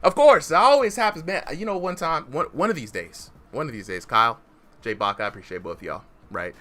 Of course, it always happens, man. You know, one of these days, Kyle, Jay Bach, I appreciate both of y'all, right?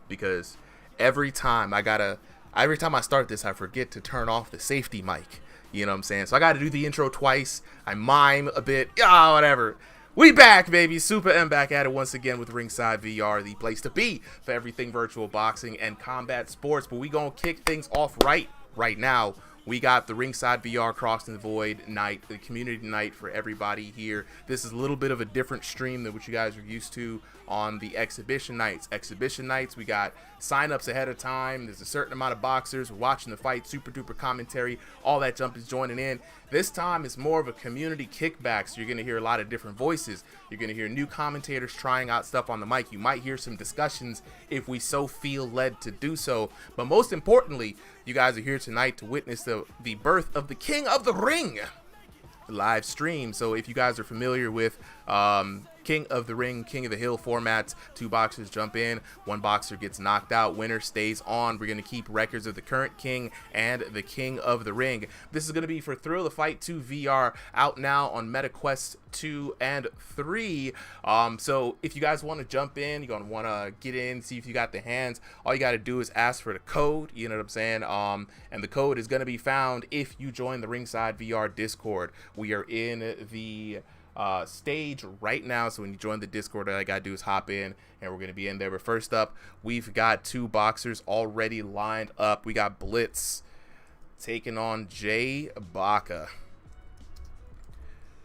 Because every time every time I start this, I forget to turn off the safety mic. You know what I'm saying? So I got to do the intro twice. I mime a bit. Yeah, whatever. We back, baby. Super M back at it once again with Ringside VR, the place to be for everything virtual boxing and combat sports. But we gonna kick things off right now. We got the Ringside VR Crossing the Void night, the community night for everybody here. This is a little bit of a different stream than what you guys are used to on the exhibition nights. Exhibition nights, we got sign-ups ahead of time. There's a certain amount of boxers. We're watching the fight, super duper commentary, all that jump is joining in. This time it's more of a community kickback, so you're going to hear a lot of different voices. You're going to hear new commentators trying out stuff on the mic. You might hear some discussions if we so feel led to do so. But most importantly, you guys are here tonight to witness the birth of the King of the Ring live stream. So if you guys are familiar with King of the Ring, King of the Hill formats, two boxers jump in, one boxer gets knocked out, winner stays on. We're going to keep records of the current king and the King of the Ring. This is going to be for Thrill the Fight 2 VR, out now on MetaQuest 2 and 3. So if you guys want to jump in, you're going to want to get in, see if you got the hands, all you got to do is ask for the code, you know what I'm saying? And the code is going to be found if you join the Ringside VR Discord. We are in the stage right now, so when you join the Discord, all I gotta do is hop in and we're gonna be in there. But first up, we've got two boxers already lined up. We got Blitz taking on Jay Baca.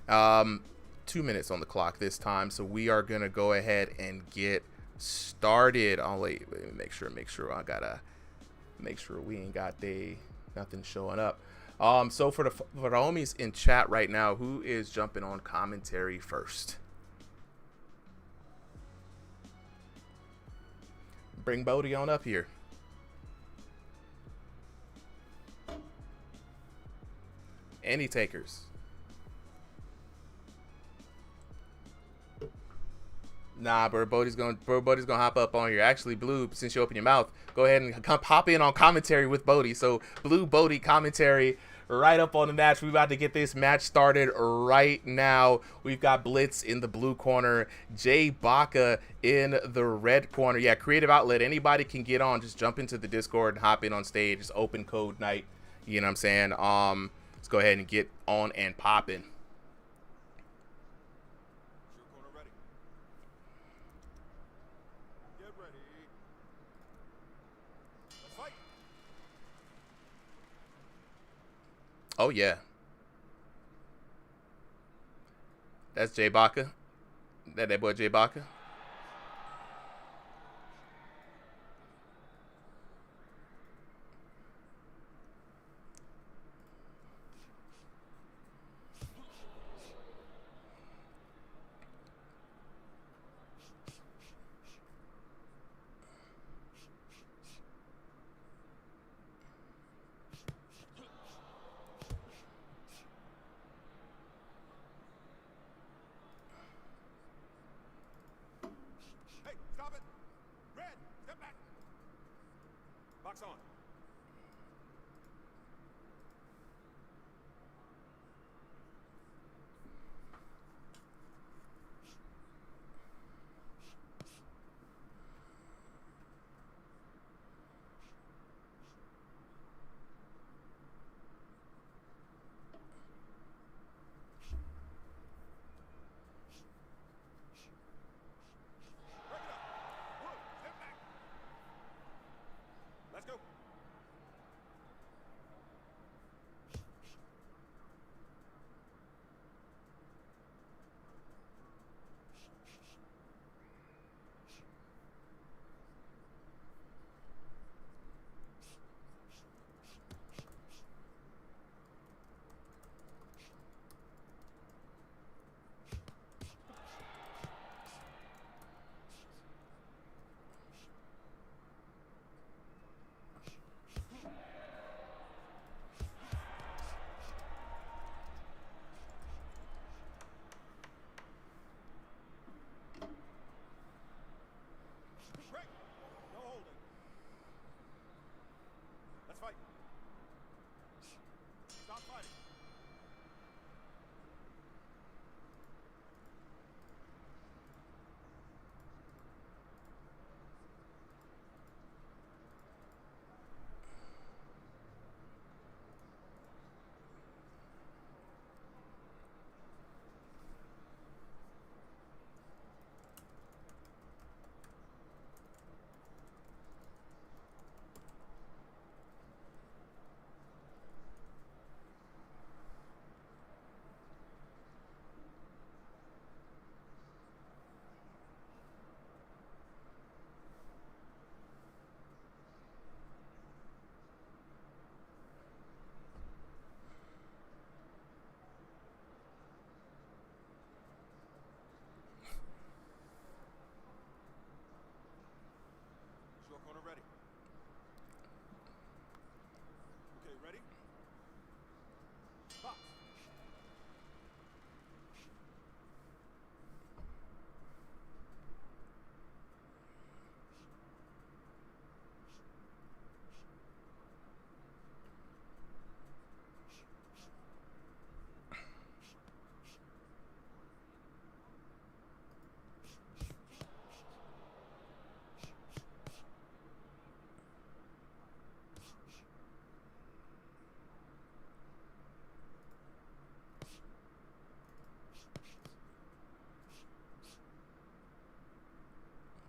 2 minutes on the clock this time, so we are gonna go ahead and get started. Oh wait, let me make sure I gotta make sure we ain't got nothing showing up. So for the homies in chat right now, who is jumping on commentary first? Bring Bodie on up here. Any takers? Nah, bro. Bodie's gonna hop up on here. Actually, Blue, since you open your mouth, go ahead and hop in on commentary with Bodie. So Blue, Bodie commentary right up on the match. We're about to get this match started right now. We've got Blitz in the blue corner, Jay Baca in the red corner. Yeah, creative outlet. Anybody can get on. Just jump into the Discord and hop in on stage. It's open code night. You know what I'm saying? Let's go ahead and get on and popping. Oh, yeah. That's Jay Baca. That boy Jay Baca. On. Let's go.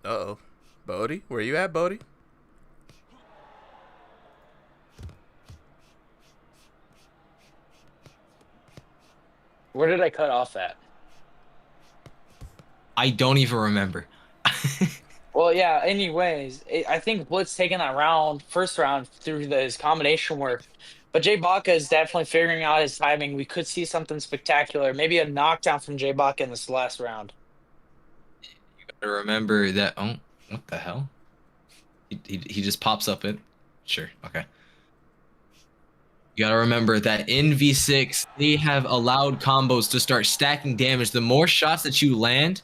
Uh-oh. Bodie, where you at, Bodie? Where did I cut off at? I don't even remember. Well, yeah, anyways, I think Blitz taking that first round through his combination work. But Jay Baca is definitely figuring out his timing. We could see something spectacular. Maybe a knockdown from Jay Baca in this last round. You gotta remember that. Oh, what the hell? He just pops up it. Sure, okay. You gotta remember that in V6, they have allowed combos to start stacking damage. The more shots that you land,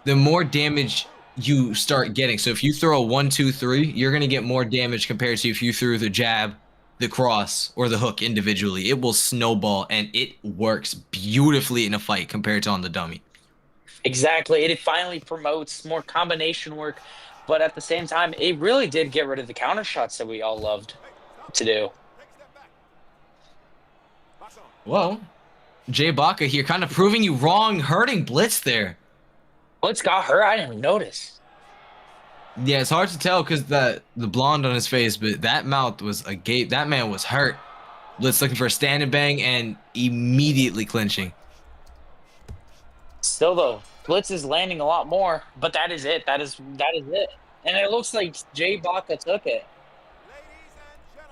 the more damage you start getting. So if you throw a 1, 2, 3, you're gonna get more damage compared to if you threw the jab, the cross, or the hook individually. It will snowball, and it works beautifully in a fight compared to on the dummy. Exactly. It finally promotes more combination work, but at the same time, it really did get rid of the counter shots that we all loved to do. Well, Jay Baca here kind of proving you wrong, hurting Blitz there. Blitz got hurt. I didn't even notice. Yeah, it's hard to tell because the blonde on his face, but that mouth was agape. That man was hurt. Blitz looking for a stand and bang and immediately clinching. Still though, Blitz is landing a lot more, but that is it. That is it. And it looks like Jay Baca took it.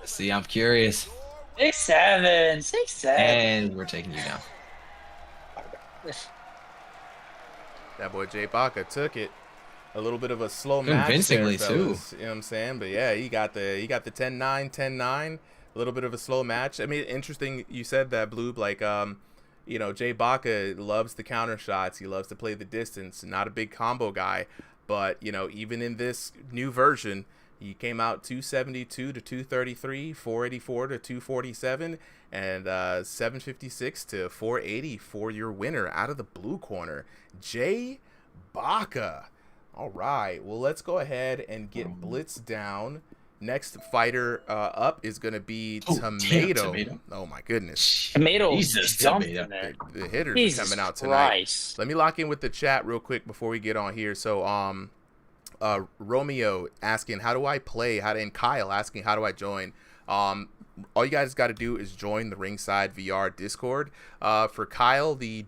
Let's see, I'm curious. 6-7, 6-7. And we're taking you down. That boy Jay Baca took it. A little bit of a slow match Convincingly, there, fellas. You know what I'm saying? But yeah, he got the 10-9, 10-9. A little bit of a slow match. I mean, interesting you said that, Bloob. Like, you know, Jay Baca loves the counter shots. He loves to play the distance. Not a big combo guy. But, you know, even in this new version, he came out 272 to 233, 484 to 247, and 756 to 480 for your winner out of the blue corner, Jay Baca. All right, well, let's go ahead and get Blitz down. Next fighter up is going to be Tomato. Tomato. Oh, my goodness. Tomato Jesus, jumped Tomato. in there. The hitters Jesus are coming out tonight. Christ. Let me lock in with the chat real quick before we get on here. So, Romeo asking, how do I play? And Kyle asking, how do I join? All you guys got to do is join the Ringside VR Discord. For Kyle, the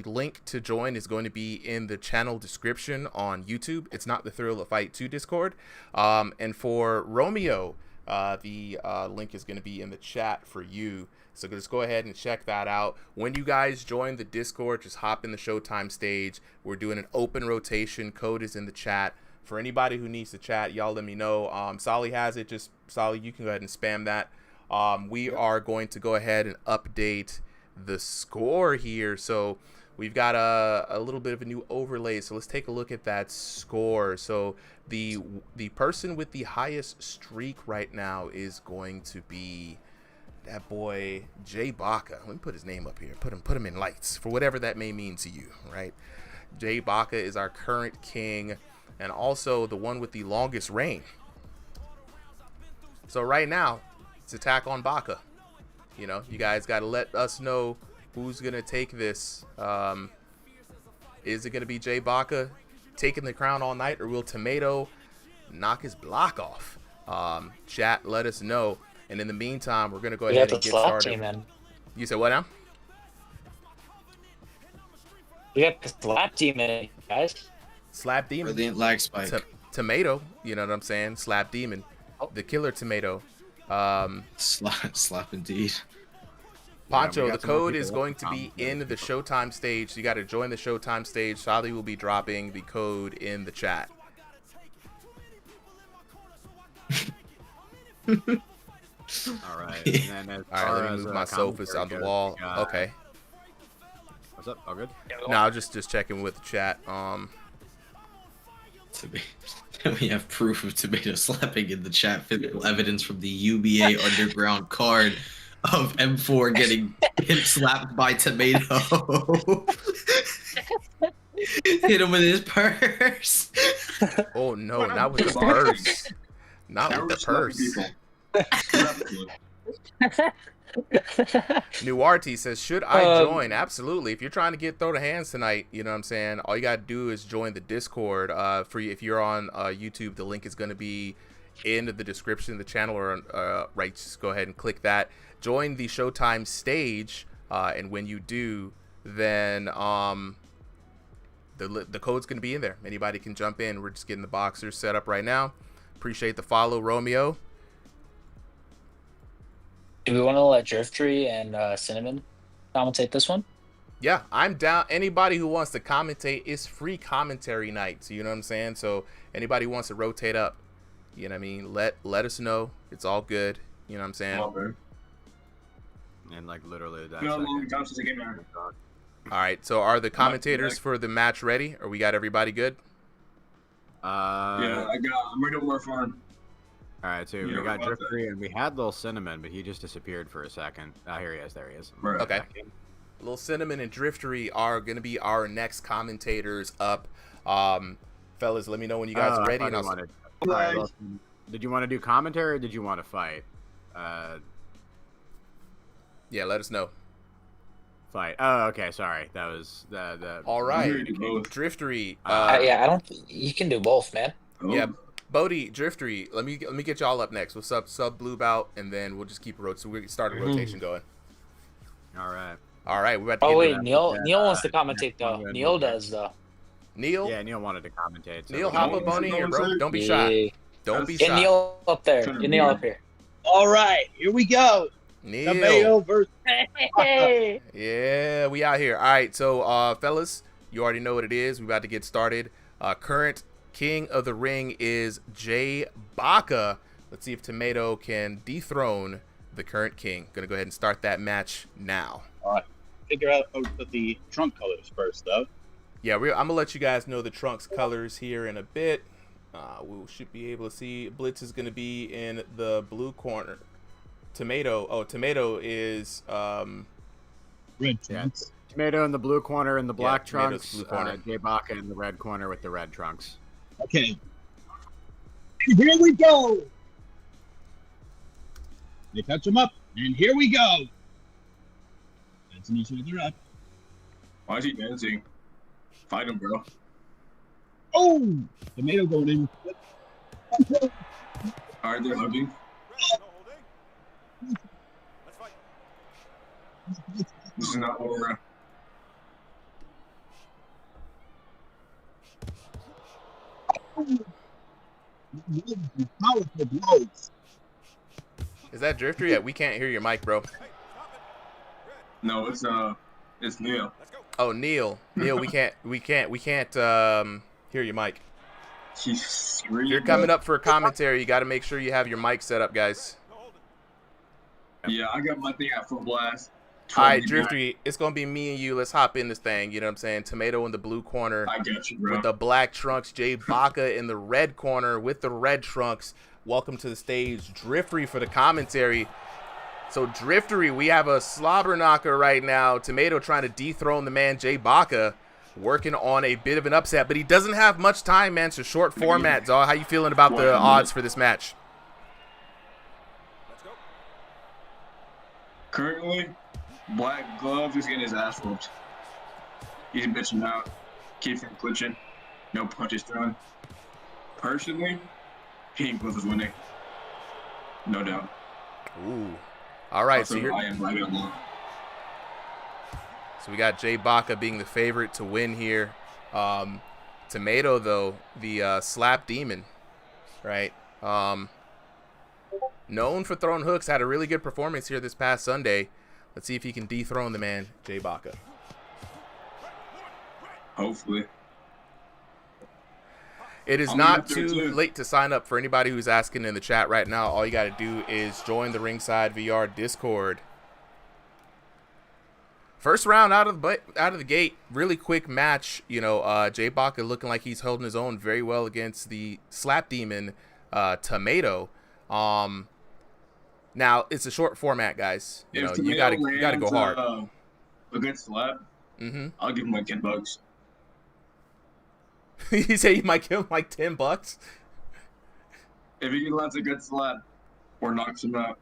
link to join is going to be in the channel description on YouTube. It's not the Thrill of Fight 2 Discord. And for Romeo, the link is going to be in the chat for you. So just go ahead and check that out. When you guys join the Discord, just hop in the Showtime stage. We're doing an open rotation. Code is in the chat. For anybody who needs to chat, y'all let me know. Solly has it. Just Solly, you can go ahead and spam that. We are going to go ahead and update the score here. So we've got a little bit of a new overlay. So let's take a look at that score. So the person with the highest streak right now is going to be that boy Jay Baca. Let me put his name up here. Put him in lights for whatever that may mean to you, right? Jay Baca is our current king and also the one with the longest reign. So right now, it's attack on Baca. You know, you guys got to let us know who's going to take this. Is it going to be Jay Baca taking the crown all night, or will Tomato knock his block off? Chat, let us know. And in the meantime, we're going to go ahead and get started. Team, you said what now? we got the slap team in it, guys. Slap Demon. Brilliant lag spike. Tomato, you know what I'm saying? Slap Demon. The killer Tomato. Slap indeed. Poncho, Yeah, the code is going to be in the Showtime stage. You got to join the Showtime stage. Sally will be dropping the code in the chat. All right. And then All right, let me move my sofas on the wall. Okay. What's up? All good? No, just checking with the chat. We have proof of Tomato slapping in the chat. Physical evidence from the UBA underground card of M4 getting him slapped by Tomato. Hit him with his purse. Oh no, not with the purse. Not with the purse. Nuarty says, should I join? Absolutely. If you're trying to get throw to hands tonight, you know what I'm saying? All you got to do is join the Discord. For you, if you're on YouTube, the link is going to be in the description of the channel, or right, just go ahead and click that. Join the Showtime stage, and when you do, then the code's going to be in there. Anybody can jump in. We're just getting the boxers set up right now. Appreciate the follow, Romeo. Do we want to let Driftry and Cinnamon commentate this one? Yeah, I'm down. Anybody who wants to commentate, it's free commentary night. So you know what I'm saying? So anybody who wants to rotate up, you know what I mean? Let us know. It's all good. You know what I'm saying? And like literally that. All right. So are the commentators for the match ready? Or we got everybody good? Yeah, I'm ready to work on. All right, so we got Driftery, and we had Little Cinnamon, but he just disappeared for a second. Here he is. There he is. Right. Okay. Little Cinnamon and Driftery are going to be our next commentators up. Fellas, let me know when you guys are ready. And did you want to do commentary or did you want to fight? Yeah, let us know. Fight. Oh, okay. Sorry. That was the. All right. Driftery. Yeah, I don't. You can do both, man. Yeah. Bodie, Driftery, let me get y'all up next. What's up, sub blue bout, and then we'll just keep so we start a rotation going. All right. We're about to Oh wait, Neil wants to commentate though. Neil does though. Neil? Yeah, Neil wanted to commentate. So Neil, hop up on in here, bro. Don't be shy. Don't be shy. Get Neil up there. Get Neil up here. All right, here we go. Neil. Tomato versus. Hey. Yeah, we out here. All right, so fellas, you already know what it is. We about to get started. Current King of the Ring is Jay Baca. Let's see if Tomato can dethrone the current king. Gonna go ahead and start that match now. All right. Figure out the trunk colors first, though. Yeah, I'm gonna let you guys know the trunks colors here in a bit. We should be able to see. Blitz is gonna be in the blue corner. Tomato is Red trunks. Tomato in the blue corner and the black Tomato's trunks. blue corner. Jay Baca in the red corner with the red trunks. Okay. And here we go. They touch them up, and here we go. Dancing each other up. Why is he dancing? Fight him, bro. Oh! Tomato going in. All right, they're hugging. This is not over. Powerful blows. Is that Drifter? Yeah, we can't hear your mic, bro. No, it's Neil. Oh, Neil, we can't hear your mic. He's If you're coming up for a commentary, you got to make sure you have your mic set up, guys. Yeah, I got my thing at full blast. All right, Drifter, it's gonna be me and you. Let's hop in this thing. You know what I'm saying? Tomato in the blue corner I got you, bro. with the black trunks. Jay Baca in the red corner with the red trunks. Welcome to the stage, Driftery, for the commentary. So Driftery, we have a slobber knocker right now. Tomato trying to dethrone the man Jay Baca, working on a bit of an upset, but he doesn't have much time, man. It's a short format, dog. How you feeling about the odds for this match? Currently, Black Glove is getting his ass whooped. He's bitching out. Keep from clinching. No punches thrown. Personally, Pink Glove is winning. No doubt. Ooh. All right, Also, I am right along. So we got Jay Baca being the favorite to win here. Tomato, though, the slap demon, right? Known for throwing hooks, had a really good performance here this past Sunday. Let's see if he can dethrone the man, Jay Baca. Hopefully. It is not too late to sign up. For anybody who's asking in the chat right now, all you got to do is join the RingsideVR Discord. First round out of the gate, really quick match. You know, Jay Baca looking like he's holding his own very well against the slap demon, Tomato. Now it's a short format, guys. You know, you gotta go hard. Against slap, I'll give him like $10. You say you might give him like $10? If he lands a good slap or knocks him out.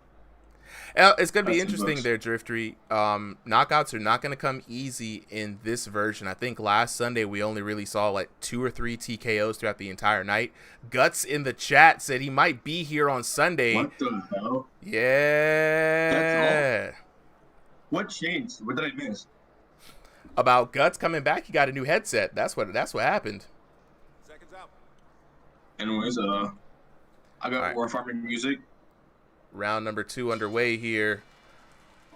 It's going to be That's the interesting books. there, Driftery. Knockouts are not going to come easy in this version. I think last Sunday we only really saw like 2 or 3 TKOs throughout the entire night. Guts in the chat said he might be here on Sunday. What the hell? Yeah. That's all? What changed? What did I miss? About Guts coming back, he got a new headset. That's what happened. Anyways, I got All right. more farming music. Round number 2 underway here.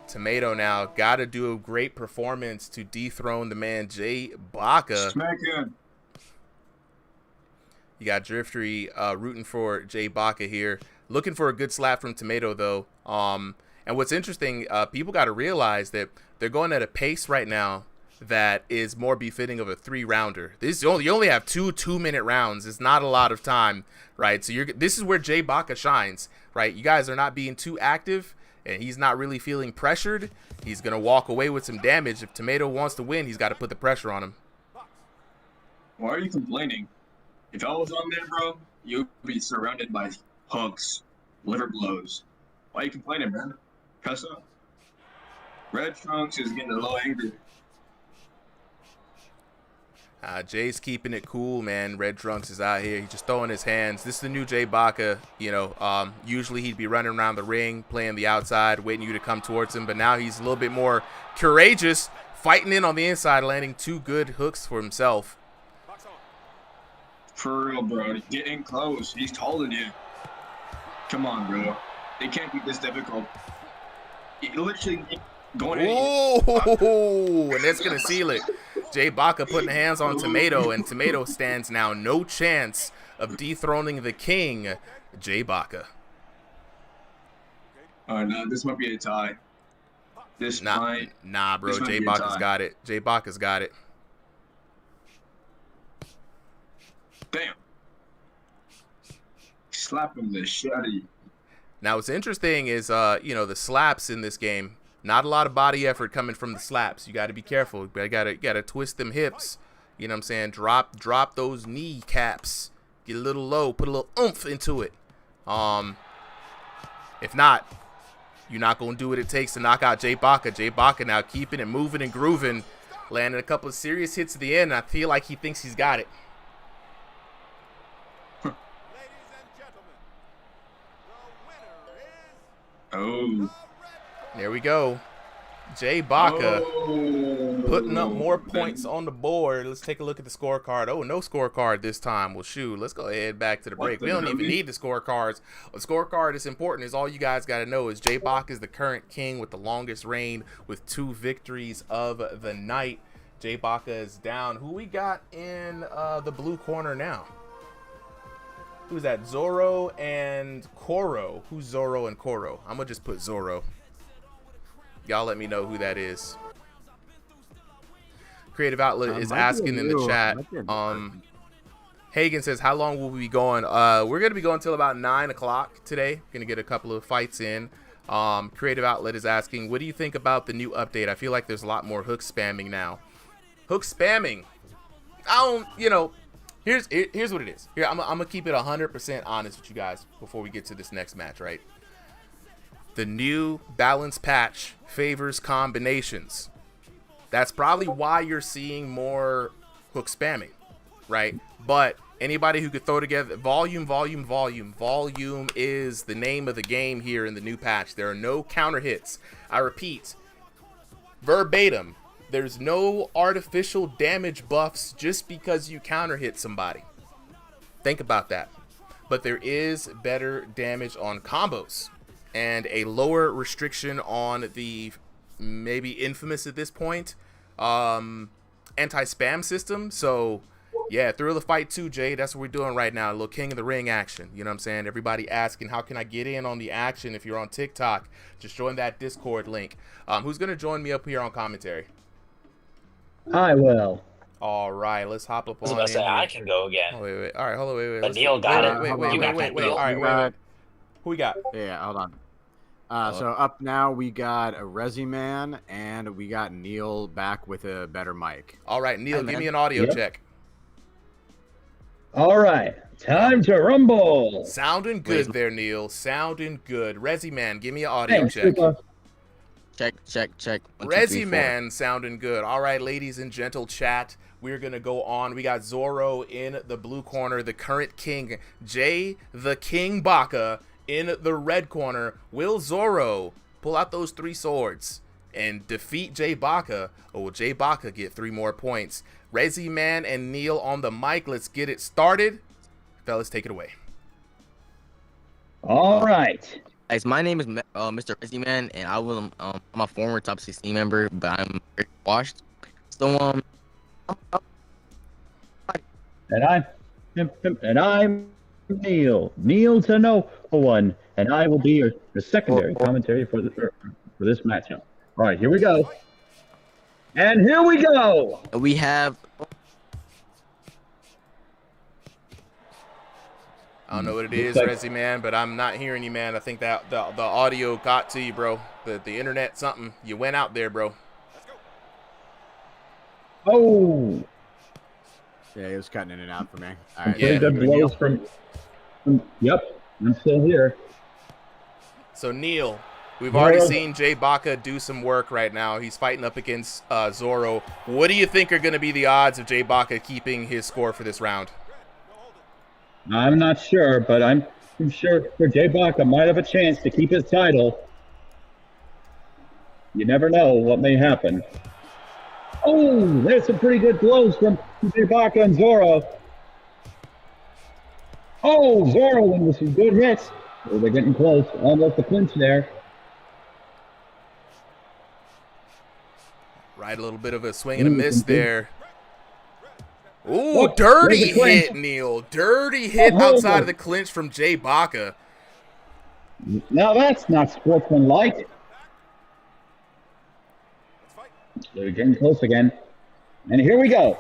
Tomato now got to do a great performance to dethrone the man Jay Baca. Smack him. You got Driftery rooting for Jay Baca here. Looking for a good slap from Tomato, though. And what's interesting, people got to realize that they're going at a pace right now that is more befitting of a 3-rounder. You only have 2 2-minute rounds. It's not a lot of time, right? So this is where Jay Baca shines, right? You guys are not being too active, and he's not really feeling pressured. He's going to walk away with some damage. If Tomato wants to win, he's got to put the pressure on him. Why are you complaining? If I was on there, bro, you'd be surrounded by hooks, liver blows. Why are you complaining, man? Cuss up. Red Trunks is getting a little angry. Jay's keeping it cool, man. Red Trunks is out here. He's just throwing his hands. This is the new Jay Baca. Usually he'd be running around the ring, playing the outside, waiting you to come towards him. But now he's a little bit more courageous, fighting in on the inside, landing 2 good hooks for himself. For real, bro. Get in close. He's taller than you. Come on, bro. It can't be this difficult. It literally going in. Oh, and that's going to seal it. Jay Baca putting hands on Tomato, and Tomato stands now no chance of dethroning the king, Jay Baca. No, this might be a tie. Nah, bro. Jay Baca's got it. Jay Baca's got it. Damn. Slapping the shit out of you. Now, what's interesting is, the slaps in this game. Not a lot of body effort coming from the slaps. You got to be careful. You got to twist them hips. You know what I'm saying? Drop those knee caps. Get a little low. Put a little oomph into it. If not, you're not going to do what it takes to knock out Jay Baca. Jay Baca now keeping it moving and grooving. Landing a couple of serious hits at the end. I feel like he thinks he's got it. Oh. There we go. Jay Baca Oh. putting up more points on the board. Let's take a look at the scorecard. Oh, no scorecard this time. Well, shoot, let's go ahead back to the break. We don't even need the scorecards. A scorecard is important. Is all you guys got to know is Jay Baca is the current king with the longest reign with 2 victories of the night. Jay Baca is down. Who we got in the blue corner now? Who's that? Zoro and Koro. Who's Zoro and Koro? I'm going to just put Zoro. Y'all let me know who that is. Creative Outlet is asking in the chat. Hagen says, how long will we be going? We're going to be going till about 9 o'clock today. Going to get a couple of fights in. Creative Outlet is asking, what do you think about the new update? I feel like there's a lot more hook spamming now. Hook spamming. Here's what it is. Here, I'm going to keep it 100% honest with you guys before we get to this next match, right? The new balance patch favors combinations. That's probably why you're seeing more hook spamming, right? But anybody who could throw together volume is the name of the game here in the new patch. There are no counter hits. I repeat, verbatim, there's no artificial damage buffs just because you counter hit somebody. Think about that. But there is better damage on combos and a lower restriction on the maybe infamous at this point anti-spam system. So yeah, Thrill the Fight 2, Jay, that's what we're doing right now. A little King of the Ring action. You know what I'm saying? Everybody asking, how can I get in on the action? If you're on TikTok, just join that Discord link. Who's gonna join me up here on commentary? I will. All right, let's hop up on. I was about to say, I can go again. Oh, wait. All right, hold on, wait. But Neil got it. Wait. You got that, All Neil. right, wait. Who we got? Yeah, hold on. So up now we got a Resi-Man, and we got Neil back with a better mic. All right, Neil, Hey, give man. me an audio Yep. check. All right. Time to rumble. Sounding good there, Neil. Sounding good. Resi Man, give me an audio Thanks, check. Super. Check. 1, 2, 3, Resi 4. Man sounding good. All right, ladies and gentle chat, we're going to go on. We got Zoro in the blue corner, the current king, Jay the King Baka in the red corner. Will Zoro pull out those 3 swords and defeat Jay Baka, or will Jay Baka get 3 more points? Resi Man and Neil on the mic. Let's get it started. Fellas, take it away. All right. Guys, my name is Mr. Crazy Man, and I'm a former top 16 member, but I'm very washed. So And I'm Neil to no one, and I will be your secondary commentary for this matchup. All right, here we go. And here we go. we have. I don't know what it is, Looks like- Resi Man, but I'm not hearing you, man. I think that the audio got to you, bro. The internet, something. You went out there, bro. Oh, Yeah, it was cutting in and out for me. All right. Yeah. pretty good blows from. Yep, I'm still here. So, Neil, we've already Well- seen Jay Baka do some work right now. He's fighting up against Zoro. What do you think are going to be the odds of Jay Baka keeping his score for this round? I'm not sure, but I'm sure Jay Baka might have a chance to keep his title. You never know what may happen. Oh, there's some pretty good blows from Jay Baka and Zoro. Oh, Zoro with some good hits. Oh, they're getting close. Almost a clinch there. Right, a little bit of a swing and a miss Mhm. there. Ooh, Oh, dirty there's a clinch. hit, Neil. Dirty hit Oh. outside of the clinch from Jay Baka. Now that's not sportsmanlike. They're getting close again. And here we go.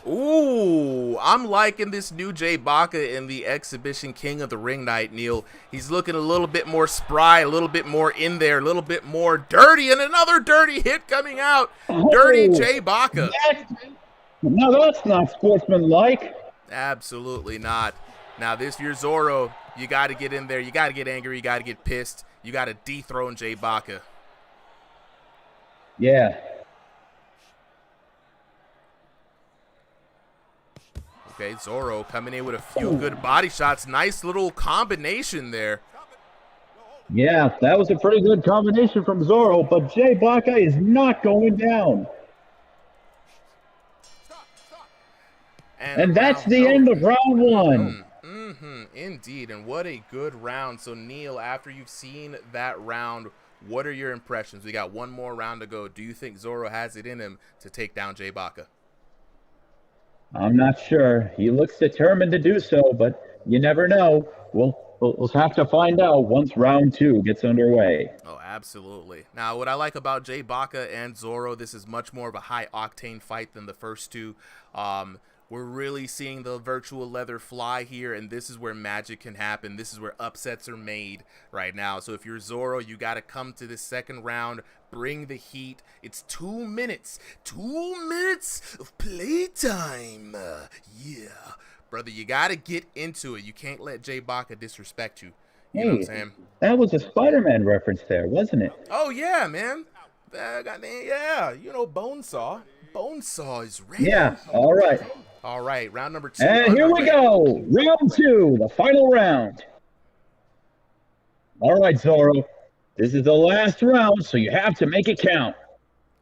Ooh, I'm liking this new Jay Baka in the exhibition king of the ring night, Neil. He's looking a little bit more spry, a little bit more in there, a little bit more dirty, and another dirty hit coming out. Dirty Oh. Jay Baka. Now that's not sportsmanlike. Absolutely not. Now, this year, Zoro, you got to get in there. You got to get angry. You got to get pissed. You got to dethrone Jay Baka. Yeah. Okay, Zoro coming in with a few good body shots. Nice little combination there. Yeah, that was a pretty good combination from Zoro, but Jay Baka is not going down. And that's round the end over. of round one. Indeed, and what a good round. So, Neil, after you've seen that round, what are your impressions? We got one more round to go. Do you think Zoro has it in him to take down Jay Baka? I'm not sure. He looks determined to do so, but you never know. We'll have to find out once round 2 gets underway. Oh, absolutely. Now, what I like about Jay Baka and Zoro, this is much more of a high-octane fight than the first two. We're really seeing the virtual leather fly here, and this is where magic can happen. This is where upsets are made right now. So if you're Zoro, you got to come to this second round, bring the heat. It's 2 minutes. 2 minutes of playtime. Yeah. Brother, you got to get into it. You can't let Jay Baka disrespect you. You know what I'm saying? That was a Spider-Man reference there, wasn't it? Oh, yeah, man. Goddamn, yeah. You know, Bonesaw. Bonesaw is ready. Yeah, all right. All right, round number 2. And here we go. Round 2, the final round. All right, Zoro. This is the last round, so you have to make it count.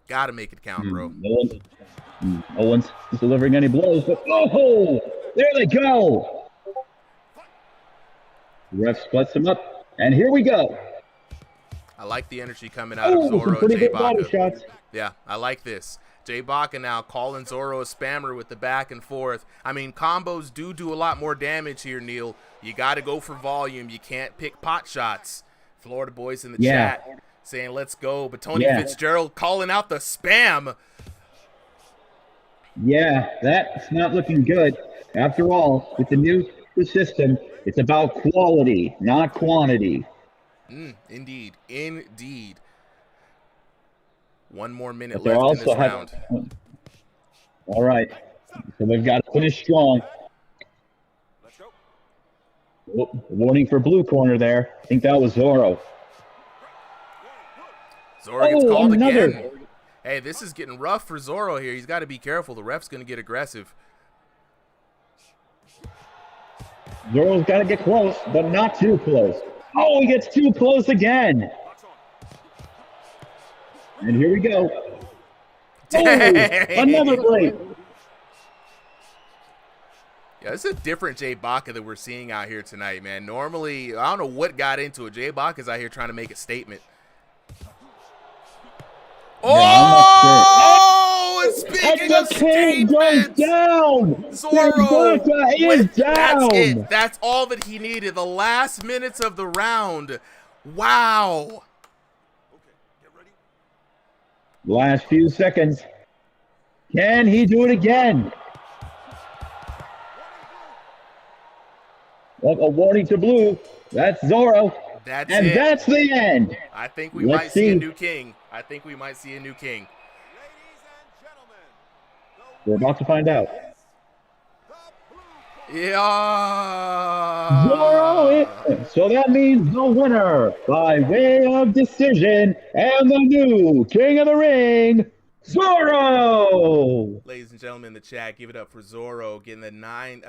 Gotta make it count, bro. No one's delivering any blows, but oh, there they go. The ref splits them up, and here we go. I like the energy coming out of Oh, some Zoro pretty and Jay good body Baka. shots. Yeah, I like this. Jay Baka now calling Zoro a spammer with the back and forth. I mean, combos do a lot more damage here, Neil. You got to go for volume. You can't pick pot shots. Florida boys in the chat saying, let's go. But Tony Fitzgerald calling out the spam. Yeah, that's not looking good. After all, with the new system, it's about quality, not quantity. Indeed. 1 more minute But they're left in this also round. All right, so they've got to finish strong. Warning for blue corner there. I think that was Zoro. Zoro gets called another. again. Hey, this is getting rough for Zoro here. He's got to be careful. The ref's going to get aggressive. Zoro's got to get close, but not too close. Oh, he gets too close again. And here we go. Oh, another break. Yeah, it's a different Jay Baca that we're seeing out here tonight, man. Normally, I don't know what got into it. Jay Baca's out here trying to make a statement. Oh, and speaking of statements, down. Zoro is down. That's it. That's all that he needed. The last minutes of the round. Wow. Last few seconds. Can he do it again? Well, a warning to blue. That's Zoro. That's and it. That's the end. I think we might see a new king. I think we might see a new king. We're about to find out. Yeah. Zoro. So that means the winner by way of decision and the new king of the ring, Zoro. Ladies and gentlemen in the chat, give it up for Zoro getting the 9.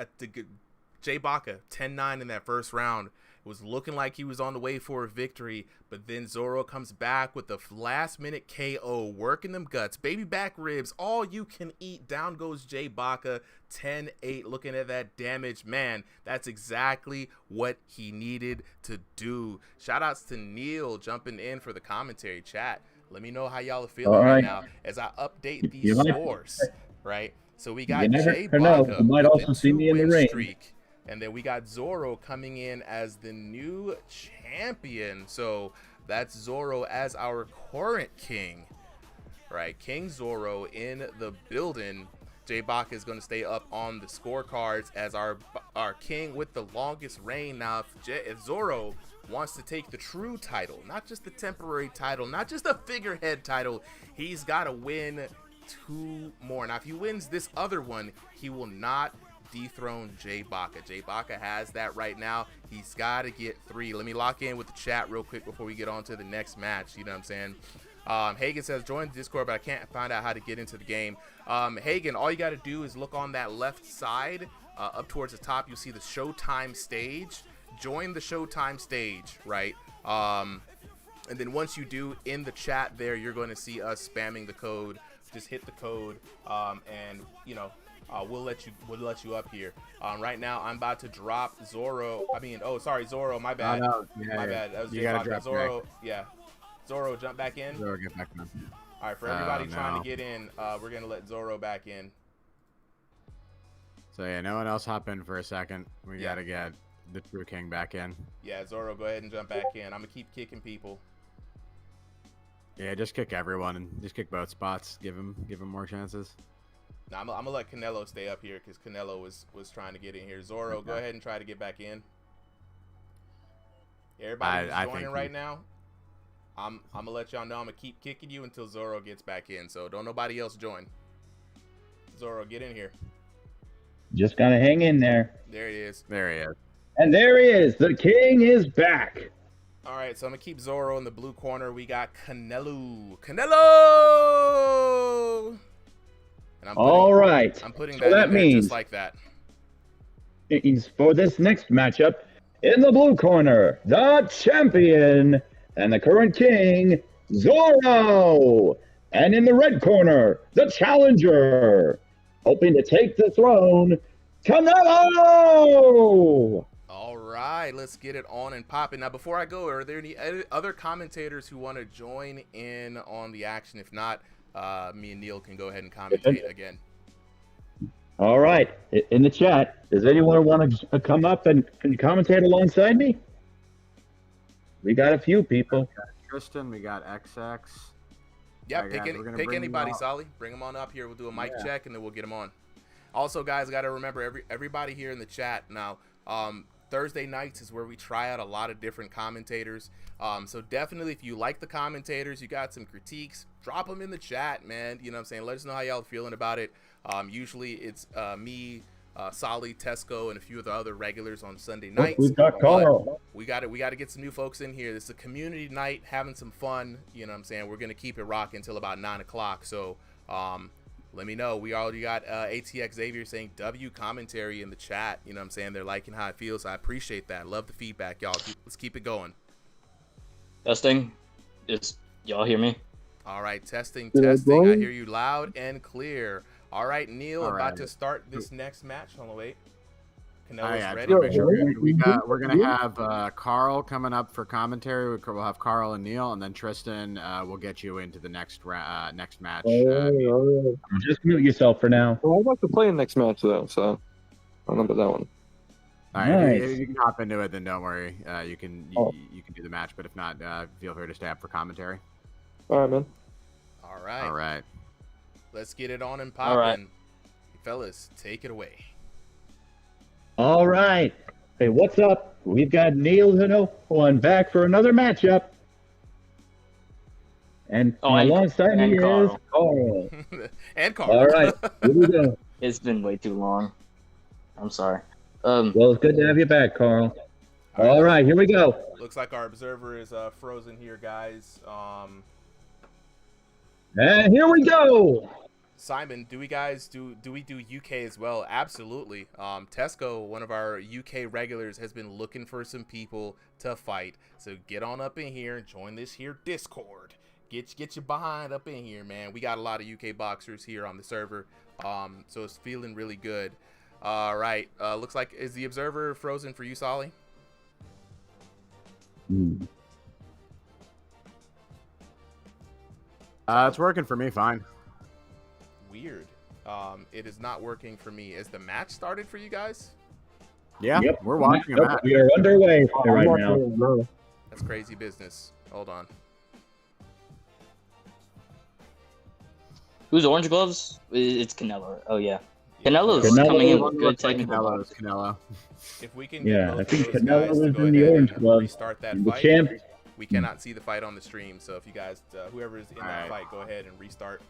Jay Baca 10-9 in that first round. It was looking like he was on the way for a victory, but then Zoro comes back with the last-minute KO, working them guts, baby back ribs, all you can eat. Down goes Jay Baca, 10-8. Looking at that damage, man, that's exactly what he needed to do. Shout-outs to Neil jumping in for the commentary chat. Let me know how y'all are feeling right now as I update these scores, right? So we got Jay Baca might with also a see me in the 2-win ring. streak. And then we got Zoro coming in as the new champion. So that's Zoro as our current king, right? King Zoro in the building. Jay Baca is going to stay up on the scorecards as our king with the longest reign. Now, if Zoro wants to take the true title, not just the temporary title, not just the figurehead title, he's got to win 2 more. Now, if he wins this other one, he will not dethrone Jay Baca. Jay Baca has that right now. He's got to get 3. Let me lock in with the chat real quick before we get on to the next match. You know what I'm saying? Hagen says, join the Discord, but I can't find out how to get into the game. Hagen, all you got to do is look on that left side, up towards the top. You'll see the Showtime stage. Join the Showtime stage, right? And then once you do, in the chat there, you're going to see us spamming the code. Just hit the code, and, you know, we'll let you up here. Right now, I'm about to drop Zoro. Zoro. My bad. My bad. That was Jay Baca. Zoro. Back. Yeah. Zoro, jump back in. Zoro, get back in. All right, for everybody trying to get in, we're gonna let Zoro back in. So yeah, no one else hop in for a second. We gotta get the true king back in. Yeah, Zoro, go ahead and jump back in. I'm gonna keep kicking people. Yeah, just kick everyone and just kick both spots. Give him more chances. Now, I'm gonna let Canelo stay up here because Canelo was trying to get in here. Zoro, go ahead and try to get back in. Everybody who's joining right now, I'm gonna let y'all know I'm gonna keep kicking you until Zoro gets back in. So don't nobody else join. Zoro, get in here. Just gotta hang in there. There he is. There he is. And there he is. The king is back. All right, so I'm gonna keep Zoro in the blue corner. We got Canelo. Canelo. And I'm putting that in there just like that. He's for this next matchup in the blue corner, the champion and the current king, Zoro. And in the red corner, the challenger, hoping to take the throne, Canelo. All right, let's get it on and popping. Now, before I go, are there any other commentators who want to join in on the action? If not, me and Neil can go ahead and commentate again. All right. In the chat, does anyone want to come up and commentate alongside me? We got a few people. We got Tristan, we got XX. Yeah, pick anybody, Solly. Bring them on up here. We'll do a mic check, and then we'll get them on. Also, guys, got to remember, everybody here in the chat now, Thursday nights is where we try out a lot of different commentators. So definitely, if you like the commentators, you got some critiques, drop them in the chat, man. You know what I'm saying? Let us know how y'all are feeling about it. Usually it's me, Solly, Tesco, and a few of the other regulars on Sunday Look, nights. we've got Carl. We got to get some new folks in here. This is a community night, having some fun. You know what I'm saying? We're gonna keep it rocking until about 9 o'clock. So let me know. We already got ATX Xavier saying W commentary in the chat. You know what I'm saying? They're liking how it feels. I appreciate that. Love the feedback, y'all. Let's keep it going. Testing. Y'all hear me? All right, testing. I hear you loud and clear. All right, Neil, about to start this next match. Hold on, wait. Canelo's ready. We're gonna have Carl coming up for commentary. We'll have Carl and Neil, and then Tristan will get you into the next match. Just mute yourself for now. Well, I'd like to play in next match though, so I remember that one. All right, if you can hop into it, then don't worry. You can do the match, but if not, feel free to stay up for commentary. All right, man. All right. All right. Let's get it on and popping. All right. Fellas, take it away. All right. Hey, what's up? We've got Neil Zano back for another matchup. And alongside me is Carl. And Carl. All right. Here we go. It's been way too long. I'm sorry. Well, it's good to have you back, Carl. All right, here we go. Looks like our observer is frozen here, guys. And here we go. Simon, do we do UK as well? Absolutely. Tesco, one of our UK regulars, has been looking for some people to fight. So get on up in here and join this here Discord. Get your behind up in here, man. We got a lot of UK boxers here on the server. So it's feeling really good. All right. Looks like, is the observer frozen for you, Solly? It's working for me fine. Weird. It is not working for me. Is the match started for you guys? Yeah, we're watching a match. We are underway right now. That's crazy business. Hold on. Who's Orange Gloves? It's Canelo. Oh, yeah. Canelo's coming in with good technical. Canelo. If we can get I think those Canelo guys was to go in the ahead Orange and Glove. restart that The fight, champ. we cannot see the fight on the stream. So if you guys, whoever's in that fight, go ahead and restart.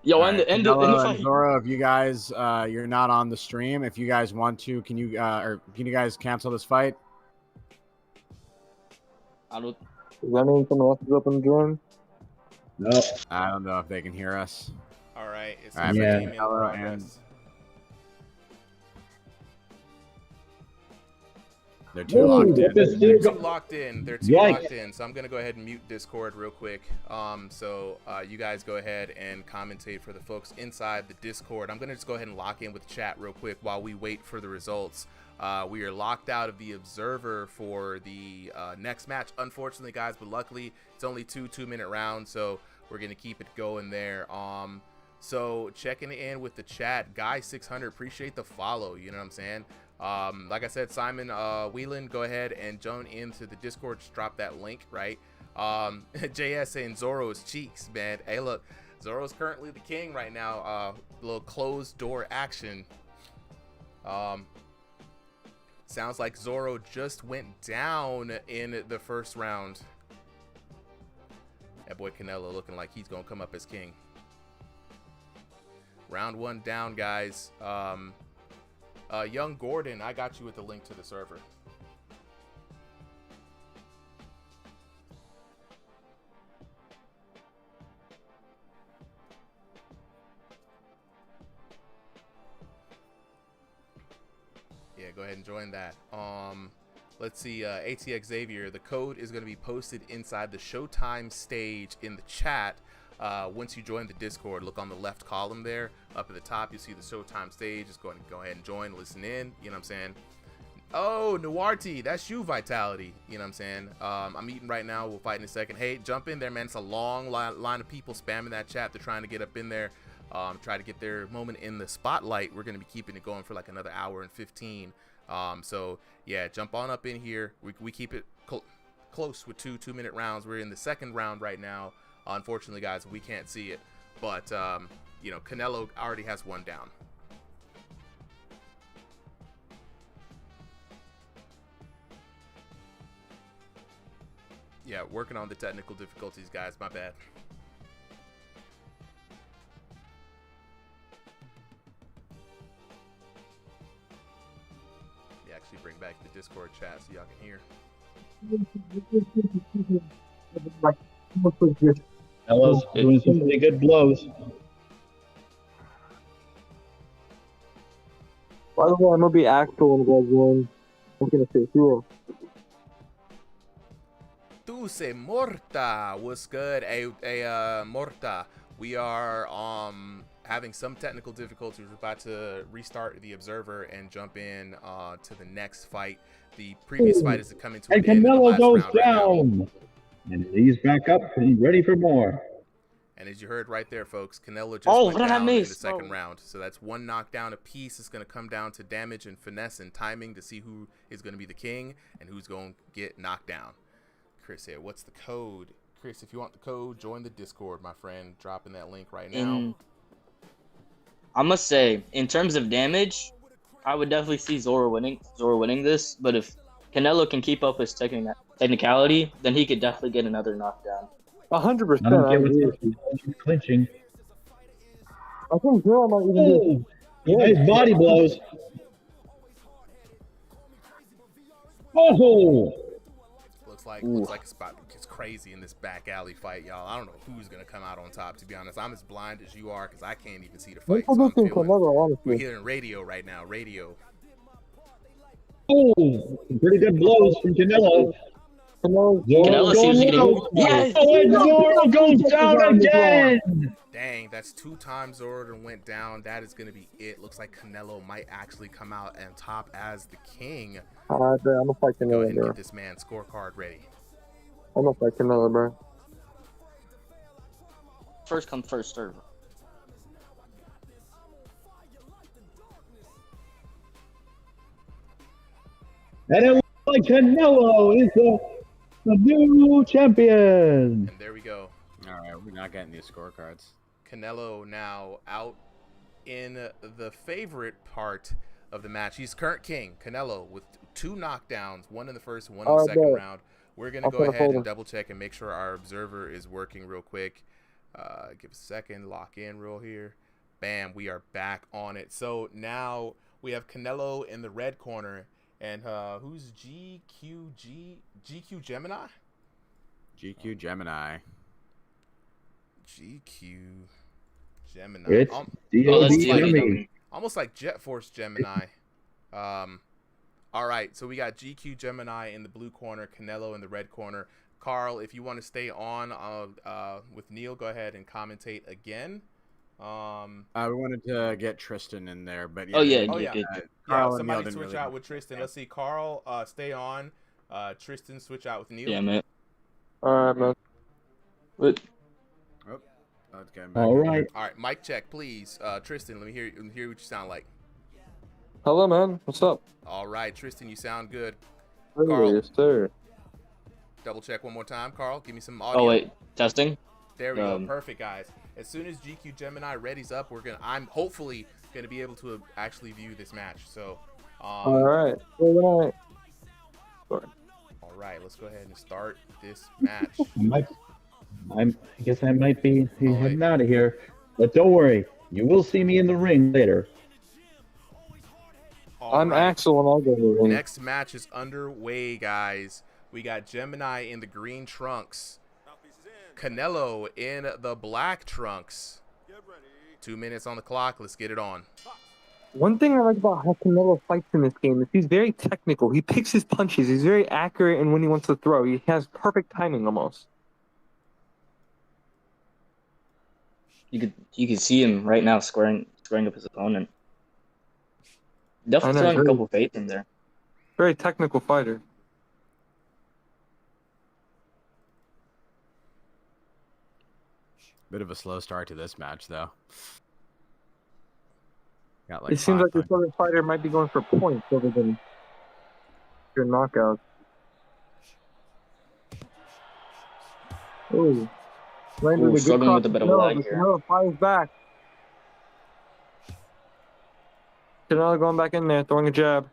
Yo, in the fight. Zoro, if you guys, you're not on the stream. If you guys want to, can you guys cancel this fight? Does that mean someone else is up and join? No. I don't know if they can hear us. All right. It's They're too locked in. They're too locked in. They're too locked in. So I'm gonna go ahead and mute Discord real quick. So you guys go ahead and commentate for the folks inside the Discord. I'm gonna just go ahead and lock in with chat real quick while we wait for the results. We are locked out of the observer for the next match, unfortunately, guys. But luckily, it's only two-minute rounds, so we're gonna keep it going there. So checking in with the chat, guy 600. Appreciate the follow. You know what I'm saying? Like I said, Simon Whelan, go ahead and join into the Discord. Just drop that link, right? JS saying Zoro's cheeks, man. Hey, look, Zoro's currently the king right now. Little closed door action. Sounds like Zoro just went down in the first round. That boy Canelo looking like he's gonna come up as king. Round one down, guys. Young Gordon, I got you with the link to the server. Yeah, go ahead and join that. Let's see, ATX Xavier, the code is going to be posted inside the Showtime stage in the chat. Once you join the Discord, look on the left column there. Up at the top, you see the Showtime stage. Just go ahead and join, listen in. You know what I'm saying? Oh, Nuarty, that's you, Vitality. You know what I'm saying? I'm eating right now. We'll fight in a second. Hey, jump in there, man. It's a long line of people spamming that chat. They're trying to get up in there, try to get their moment in the spotlight. We're going to be keeping it going for like another hour and 15. So, yeah, jump on up in here. We keep it close with two-minute rounds. We're in the second round right now. Unfortunately, guys, we can't see it. But, you know, Canelo already has one down. Yeah, working on the technical difficulties, guys. My bad. actually bring back the Discord chat so y'all can hear. Canelo's doing some really good blows. By the way, I'm gonna be actual when you guys win. I'm gonna say cool. Dulce Morta, what's good? Morta. We are having some technical difficulties. We're about to restart the observer and jump in to the next fight. The previous fight is coming to an And end in the Canelo last goes round right now. down. And he's back up and ready for more. And as you heard right there, folks, Canelo just went down in the second Oh. round. So that's one knockdown apiece. It's going to come down to damage and finesse and timing to see who is going to be the king and who's going to get knocked down. Chris here, what's the code? Chris, if you want the code, join the Discord, my friend. Dropping that link right now. I must say, in terms of damage, I would definitely see Zora winning this. But if Canelo can keep up his technicality, then he could definitely get another knockdown. 100%. I don't get what's clinching. I think Zora might even do Nice body blows. Oh! Looks like it's crazy in this back alley fight, y'all. I don't know who's gonna come out on top. To be honest, I'm as blind as you are because I can't even see the fight. So I'm feeling, we're hearing radio right now. Radio. Oh, some pretty good blows from Canelo. Canelo seems to get yes! Oh, and Zora goes down again! Dang, that's 2 times Zora went down. That is going to be it. Looks like Canelo might actually come out on top as the king. I'm gonna fight Canelo, Go ahead and bro. get this man scorecard ready. I'm gonna fight Canelo, bro. First come, first serve. And it looks like Canelo is the new champion. And there we go. All right, we're not getting these scorecards. Canelo now out in the favorite part of the match. He's current king, Canelo, with 2 knockdowns, 1 in the first, 1 in the second round. We're going to go ahead and double check and make sure our observer is working real quick. Give a second, lock in real here. Bam, we are back on it. So now we have Canelo in the red corner. And who's GQ Gemini? GQ Gemini. GQ Gemini. It's DOD almost like Jet Force Gemini. All right, so we got GQ Gemini in the blue corner, Canelo in the red corner. Carl, if you want to stay on with Neil, go ahead and commentate again. We wanted to get Tristan in there, but Somebody switch out with Tristan. Let's see, Carl, stay on. Tristan, switch out with Neil. Yeah, man. All right, man. Wait. All right. All right, mic check, please. Tristan, let me hear what you sound like. Hello, man. What's up? All right, Tristan, you sound good. Hey, Carl. yes, sir. Double check one more time, Carl. Give me some audio. Oh wait, testing. There we go. Perfect, guys. As soon as GQ Gemini readies up, I'm hopefully gonna be able to actually view this match. So, all right. All right. Let's go ahead and start this match. I guess I might be heading out of here, but don't worry, you will see me in the ring later. I'm Axel, and I'll go to the ring. Next match is underway, guys. We got Gemini in the green trunks, Canelo in the black trunks. 2 minutes on the clock. Let's get it on. One thing I like about how Canelo fights in this game is he's very technical. He picks his punches. He's very accurate, and when he wants to throw, he has perfect timing almost. You could see him right now squaring up his opponent. Definitely throwing a couple feints in there. Very technical fighter. Bit of a slow start to this match, though. Got It seems like this other fighter might be going for points other than your knockouts. Ooh. Struggling with a bit of lag here. Canelo fires back. Canelo going back in there, throwing a jab.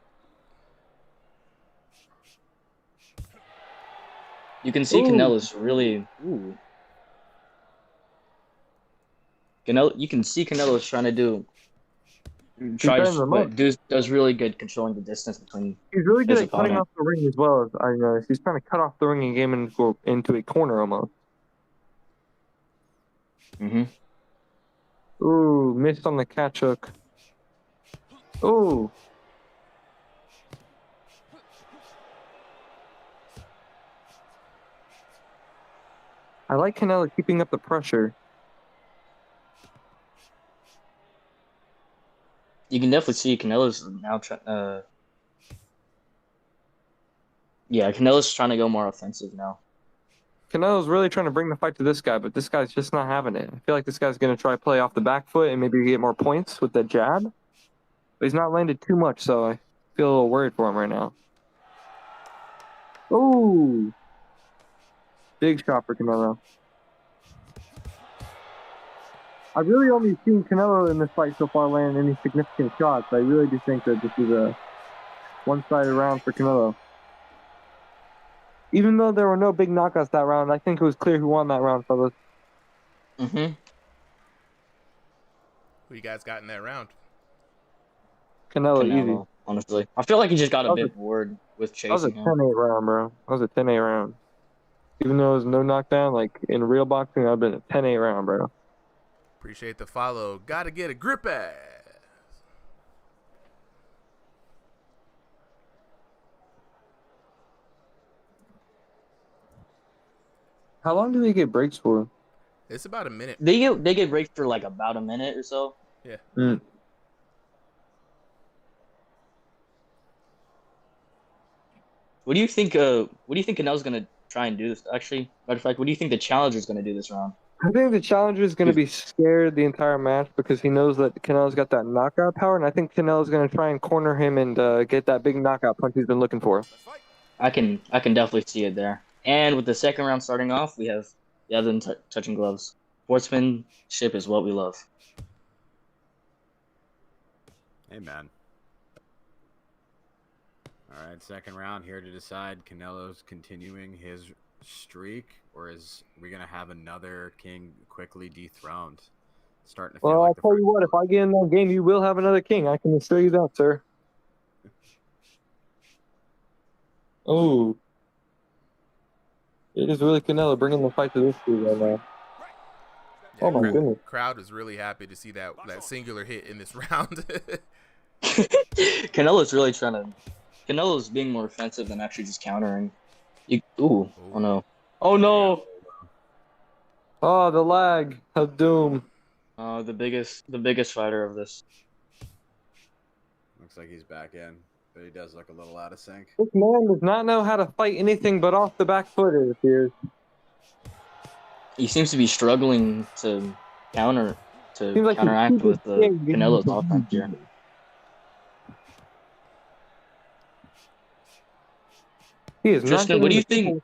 You can see Canelo's really. Ooh. You can see Canelo's trying to do Tries, better than but does really good controlling the distance between He's really good his at cutting opponent. off the ring as well. As I noticed. He's trying to cut off the ring and game into a corner almost. Ooh, missed on the catch hook. Ooh. I like Canelo keeping up the pressure. You can definitely see Canelo's now Canelo's trying to go more offensive now. Canelo's really trying to bring the fight to this guy, but this guy's just not having it. I feel like this guy's going to try to play off the back foot and maybe get more points with the jab. But he's not landed too much, so I feel a little worried for him right now. Ooh. Big shot for Canelo. I've really only seen Canelo in this fight so far land any significant shots. I really do think that this is a one-sided round for Canelo. Even though there were no big knockouts that round, I think it was clear who won that round, fellas. Who you guys got in that round? Canelo, Canelo, easy. honestly. I feel like he just got a bit bored with That was a chasing him. 10-8 round, bro. That was a 10-8 round. Even though it was no knockdown, like in real boxing, that would have been a 10-8 round, bro. Appreciate the follow. Gotta get a grip ass. How long do they get breaks for? It's about a minute. They get breaks for like about a minute or so. Yeah. What do you think Canelo's gonna try and do this? Actually, matter of fact, what do you think the challenger's gonna do this round? I think the challenger is going to be scared the entire match because he knows that Canelo's got that knockout power, and I think Canelo's going to try and corner him and get that big knockout punch he's been looking for. I can definitely see it there. And with the second round starting off, we have the other touching gloves. Sportsmanship is what we love. Amen. All right, second round here to decide. Canelo's continuing his streak, or is we gonna have another king quickly dethroned? Starting to feel Well, like I'll tell you what, if I get in that game, you will have another king. I can assure you that, sir. Oh. It is really Canelo bringing the fight to this dude right now. Yeah, Oh, my goodness. Crowd is really happy to see that singular hit in this round. Canelo's being more offensive than actually just countering. Oh no. Oh no. Oh, the lag of doom. The biggest fighter of this. Looks like he's back in, but he does look a little out of sync. This man does not know how to fight anything but off the back foot, it appears. He seems to be struggling to counteract with Canelo's offense here. Tristan, what do you think?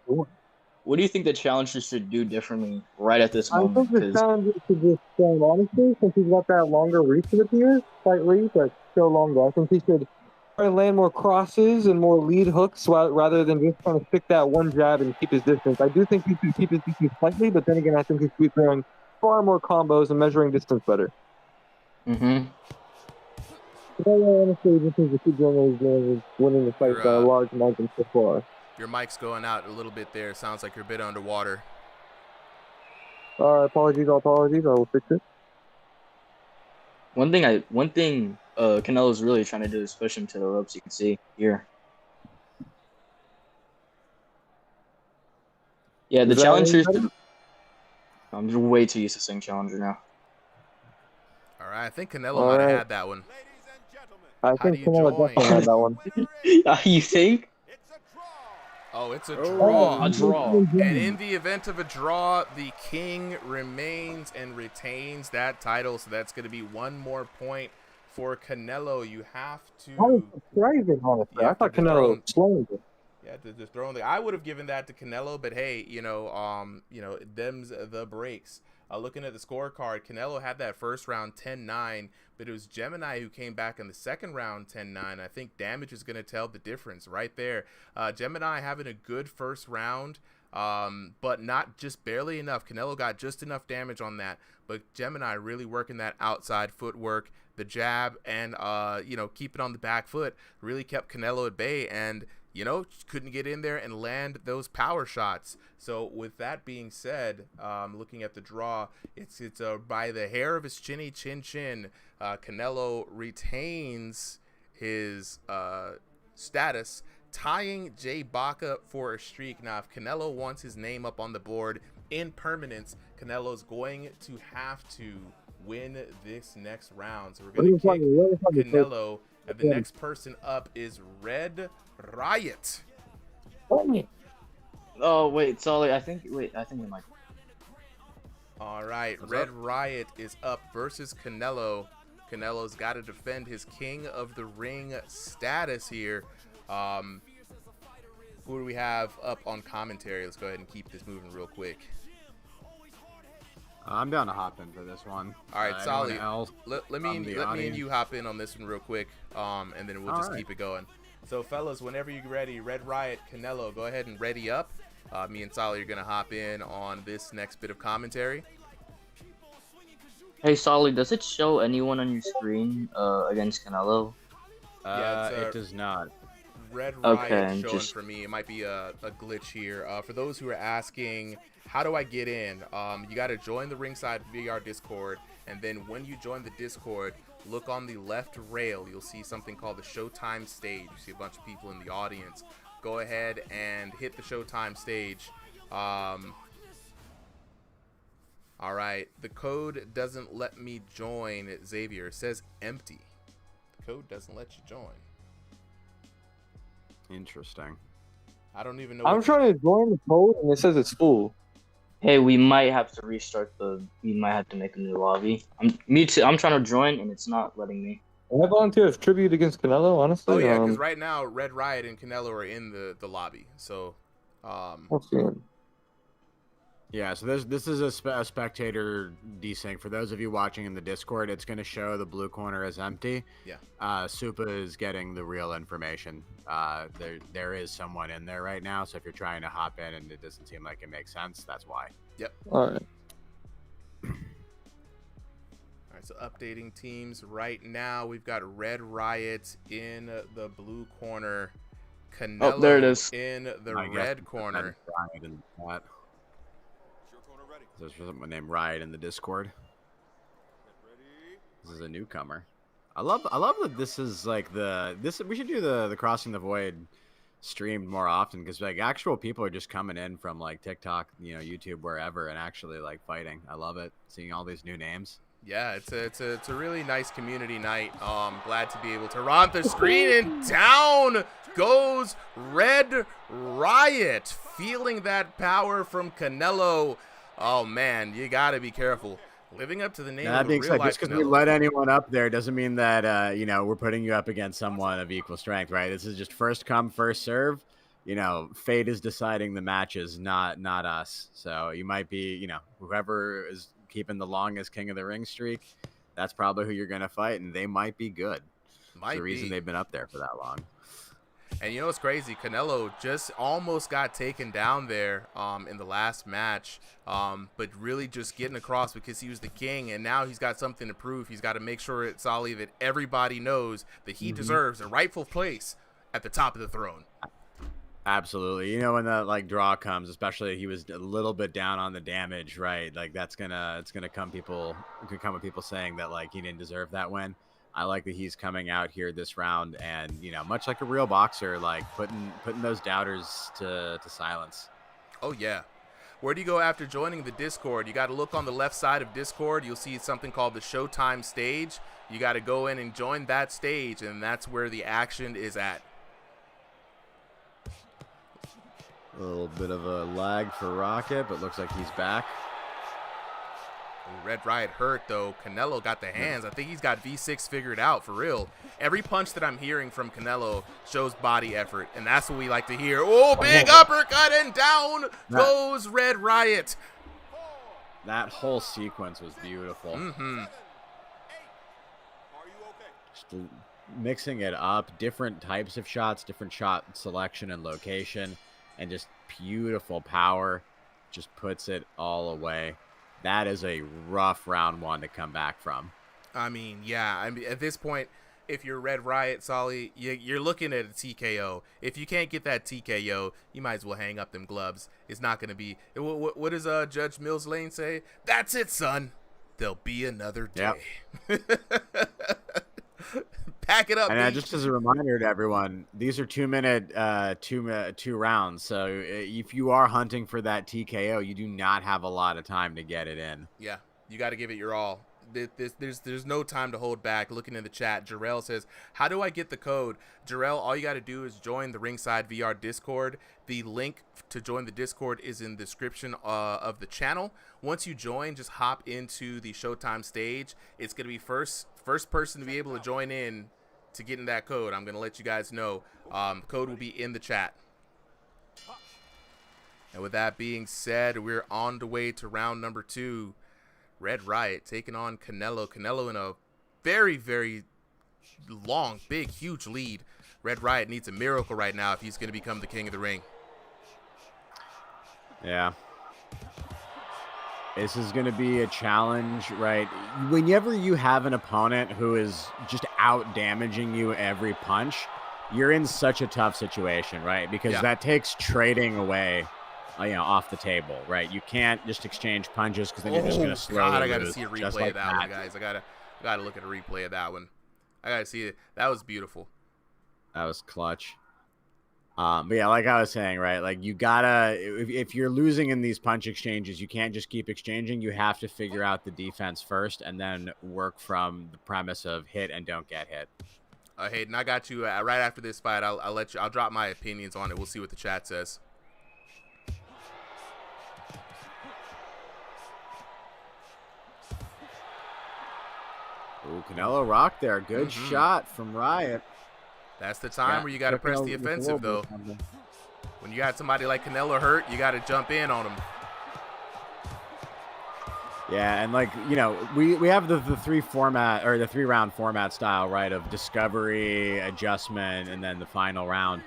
What do you think the challenger should do differently right at this moment? I think the challenger should just stand honestly, since he's got that longer reach, it appears, slightly, but still longer. I think he should try to land more crosses and more lead hooks rather than just trying to stick that one jab and keep his distance. I do think he should keep his distance slightly, but then again, I think he should be throwing far more combos and measuring distance better. Mm-hmm. I honestly just think the two generals is winning the fight by a large margin so far. Your mic's going out a little bit there. Sounds like you're a bit underwater. Apologies. I will fix it. One thing Canelo's really trying to do is push him to the ropes. You can see here. Yeah, the challengers. I'm just way too used to saying challenger now. All right, I think Canelo might have had that one. I think Canelo definitely had that one. You think? Oh, it's a draw. A draw. And in the event of a draw, the king remains and retains that title. So that's going to be one more point for Canelo. You have to. That was surprising, honestly. I thought Canelo was slowing it. Yeah, to dethrone the. I would have given that to Canelo, but hey, them's the breaks. Looking at the scorecard, Canelo had that first round 10-9, but it was Gemini who came back in the second round 10-9. I think damage is going to tell the difference right there. Gemini having a good first round, but not just barely enough. Canelo got just enough damage on that, but Gemini really working that outside footwork, the jab, and keep it on the back foot really kept Canelo at bay, and couldn't get in there and land those power shots. So with that being said, looking at the draw, it's by the hair of his chin. Canelo retains his status, tying Jay Baca for a streak. Now, if Canelo wants his name up on the board in permanence, Canelo's going to have to win this next round. So we're going to kick Canelo, and the next person up is Red Riot. Oh wait, Solly. I think we might. All right, Red Riot is up versus Canelo. Canelo's got to defend his King of the Ring status here. Who do we have up on commentary? Let's go ahead and keep this moving real quick. I'm down to hop in for this one. All right, Solly. Let me audience? and you hop in on this one real quick, and then we'll just keep it going. So, fellas, whenever you're ready, Red Riot, Canelo, go ahead and ready up. Me and Solly are gonna hop in on this next bit of commentary. Hey, Solly, does it show anyone on your screen against Canelo? It does not. Red Riot showing for me. It might be a glitch here. For those who are asking, how do I get in? You got to join the Ringside VR Discord, and then when you join the Discord, look on the left rail. You'll see something called the Showtime stage. You see a bunch of people in the audience. Go ahead and hit the Showtime stage. All right, the code doesn't let me join, Xavier. It says empty. The code doesn't let you join. Interesting. I don't even know. I'm trying to join the code and it says it's full. Hey, we might have to restart we might have to make a new lobby. Me too. I'm trying to join and it's not letting me. I volunteer as tribute against Canelo, honestly. Oh yeah, because right now Red Riot and Canelo are in the lobby. So, yeah, so this is a spectator desync. For those of you watching in the Discord, it's going to show the blue corner as empty. Yeah. Supa is getting the real information. There is someone in there right now, so if you're trying to hop in and it doesn't seem like it makes sense, that's why. Yep. All right. All right, so updating teams right now. We've got Red Riot in the blue corner. Canelo there it is. In the red corner. There's someone named Riot in the Discord. This is a newcomer. I love that this is like we should do the Crossing the Void streamed more often, because like actual people are just coming in from like TikTok, YouTube, wherever, and actually like fighting. I love it, seeing all these new names. Yeah, it's a really nice community night. Glad to be able to run the screen, and down goes Red Riot, feeling that power from Canelo. Oh man, you gotta be careful. Living up to the name of the real life. Just because we let anyone up there doesn't mean that we're putting you up against someone of equal strength, right? This is just first come, first serve. Fate is deciding the matches, not us. So you might be, whoever is keeping the longest King of the Ring streak, that's probably who you're gonna fight, and they might be good. That's the reason they've been up there for that long. And what's crazy? Canelo just almost got taken down there in the last match, but really just getting across because he was the king, and now he's got something to prove. He's got to make sure it's Solly that everybody knows that he deserves a rightful place at the top of the throne. Absolutely. When the draw comes, especially he was a little bit down on the damage, right? Like it's gonna come with people saying that he didn't deserve that win. I like that he's coming out here this round and, much like a real boxer, putting those doubters to silence. Oh, yeah. Where do you go after joining the Discord? You got to look on the left side of Discord. You'll see something called the Showtime stage. You got to go in and join that stage, and that's where the action is at. A little bit of a lag for Rocket, but looks like he's back. Red Riot hurt, though. Canelo got the hands. I think he's got V6 figured out, for real. Every punch that I'm hearing from Canelo shows body effort, and that's what we like to hear. Oh, big uppercut, and down goes Red Riot. That whole sequence was beautiful. Just mixing it up, different types of shots, different shot selection and location, and just beautiful power, just puts it all away. That is a rough round one to come back from. I mean, yeah. I mean, at this point, if you're Red Riot, Solly, you're looking at a TKO. If you can't get that TKO, you might as well hang up them gloves. It's not going to be. What does Judge Mills Lane say? That's it, son. There'll be another day. Yep. Pack it up. And just as a reminder to everyone, these are 2-minute, two rounds. So if you are hunting for that TKO, you do not have a lot of time to get it in. Yeah, you got to give it your all. There's no time to hold back. Looking in the chat, Jarrell says, how do I get the code? Jarrell, all you got to do is join the Ringside VR Discord. The link to join the Discord is in the description of the channel. Once you join, just hop into the Showtime stage. It's going to be first person to be able to join in to get in that code. I'm going to let you guys know. Code will be in the chat. And with that being said, we're on the way to round number 2. Red Riot taking on Canelo. Canelo in a very, very long, big, huge lead. Red Riot needs a miracle right now if he's going to become the king of the ring. Yeah. This is going to be a challenge, right? Whenever you have an opponent who is just out damaging you every punch, you're in such a tough situation, right? Because that takes trading away, off the table, right? You can't just exchange punches because then you're just going to slowly God, I got to lose, see a replay of that one, guys. I got to look at a replay of that one. I got to see it. That was beautiful. That was clutch. But yeah, like I was saying, right? Like you gotta, if you're losing in these punch exchanges, you can't just keep exchanging. You have to figure out the defense first and then work from the premise of hit and don't get hit. Hayden, I got you right after this fight. I'll let you. I'll drop my opinions on it. We'll see what the chat says. Ooh, Canelo rocked there. Good shot from Riot. That's the time where you got to press the offensive, though. When you got somebody like Canelo hurt, you got to jump in on him. Yeah, and we have the 3-round format style, right, of discovery, adjustment, and then the final round.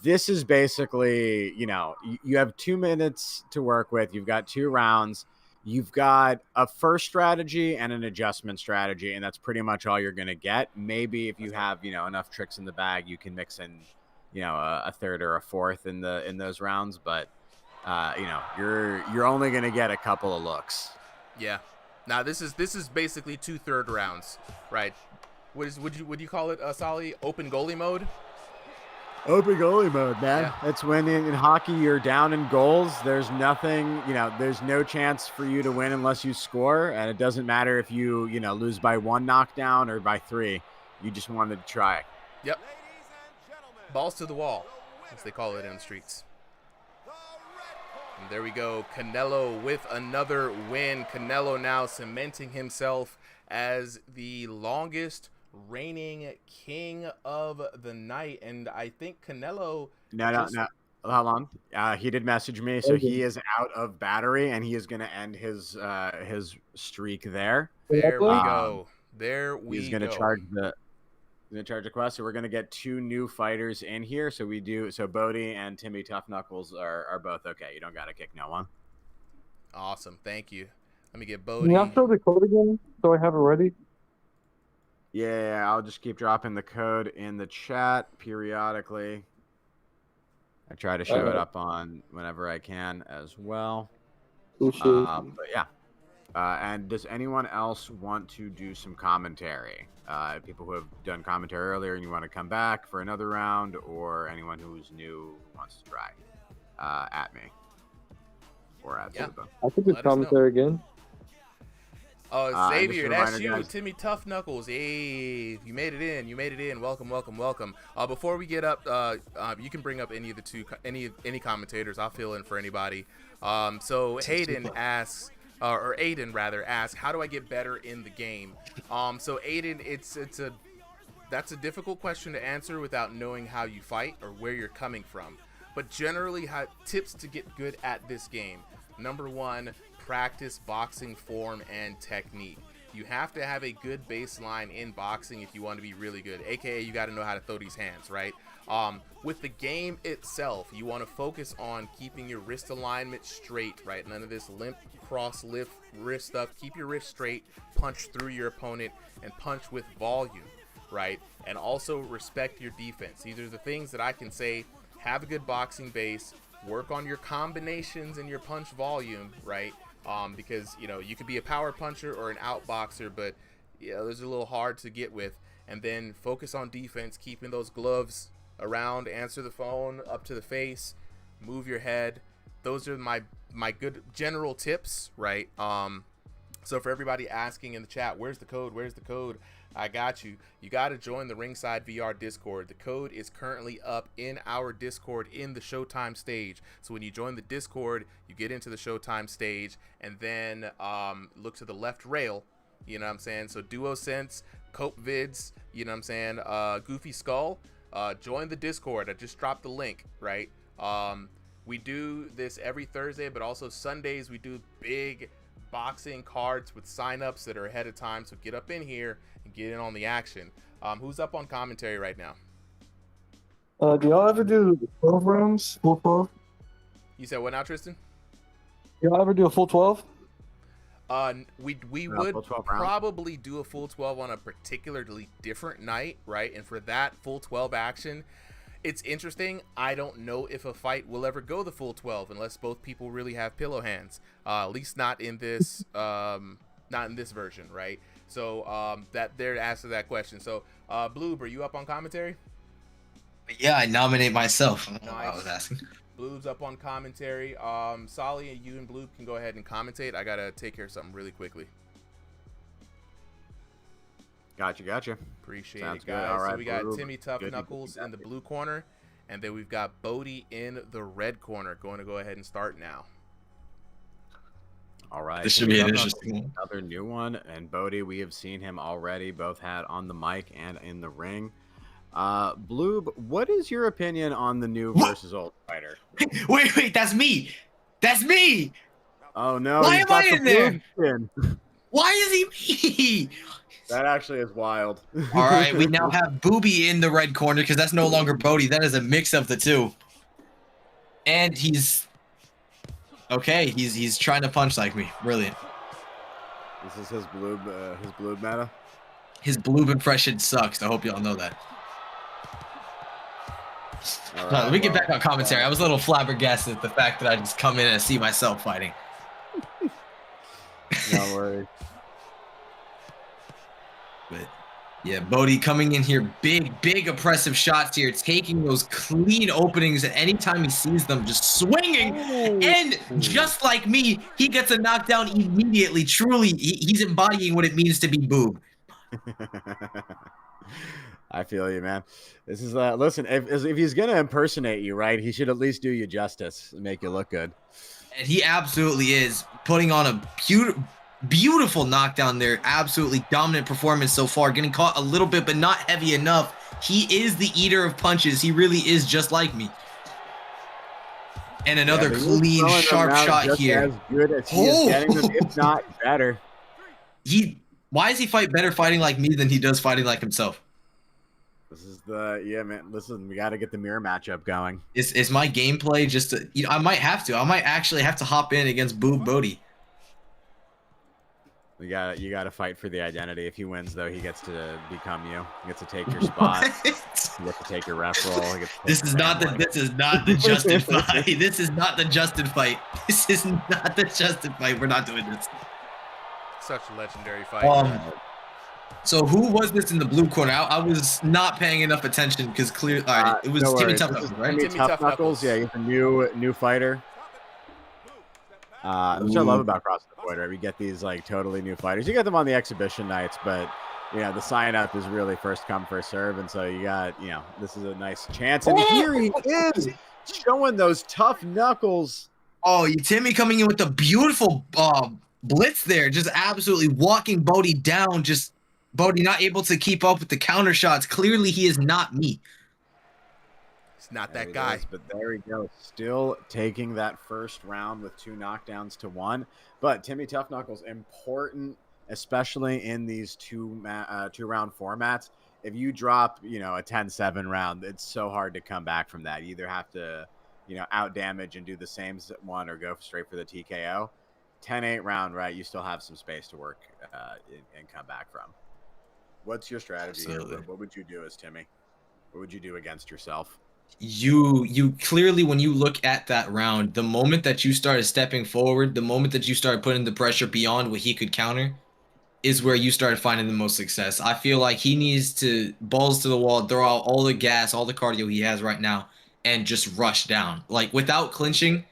This is basically, you have 2 minutes to work with. You've got 2 rounds. You've got a first strategy and an adjustment strategy, and that's pretty much all you're going to get. Maybe if you have, enough tricks in the bag, you can mix in, a third or a fourth in those rounds. But, you're only going to get a couple of looks. Yeah. Now this is basically 2 third rounds, right? Would you call it, Solly, open goalie mode? Open goalie mode, man. Yeah. That's when in hockey you're down in goals. There's nothing, there's no chance for you to win unless you score. And it doesn't matter if you, lose by 1 knockdown or by 3. You just wanted to try. Yep. Balls to the wall, as they call it in the streets. And there we go. Canelo with another win. Canelo now cementing himself as the longest reigning king of the night. And I think Canelo no hold on, he did message me, so he is out of battery and he is going to end his streak there. There we go. He's going to charge the quest. So we're going to get 2 new fighters in here. So Bodie and Timmy Tough Knuckles are both okay. You don't got to kick no one. Awesome, thank you. Let me get Bodie. Can you throw the code again so I have it ready? Yeah, I'll just keep dropping the code in the chat periodically. I try to show it up on whenever I can as well. But yeah. And does anyone else want to do some commentary? People who have done commentary earlier and you want to come back for another round, or anyone who's new wants to try at me or at Zuba. I could do commentary again. Oh, Xavier, that's you, guys. Timmy Tough Knuckles. Hey, you made it in. Welcome. Before we get up, you can bring up any of the any commentators. I'll fill in for anybody. So Hayden asks, or Aiden rather asks, how do I get better in the game? So Aiden, that's a difficult question to answer without knowing how you fight or where you're coming from. But generally, tips to get good at this game. Number 1, practice boxing form and technique. You have to have a good baseline in boxing if you want to be really good, aka you got to know how to throw these hands, right? With the game itself, you want to focus on keeping your wrist alignment straight, right? None of this limp, cross, lift, wrist stuff. Keep your wrist straight, punch through your opponent, and punch with volume, right? And also respect your defense. These are the things that I can say. Have a good boxing base, work on your combinations and your punch volume, right? Because, you know, you could be a power puncher or an outboxer, but, you know, those are a little hard to get with. And then focus on defense, keeping those gloves around, answer the phone, up to the face, move your head. Those are my good general tips, right? So for everybody asking in the chat, where's the code? Where's the code? I got you. You got to join the Ringside VR Discord. The code is currently up in our Discord in the Showtime stage. So when you join the Discord, you get into the Showtime stage, and then look to the left rail. You know what I'm saying? So DuoSense, Cope Vids, you know what I'm saying? Goofy Skull, join the Discord. I just dropped the link, right? We do this every Thursday, but also Sundays we do big boxing cards with signups that are ahead of time. So get up in here and get in on the action. Who's up on commentary right now? Do y'all ever do 12 rounds? Full 12? You said what now, Tristan? Y'all ever do a full 12? We would probably do a full 12 on a particularly different night, right? And for that full 12 action, it's interesting. I don't know if a fight will ever go the full 12 unless both people really have pillow hands. At least not in this version, right? So that there to answer that question. So Bloob, are you up on commentary? Yeah, I nominate myself. Nice. I was asking. Bloob's up on commentary. Solly, you and Bloob can go ahead and commentate. I gotta take care of something really quickly. Gotcha. Appreciate Sounds it, good. guys. All right, so we got Bloob. Timmy Tough Good. Knuckles in the blue corner, and then we've got Bodie in the red corner. Going to go ahead and start now. All right. This should be an interesting one. Another new one. And Bodie, we have seen him already, both had on the mic and in the ring. Bloob, what is your opinion on the new versus old fighter? Wait, that's me. That's me. Oh no! Why he's am got I the in there? Bloob skin. Why is he me? That actually is wild. All right, we now have Booby in the red corner because that's no longer Bodie. That is a mix of the two. And he's okay. He's trying to punch like me. Brilliant. This is his Bloob meta. His Bloob impression sucks. I hope y'all know that. Right, Let me get back on commentary. I was a little flabbergasted at the fact that I just come in and see myself fighting. No worries. But yeah, Bodie coming in here, big oppressive shots here, taking those clean openings at any time he sees them, just swinging. And just like me, he gets a knockdown immediately. Truly, he's embodying what it means to be Boob. I feel you, man. This is listen. If he's gonna impersonate you, right, he should at least do you justice and make you look good. And he absolutely is putting on a beautiful knockdown there. Absolutely dominant performance so far. Getting caught a little bit, but not heavy enough. He is the eater of punches. He really is just like me. And another clean, sharp shot here. As good as he is getting them, if not better. Why does he fight better fighting like me than he does fighting like himself? This is man. Listen, we got to get the mirror matchup going. Is my gameplay just I might have to. I might actually have to hop in against Boob Bodie. You got to fight for the identity. If he wins, though, he gets to become you. He gets to take your spot. You get to take your ref role. This is not the Justin fight. This is not the Justin fight. This is not the Justin fight. We're not doing this. Such a legendary fight. So who was this in the blue corner? I was not paying enough attention because clearly it was Timmy Tough Knuckles, right? Timmy Tough Knuckles. Yeah, he's a new fighter. Which I love about Cross the Void, right? We get these like totally new fighters. You get them on the exhibition nights, but the sign up is really first come, first serve, and so you got this is a nice chance. And here he is showing those tough knuckles. Oh, Timmy coming in with a beautiful blitz there, just absolutely walking Bodie down. Just Bodie not able to keep up with the counter shots. Clearly, he is not me. He's not that guy. But there we go. Still taking that first round with 2 knockdowns to 1. But Timmy Tough Knuckles, important especially in these two-round formats. If you drop, a 10-7 round, it's so hard to come back from that. You either have to, out damage and do the same one or go straight for the TKO. 10-8 round, right? You still have some space to work and come back from. What's your strategy here? What would you do as Timmy? What would you do against yourself? You clearly, when you look at that round, the moment that you started stepping forward, the moment that you started putting the pressure beyond what he could counter, is where you started finding the most success. I feel like he needs to balls to the wall, throw out all the gas, all the cardio he has right now, and just rush down. Like, without clinching,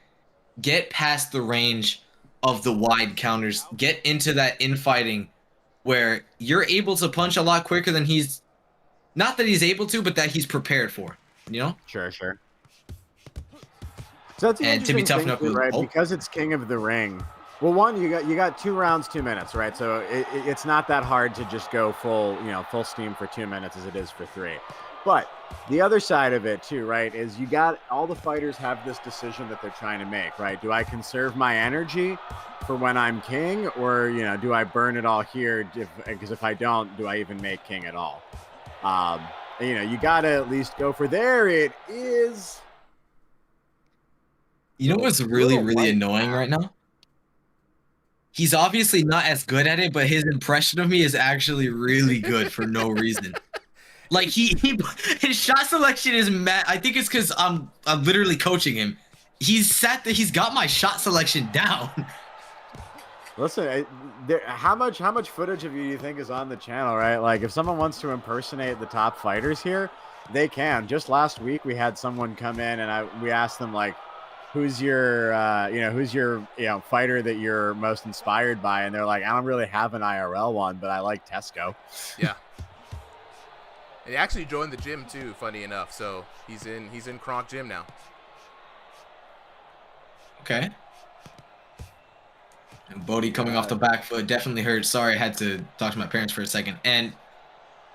get past the range of the wide counters, get into that infighting where you're able to punch a lot quicker than he's, not that he's able to, but that he's prepared for, Sure. So that's the and to be tough enough, right? Because it's King of the Ring. Well, one, you got 2 rounds, 2 minutes, right? So it's not that hard to just go full steam for 2 minutes as it is for 3. But the other side of it too, right, is you got all the fighters have this decision that they're trying to make, right? Do I conserve my energy for when I'm king, or do I burn it all here? Because if I don't, do I even make king at all? You got to at least go for there. It is. You know what's really, really annoying right now? He's obviously not as good at it, but his impression of me is actually really good for no reason. Like his shot selection is mad. I think it's because I'm literally coaching him. He's got my shot selection down. Listen, how much footage of you do you think is on the channel, right? Like, if someone wants to impersonate the top fighters here, they can. Just last week, we had someone come in and we asked them, like, who's your fighter that you're most inspired by? And they're like, I don't really have an IRL one, but I like Tesco. Yeah. And he actually joined the gym too, funny enough. So he's in Kronk Gym now. Okay. And Bodie coming off the back foot definitely hurt. Sorry, I had to talk to my parents for a second. And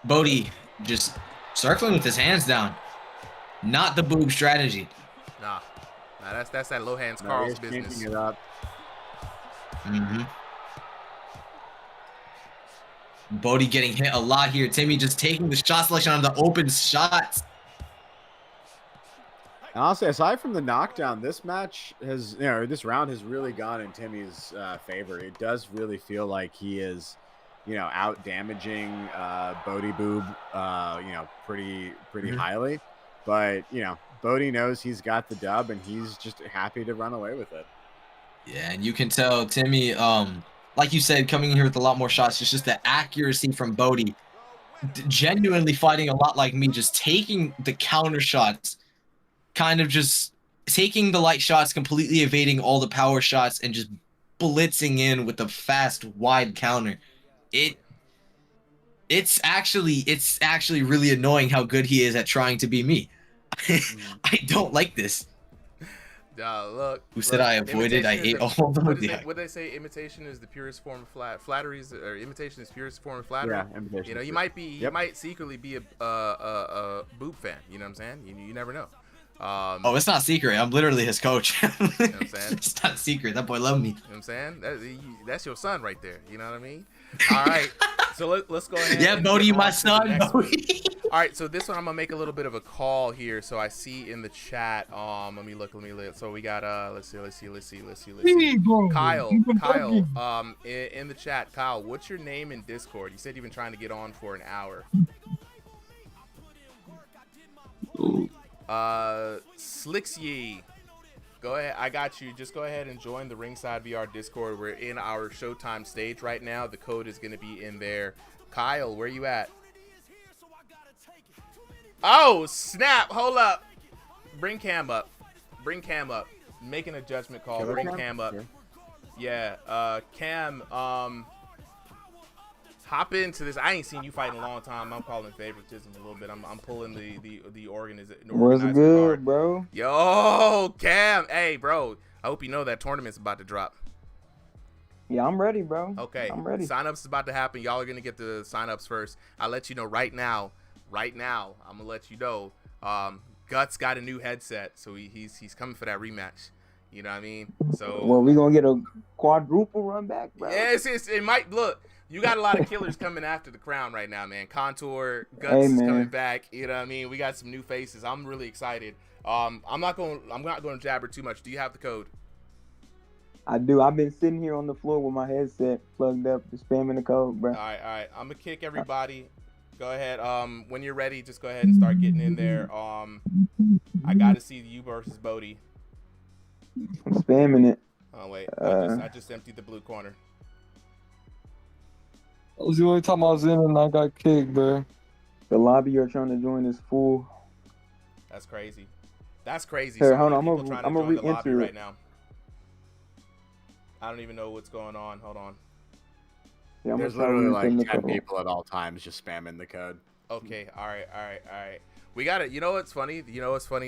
Bodie just circling with his hands down. Not the boob strategy. Nah, that's that low hands Carl's business. It up. Mm-hmm. Bodie getting hit a lot here. Timmy just taking the shot selection on the open shots. And honestly, aside from the knockdown, this match has, this round has really gone in Timmy's favor. It does really feel like he is, out damaging Bodie Boob, pretty highly. But, Bodie knows he's got the dub, and he's just happy to run away with it. Yeah, and you can tell Timmy, like you said, coming in here with a lot more shots. It's just the accuracy from Bodie. Genuinely fighting a lot like me, just taking the counter shots, kind of just taking the light shots, completely evading all the power shots, and just blitzing in with a fast, wide counter. It's actually really annoying how good he is at trying to be me. I don't like this. Look. Who said I avoided? I ate all of them. What they say? Imitation is the purest form of flattery. Or imitation is the purest form of flattery. Yeah, imitation. You might secretly be a Boop fan. You know what I'm saying? You never know. Oh, it's not secret. I'm literally his coach. You know what I'm saying? It's not secret. That boy love me. You know what I'm saying? That's your son right there. You know what I mean? All right. So let's go ahead. Yeah, Bodie, my son. Bodie. All right. So this one, I'm gonna make a little bit of a call here. So I see in the chat. Let me look. So we got let's see. Kyle. In the chat, Kyle, what's your name in Discord? You said you've been trying to get on for an hour. Slicksy. Go ahead. I got you. Just go ahead and join the Ringside VR Discord. We're in our Showtime stage right now. The code is going to be in there. Kyle, where you at? Oh, snap. Hold up. Bring Cam up. Making a judgment call. Bring Cam up. Yeah. Cam, hop into this. I ain't seen you fight in a long time. I'm calling favoritism a little bit. I'm pulling the organizer. What's good, bro? Yo, Cam. Hey, bro. I hope you know that tournament's about to drop. Yeah, I'm ready, bro. Okay. I'm ready. Sign-ups is about to happen. Y'all are going to get the sign-ups first. I'll let you know right now. I'm going to let you know. Guts got a new headset, so he's coming for that rematch. You know what I mean? So. Well, we going to get a quadruple run back, bro? Yeah, it might. Look. You got a lot of killers coming after the crown right now, man. Contour, Guts Hey, is man. coming back. You know what I mean? We got some new faces. I'm really excited. I'm not going to jabber too much. Do you have the code? I do. I've been sitting here on the floor with my headset plugged up, just spamming the code, bro. All right. I'm gonna kick everybody. Go ahead. When you're ready, just go ahead and start getting in there. I got to see you versus Bodie. I'm spamming it. Oh wait, I just emptied the blue corner. That was the only time I was in and I got kicked, bro. The lobby you're trying to join is full. That's crazy. That's crazy. Here, So hold many on. people trying I'm to gonna join the lobby re-enter right it. now. I don't even know what's going on. Hold on. Yeah, I'm There's gonna try literally re-entering like the 10 code. people at all times just spamming the code. Okay. All right. We got it. You know what's funny?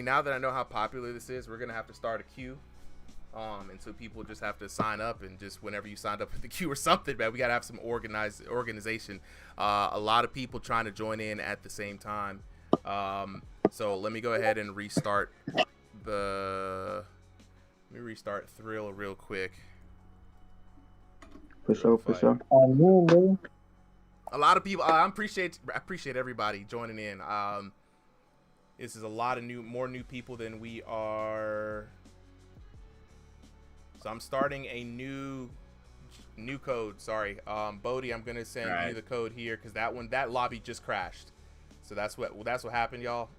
Now that I know how popular this is, we're gonna have to start a queue. And so people just have to sign up, and just whenever you signed up for the queue or something, man, we gotta have some organization. A lot of people trying to join in at the same time. So let me go ahead and restart Thrill real quick. For sure. A lot of people. I appreciate everybody joining in. This is a lot of more new people than we are. So I'm starting a new code. Sorry, Bodie, I'm gonna send you the code here because that lobby just crashed. So that's what happened, y'all.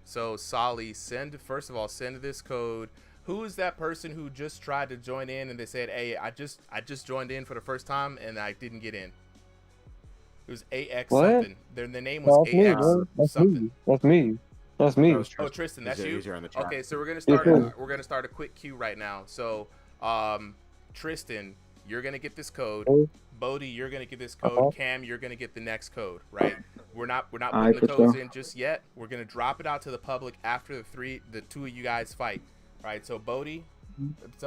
So Solly, send this code. Who is that person who just tried to join in and they said, "Hey, I just joined in for the first time and I didn't get in." It was AX What? something. Their name was AX something. That's me. Oh, Tristan, that's you. Okay, so we're gonna start a quick queue right now. So, Tristan, you're gonna get this code. Bodie, you're gonna get this code. Cam, you're gonna get the next code. Right? We're not putting the codes in just yet. We're gonna drop it out to the public after the two of you guys fight. All right? So Bodie,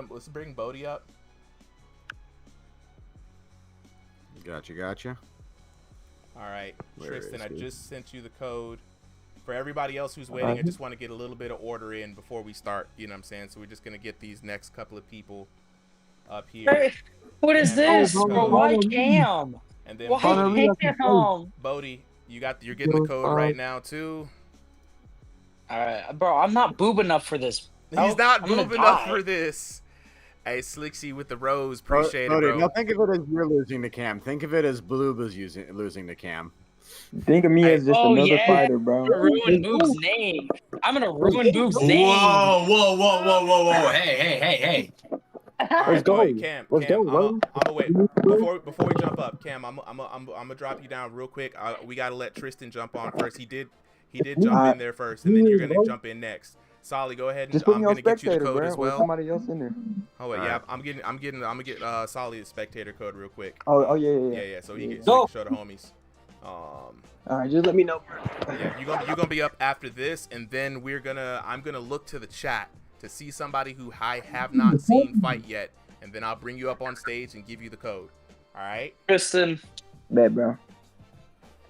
let's bring Bodie up. Gotcha. All right, Tristan, I just sent you the code. For everybody else who's waiting, I just want to get a little bit of order in before we start. You know what I'm saying? So we're just going to get these next couple of people up here. Hey, what is this? Bro, why Cam? And then Why Cam? Bodie, you're getting the code right now too. All right, bro, I'm not boob enough for this. He's not boob enough for this. Hey, Slicksy with the rose. Appreciate it, bro. No, think of it as you're losing to Cam. Think of it as Blue was losing to Cam. Think of me as just another fighter, bro. I'm gonna ruin Boob's name. I'm gonna ruin Boob's name. Whoa. Hey. Let's go. Wait, Cam, I'm gonna wait before we jump up. Cam, I'm gonna drop you down real quick. We gotta let Tristan jump on first. He did jump in there first, and then you're gonna jump in next. Solly, go ahead and just put me I'm on gonna get you the spectator, code bro, as well. somebody else in there. Oh wait, yeah, I'm gonna get Solly the spectator code real quick. Oh yeah. Yeah, so he can show the homies. All right, just let me know, bro. Yeah, you're gonna be up after this, and then I'm gonna look to the chat to see somebody who I have not seen fight yet, and then I'll bring you up on stage and give you the code. All right, Tristan. Bet, bro.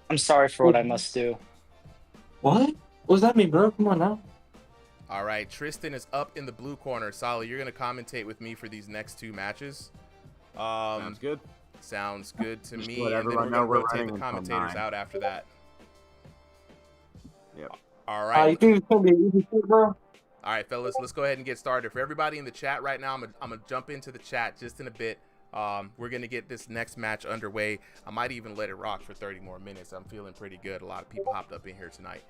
I'm sorry for what I must do. What does that mean, bro? Come on now. All right, Tristan is up in the blue corner. Solly, you're gonna commentate with me for these next two matches. Sounds good. Sounds good to me. Let And then we're everyone gonna know we're rotate running the until commentators 9. out after that. Yep. All right. You think it's gonna be easy, bro? All right, fellas, let's go ahead and get started. For everybody in the chat right now, I'm gonna jump into the chat just in a bit. We're gonna get this next match underway. I might even let it rock for 30 more minutes. I'm feeling pretty good. A lot of people hopped up in here tonight.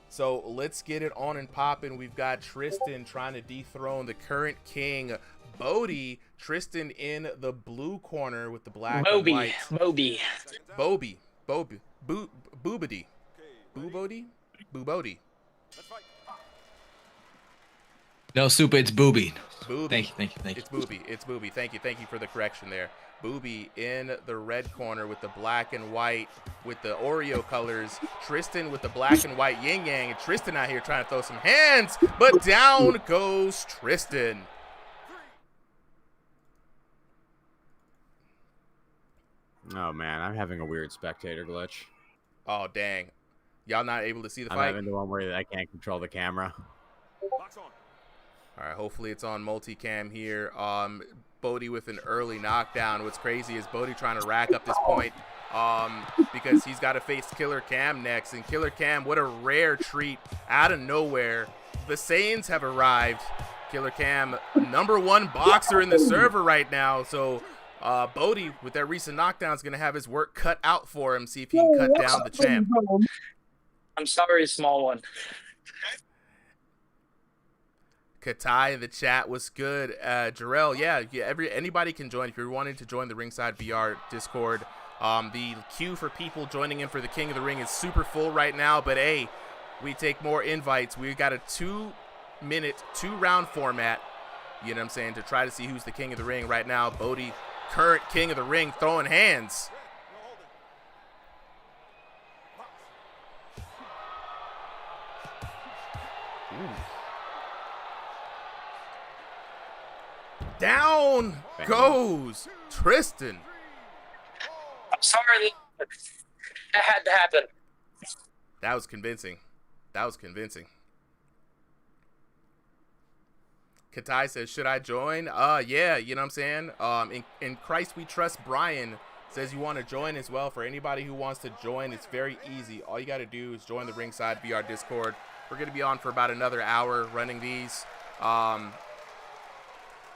So let's get it on and popping. We've got Tristan trying to dethrone the current king, Bodie. Tristan in the blue corner with the black and white. Boobody. No, Super, it's Booby. Booby. Thank you. It's Booby. Thank you for the correction there. Booby in the red corner with the black and white with the Oreo colors. Tristan with the black and white yin yang. And Tristan out here trying to throw some hands, but down goes Tristan. Oh man, I'm having a weird spectator glitch. Oh dang, y'all not able to see the I'm fight? having the one where I can't control the camera. All right, hopefully it's on multicam here. Bodie with an early knockdown. What's crazy is Bodie trying to rack up this point because he's got to face Killer Cam next. And Killer Cam, what a rare treat out of nowhere. The Saiyans have arrived. Killer Cam, #1 boxer in the server right now. So Bodie, with that recent knockdown, is going to have his work cut out for him. See if he can cut down the champ. I'm sorry, small one. Katai in the chat was good. Jarrell, yeah, anybody can join if you're wanting to join the Ringside VR Discord. The queue for people joining in for the King of the Ring is super full right now, but hey, we take more invites. We got a 2-minute, 2-round format, you know what I'm saying, to try to see who's the King of the Ring right now. Bodie, current King of the Ring, throwing hands. Down goes Tristan. I'm sorry. That had to happen. That was convincing. That was convincing. Katai says, should I join? Yeah, you know what I'm saying? In Christ We Trust, Brian says you want to join as well. For anybody who wants to join, it's very easy. All you got to do is join the Ringside VR Discord. We're going to be on for about another hour running these.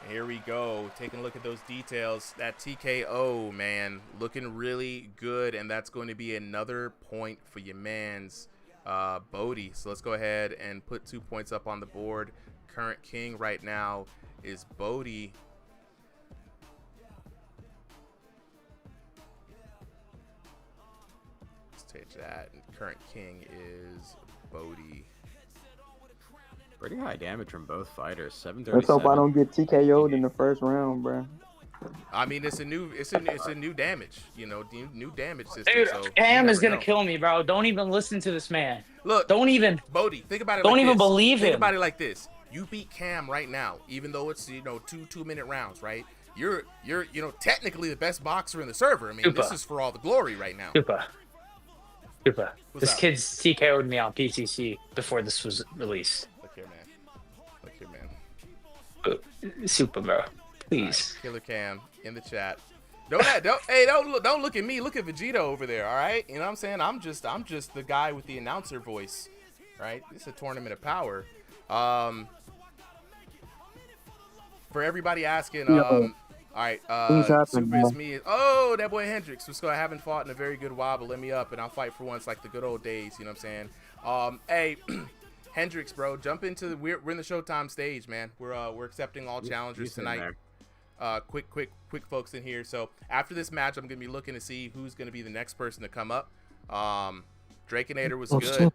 Here we go, taking a look at those details. That TKO, man, looking really good, and that's going to be another point for your man's Bodie. So let's go ahead and put 2 points up on the board. Current king right now is Bodie. Let's take that. Current king is Bodie. Pretty high damage from both fighters. 737. Let's hope I don't get TKO'd in the first round, bro. I mean, it's a new damage, you know, new damage system. Dude, so Cam is gonna kill me, bro. Don't even listen to this man. Look, don't even. Bodie, think about it. Don't like even this. believe Think him. about it like this. You beat Cam right now, even though it's, you know, two-minute rounds, right? You're you know, technically the best boxer in the server. I mean, this is for all the glory right now. Super. This up? kid's TKO'd me on PTC before this was released. Look here, man. Look here, man. Super, bro. Please. Right, Killer Cam in the chat. Don't look at me. Look at Vegeta over there. All right, you know what I'm saying? I'm just the guy with the announcer voice, right? It's a tournament of power. For everybody asking, all right, Super is me. Oh, that boy Hendrix. Let's go. I haven't fought in a very good while, but let me up and I'll fight for once like the good old days. You know what I'm saying? Hey, Hendrix, bro, jump into we're in the Showtime stage, man. We're accepting all challengers tonight. Quick folks in here. So after this match, I'm gonna be looking to see who's gonna be the next person to come up. Drakenator was good.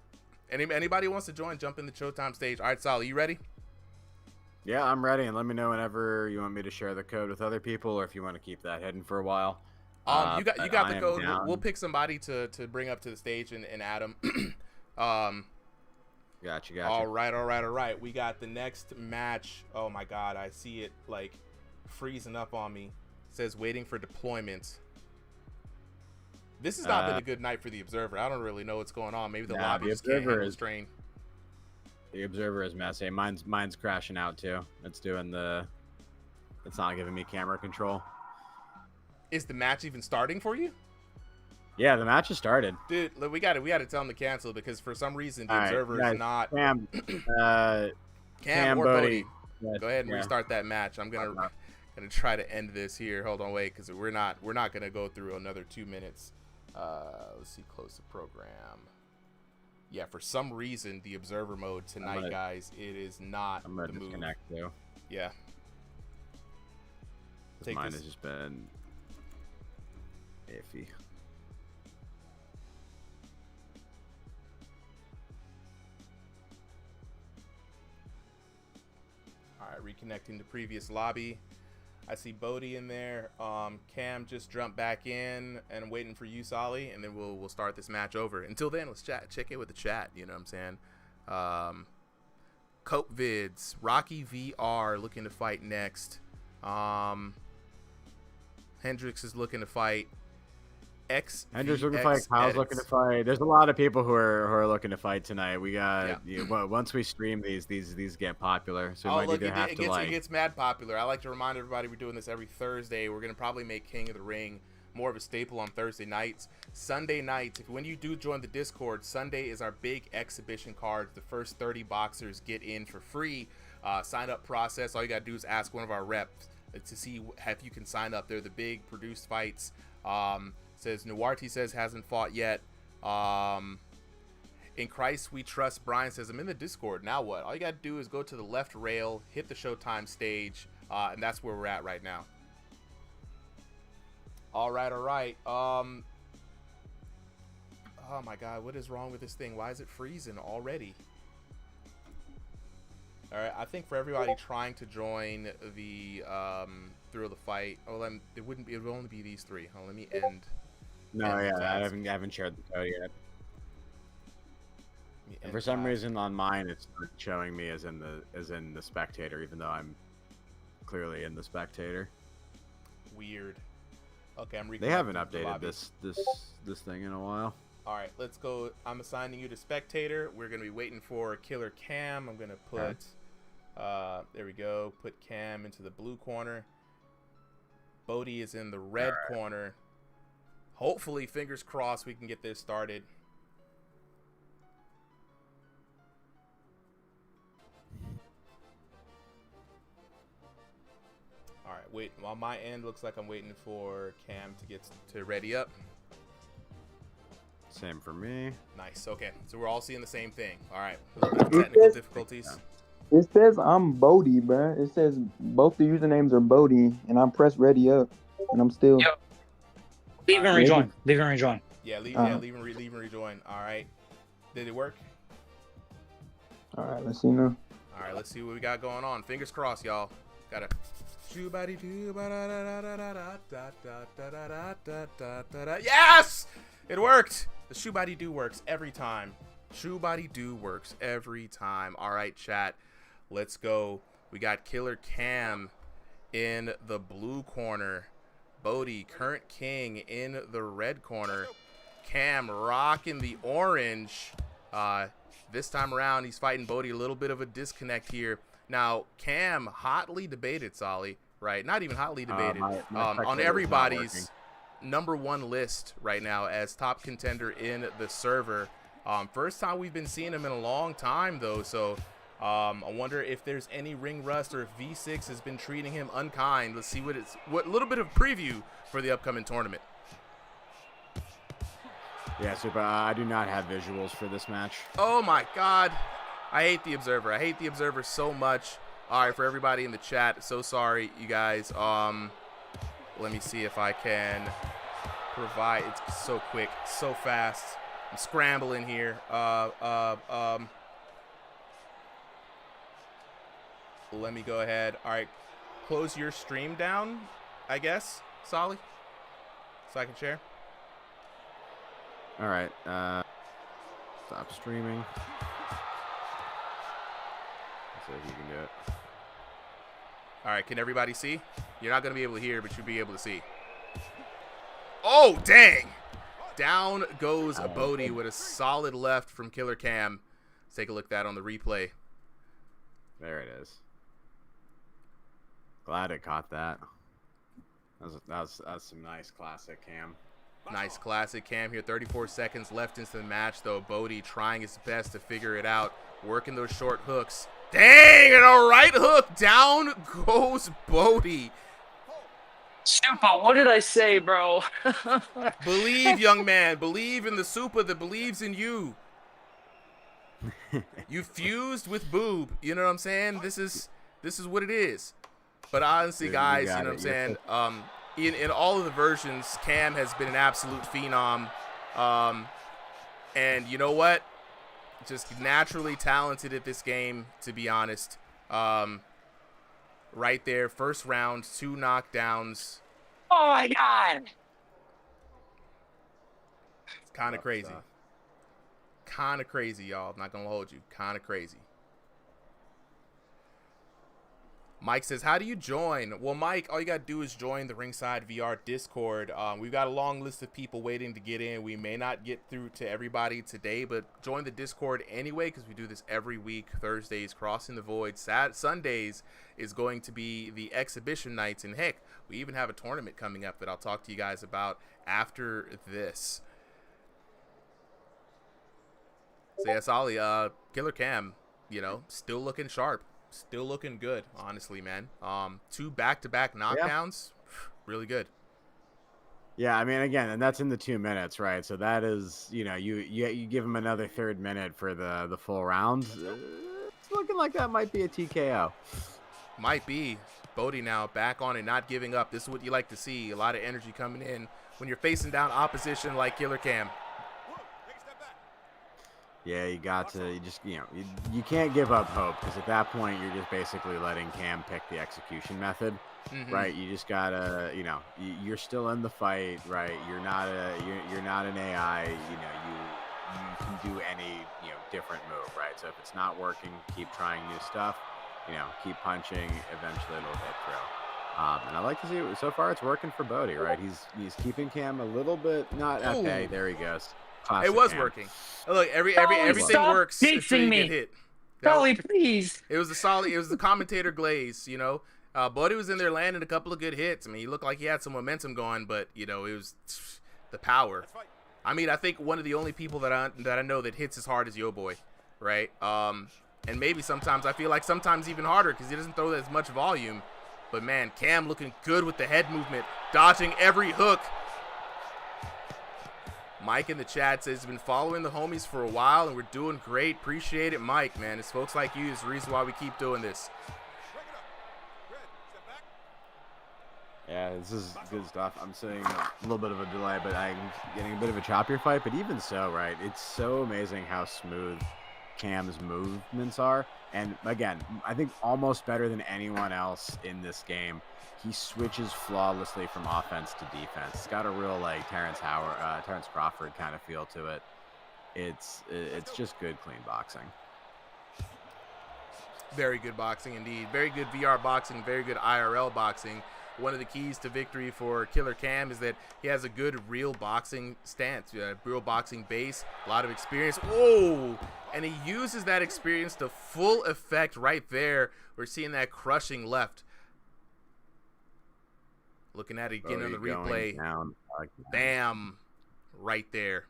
Anybody wants to join, jump in the Showtime stage. All right, Sally, you ready? Yeah, I'm ready, and let me know whenever you want me to share the code with other people, or if you want to keep that hidden for a while. You got the code. We'll pick somebody to bring up to the stage and add them. Gotcha. All right. We got the next match. Oh my God, I see it like freezing up on me. It says waiting for deployment. This has not been a good night for the Observer. I don't really know what's going on. Maybe the lobby just can't handle the strain. The Observer is messy. Mine's crashing out too. It's not giving me camera control. Is the match even starting for you? Yeah, the match has started. Dude, look, we got to tell them to cancel because for some reason the Observer is not. Cam or Bodie. Go ahead and restart that match. I'm gonna try to end this here. Hold on, wait, because we're not gonna go through another 2 minutes. Let's see, close the program. Yeah, for some reason the Observer mode tonight, guys, it is not I'm gonna the move. disconnect too. Yeah. Mine has just been iffy. All right, reconnecting to previous lobby. I see Bodie in there. Cam just jumped back in, and I'm waiting for you, Solly, and then we'll start this match over. Until then, let's check in with the chat. You know what I'm saying? Cope Vids, Rocky VR looking to fight next. Hendrix is looking to fight. Hendricks looking to fight. Kyle's looking to fight. There's a lot of people who are looking to fight tonight. We got once we stream these get popular, so we might either have to it gets mad popular. I like to remind everybody we're doing this every Thursday. We're gonna probably make King of the Ring more of a staple on Thursday nights. Sunday nights, when you do join the Discord, Sunday is our big exhibition card. The first 30 boxers get in for free. Sign up process. All you gotta do is ask one of our reps to see if you can sign up. They're the big produced fights. Says Nuarty says hasn't fought yet. In Christ we trust. Brian says I'm in the Discord. Now what? All you gotta do is go to the left rail, hit the Showtime stage, and that's where we're at right now. All right. Oh my God, what is wrong with this thing? Why is it freezing already? All right, I think for everybody trying to join the Thrill the Fight, it would only be these three. Let me end. No, I haven't shared the code yet. And for some reason on mine, it's not showing me as in the spectator, even though I'm clearly in the spectator. Weird. Okay, I'm. They haven't updated this thing in a while. All right, let's go. I'm assigning you to spectator. We're gonna be waiting for Killer Cam. I'm gonna put. There we go. Put Cam into the blue corner. Bodie is in the red corner. Hopefully, fingers crossed, we can get this started. All right, wait. On my end, looks like I'm waiting for Cam to get to ready up. Same for me. Nice. Okay, so we're all seeing the same thing. All right. A little bit of technical difficulties. It says I'm Bodie, bro. It says both the usernames are Bodie, and I'm pressed ready up, and I'm still. Yep. Leave and rejoin. Leave and rejoin. Yeah, leave and rejoin. All right. Did it work? All right, let's see now. All right, let's see what we got going on. Fingers crossed, y'all. Gotta. Yes! It worked! The shoe body do works every time. Shoe body do works every time. All right, chat. Let's go. We got Killer Cam in the blue corner. Bodie, current king, in the red corner. Cam rocking the orange. This time around, he's fighting Bodie. A little bit of a disconnect here. Now, Cam hotly debated, Solly, right? Not even hotly debated. On everybody's #1 list right now as top contender in the server. First time we've been seeing him in a long time, though. So I wonder if there's any ring rust or if V6 has been treating him unkind. Let's see what little bit of preview for the upcoming tournament. Yeah, Super. I do not have visuals for this match. Oh my God. I hate the Observer. I hate the Observer so much. All right, for everybody in the chat, so sorry, you guys. Let me see if I can provide. It's so quick, so fast. I'm scrambling here. Let me go ahead. All right, close your stream down, I guess, Solly, so I can share. All right. Stop streaming. So he can do it. All right, can everybody see? You're not going to be able to hear, but you'll be able to see. Oh, dang. Down goes Bodie with a solid left from Killer Cam. Let's take a look at that on the replay. There it is. Glad it caught that. That was some nice classic Cam. Nice classic Cam here. 34 seconds left into the match, though. Bodie trying his best to figure it out. Working those short hooks. Dang, and a right hook. Down goes Bodie. Super, what did I say, bro? Believe, young man. Believe in the super that believes in you. You fused with Boob. You know what I'm saying? This is what it is. But honestly, guys, you know what I'm saying? In all of the versions, Cam has been an absolute phenom. And you know what? Just naturally talented at this game, to be honest. Right there, first round, 2 knockdowns. Oh my God! It's kind of crazy. Kind of crazy, y'all. I'm not gonna hold you. Kind of crazy. Mike says, how do you join? Well, Mike, all you got to do is join the Ringside VR Discord. We've got a long list of people waiting to get in. We may not get through to everybody today, but join the Discord anyway because we do this every week. Thursdays, Crossing the Void. Sundays is going to be the exhibition nights. And heck, we even have a tournament coming up that I'll talk to you guys about after this. So, yes, Ollie, Killer Cam, you know, still looking sharp. Still looking good, honestly, man. 2 back-to-back knockdowns, really good. Yeah, I mean, again, and that's in the 2 minutes, right? So that is, you know, you give him another third minute for the full round. It's looking like that might be a TKO. Might be. Bodie now back on it, not giving up. This is what you like to see. A lot of energy coming in when you're facing down opposition like Killer Cam. Yeah, you got to, you can't give up hope because at that point you're just basically letting Cam pick the execution method, right? You just gotta, you're still in the fight, right? You're not an AI, you can do any, different move, right? So if it's not working, keep trying new stuff, keep punching, eventually it'll hit through. And I like to see it, so far it's working for Bodie, right? He's keeping Cam a little bit, okay, there he goes. Classic it was Cam. working. Look, everything works until you get hit. Charlie, please. It was the commentator glaze, Bodie was in there landing a couple of good hits. I mean, he looked like he had some momentum going, but it was the power. I mean, I think one of the only people that I know that hits as hard as Yo Boy, right? And maybe sometimes I feel like sometimes even harder because he doesn't throw as much volume. But man, Cam looking good with the head movement, dodging every hook. Mike in the chat says he's been following the homies for a while and we're doing great. Appreciate it, Mike, man. It's folks like you is the reason why we keep doing this. Yeah, this is good stuff. I'm seeing a little bit of a delay, but I'm getting a bit of a choppier fight. But even so, right, it's so amazing how smooth Cam's movements are. And again, I think almost better than anyone else in this game. He switches flawlessly from offense to defense. It's got a real Terrence Crawford kind of feel to it. It's just good, clean boxing. Very good boxing indeed. Very good VR boxing. Very good IRL boxing. One of the keys to victory for Killer Cam is that he has a good real boxing stance, real boxing base, a lot of experience. Whoa! And he uses that experience to full effect right there. We're seeing that crushing left. Looking at it again on the replay. Bam. Right there.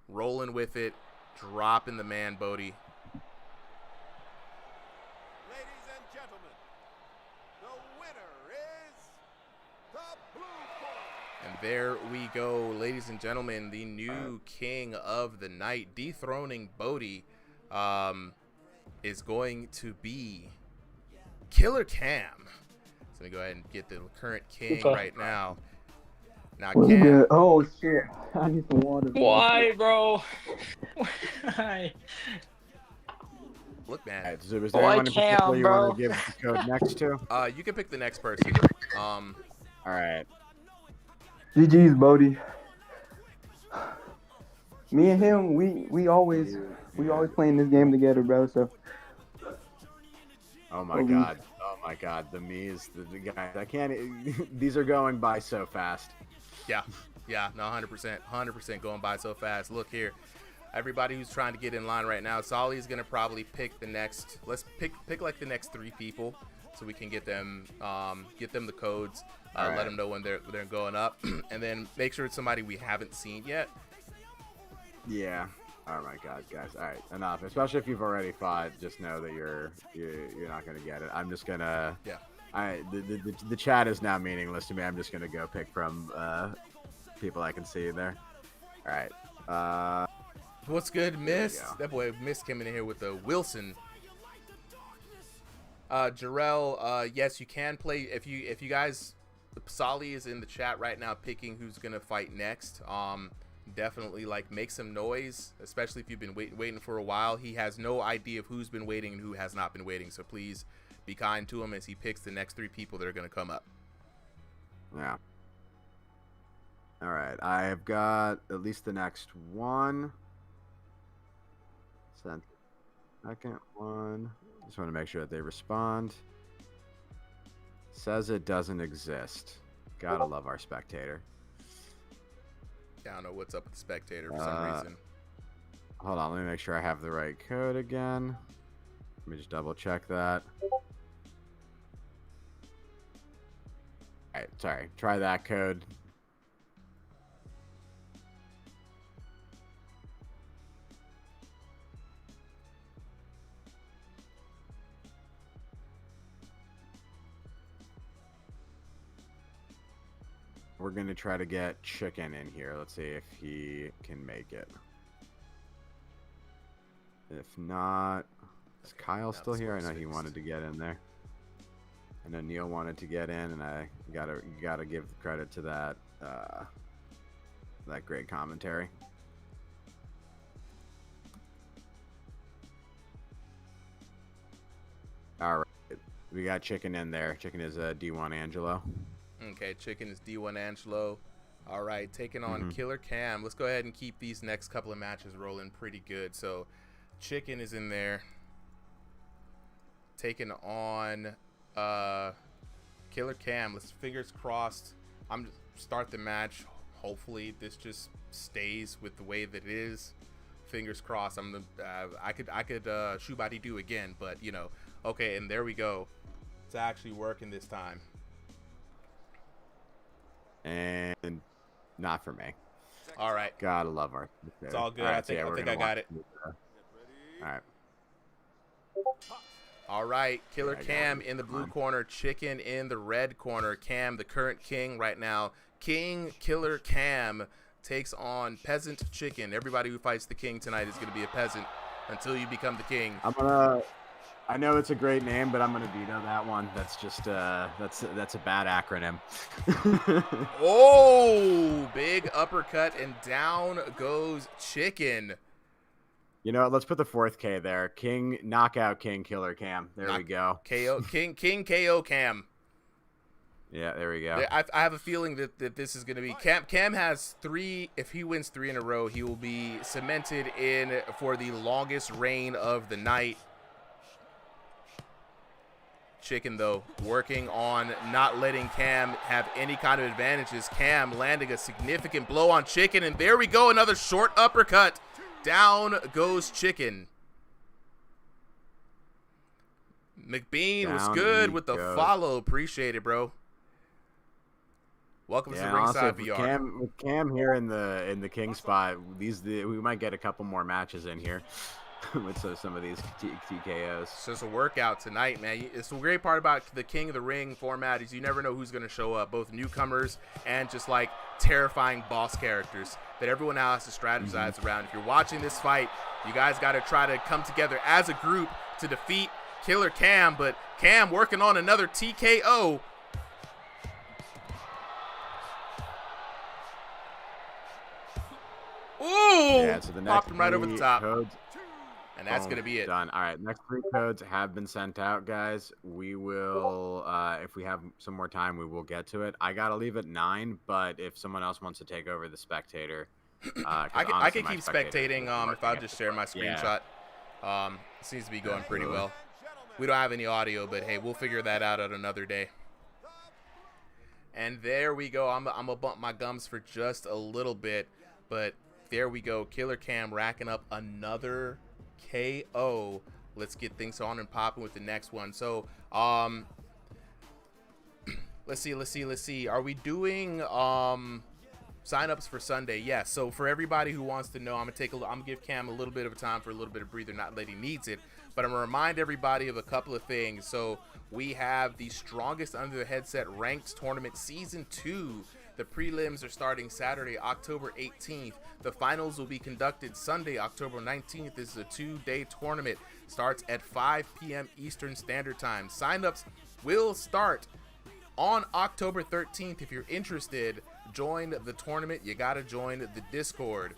Rolling with it. Dropping the man, Bodie. Ladies and gentlemen, the winner is the blue corner. And there we go, ladies and gentlemen. The new king of the night, dethroning Bodie, is going to be Killer Cam. So let me go ahead and get the current king right now. Now, Cam. Oh shit! I need some water. Why, bro? Why? Look, man. So is there anyone in particular you want to give the code next to? You can pick the next person. All right. GG's, Bodie. Me and him, we always playing this game together, bro. So. Oh my god. Oh my god. The me's, the guys. I can't. These are going by so fast. Yeah. No, 100%. 100% going by so fast. Look here. Everybody who's trying to get in line right now, Solly's gonna probably pick the next. Let's pick like the next 3 people, so we can get them the codes. Right. Let them know when they're going up, and then make sure it's somebody we haven't seen yet. Yeah. Oh my god, guys! All right, enough. Especially if you've already fought, just know that you're not gonna get it. I'm just gonna. Yeah. The chat is now meaningless to me. I'm just gonna go pick from people I can see there. All right. What's good, Miss? That boy Miss came in here with the Wilson. Jarrell, yes, you can play if you guys. Solly is in the chat right now picking who's gonna fight next. Definitely make some noise, especially if you've been waiting for a while. He has no idea of who's been waiting and who has not been waiting, so please be kind to him as he picks the next 3 people that are going to come up. Yeah. All right, I have got at least the next one. Second one. Just want to make sure that they respond. Says it doesn't exist. Gotta love our spectator. Yeah, I don't know what's up with the spectator for some reason. Hold on, let me make sure I have the right code again. Let me just double check that. Alright, sorry. Try that code. We're going to try to get Chicken in here. Let's see if he can make it. If not, is Kyle still here? I know he wanted to get in there. I know Neil wanted to get in, and I gotta give credit to that that great commentary. All right, we got Chicken in there. Chicken is D1 Angelo. Okay, Chicken is D1 Angelo. All right, taking on Killer Cam. Let's go ahead and keep these next couple of matches rolling pretty good. So, Chicken is in there. Taking on Killer Cam. Let's fingers crossed. I'm just start the match. Hopefully, this just stays with the way that it is. Fingers crossed. I could shoot body do again, but you know. Okay, and there we go. It's actually working this time. And not for me. All right. Gotta love our. It's all good. All right, I think I got it. All right. All right. Killer Cam in the blue corner. Chicken in the red corner. Cam, the current king right now. King Killer Cam takes on Peasant Chicken. Everybody who fights the king tonight is going to be a peasant until you become the king. I know it's a great name, but I'm gonna veto that one. That's just that's a bad acronym. Oh, big uppercut and down goes Chicken. You know what? Let's put the fourth K there. King Knockout King Killer Cam. There we go. KO King KO Cam. Yeah, there we go. I have a feeling that this is going to be Cam has 3. If he wins 3 in a row, he will be cemented in for the longest reign of the night. Chicken, though, working on not letting Cam have any kind of advantages. Cam landing a significant blow on Chicken, and there we go, another short uppercut. Down goes Chicken. McBean was good with the follow. Appreciate it, bro. Welcome to Ringside VR. With Cam here in the king spot, we might get a couple more matches in here. With some of these TKOs. It's just a workout tonight, man. It's the great part about the King of the Ring format is you never know who's going to show up, both newcomers and just like terrifying boss characters that everyone now has to strategize around. If you're watching this fight, you guys got to try to come together as a group to defeat Killer Cam, but Cam working on another TKO. Ooh! Yeah, so the next popped him right over the top. Codes, and that's going to be it. Done. All right, next 3 codes have been sent out, guys. We will, if we have some more time, we will get to it. I got to leave at 9, but if someone else wants to take over the spectator. I can keep spectating if I'll just share my screenshot. Yeah. It seems to be going pretty well. We don't have any audio, but hey, we'll figure that out at another day. And there we go. I'm going to bump my gums for just a little bit, but there we go. Killer Cam racking up another KO. Let's get things on and popping with the next one. So, let's see. Are we doing signups for Sunday? Yes. Yeah, so for everybody who wants to know, I'm gonna give Cam a little bit of time for a little bit of breather, not that he needs it, but I'm gonna remind everybody of a couple of things. So we have the Strongest Under the Headset Ranked Tournament Season 2. The prelims are starting Saturday, October 18th. The finals will be conducted Sunday, October 19th. This is a 2-day tournament. Starts at 5 p.m. Eastern Standard Time. Signups will start on October 13th. If you're interested, join the tournament. You got to join the Discord.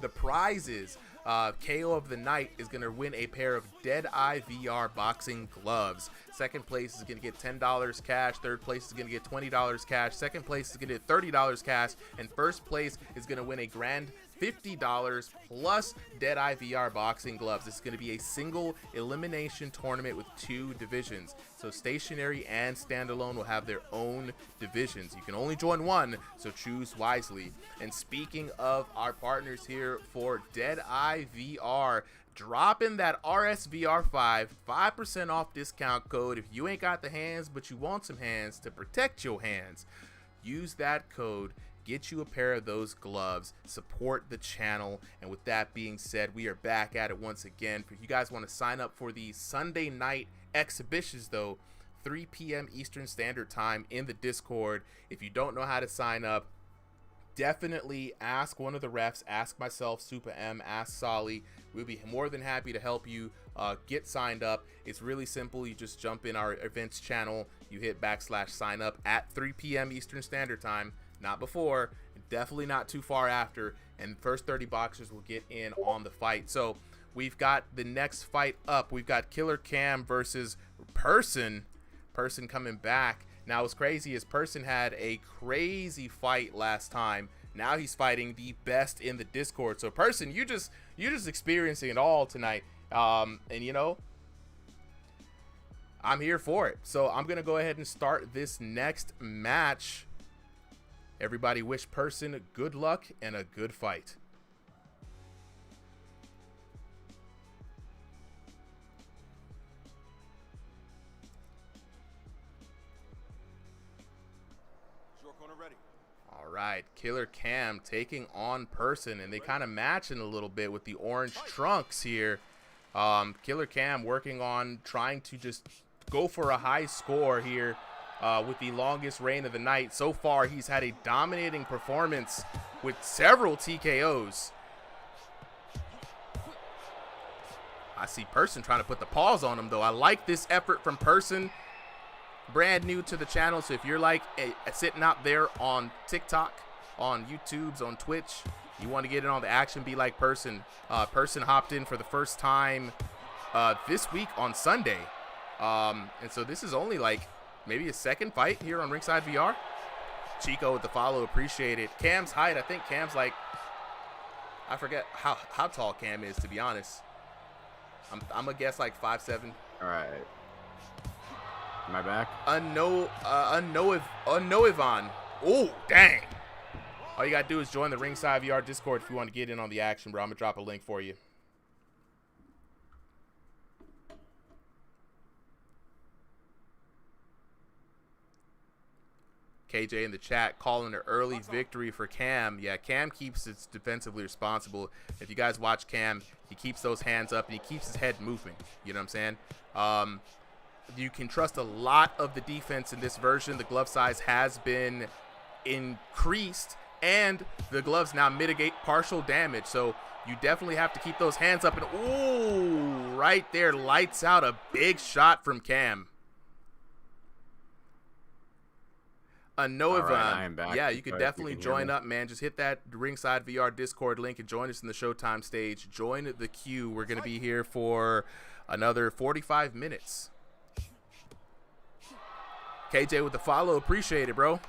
The prizes. KO of the night is going to win a pair of Deadeye VR boxing gloves. Second place is going to get $10 cash. Third place is going to get $20 cash. Second place is going to get $30 cash. And first place is going to win a grand $50 plus Deadeye VR boxing gloves. This is going to be a single elimination tournament with 2 divisions. So stationary and standalone will have their own divisions. You can only join one, so choose wisely. And speaking of our partners here for Deadeye VR, drop in that RSVR5, 5% off discount code. If you ain't got the hands, but you want some hands to protect your hands, use that code. Get you a pair of those gloves, support the channel. And with that being said, we are back at it once again. If you guys want to sign up for the Sunday night exhibitions though, 3 p.m. Eastern Standard Time in the Discord. If you don't know how to sign up, definitely ask one of the refs, ask myself, Super M, ask Solly. We'll be more than happy to help you get signed up. It's really simple. You just jump in our events channel, you hit /sign up at 3 p.m. Eastern Standard Time. Not before, definitely not too far after, and first 30 boxers will get in on the fight. So we've got the next fight up. We've got Killer Cam versus Person coming back. Now what's crazy is Person had a crazy fight last time. Now he's fighting the best in the Discord. So Person, you're just experiencing it all tonight. And you know, I'm here for it. So I'm gonna go ahead and start this next match. Everybody wish Person good luck and a good fight. Your corner ready. All right, Killer Cam taking on Person, and they kind of matching a little bit with the orange trunks here. Killer Cam working on trying to just go for a high score here. With the longest reign of the night. So far, he's had a dominating performance with several TKOs. I see Person trying to put the pause on him, though. I like this effort from Person. Brand new to the channel, so if you're like sitting out there on TikTok, on YouTube's, on Twitch, you want to get in on the action, be like Person. Person hopped in for the first time this week on Sunday. And so this is only like maybe a second fight here on Ringside VR. Chico with the follow, appreciate it. Cam's height, I think Cam's like, I forget how tall Cam is, to be honest. I'm gonna guess like 5'7". All right. Am I back? Ivan. Oh, dang. All you gotta do is join the Ringside VR Discord if you want to get in on the action, bro. I'm gonna drop a link for you. KJ in the chat calling an early victory for Cam. Yeah, Cam keeps it defensively responsible. If you guys watch Cam, he keeps those hands up and he keeps his head moving. You know what I'm saying? You can trust a lot of the defense in this version. The glove size has been increased, and the gloves now mitigate partial damage. So you definitely have to keep those hands up. And ooh, right there, lights out, a big shot from Cam. Right, yeah, you could definitely join up, man. Just hit that Ringside VR Discord link and join us in the Showtime stage. Join the queue. We're going to be here for another 45 minutes. KJ with the follow. Appreciate it, bro.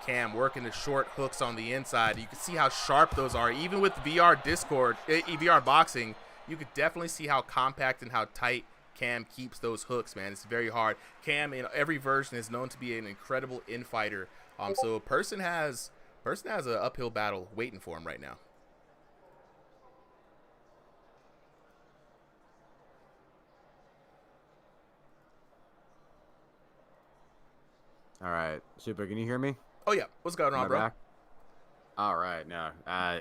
Cam working the short hooks on the inside. You can see how sharp those are. Even with VR VR boxing, you could definitely see how compact and how tight Cam keeps those hooks, man. It's very hard. Cam in every version is known to be an incredible infighter. So Person has an uphill battle waiting for him right now. All right, Super, can you hear me? Oh yeah, what's going on, bro? Back? All right, no,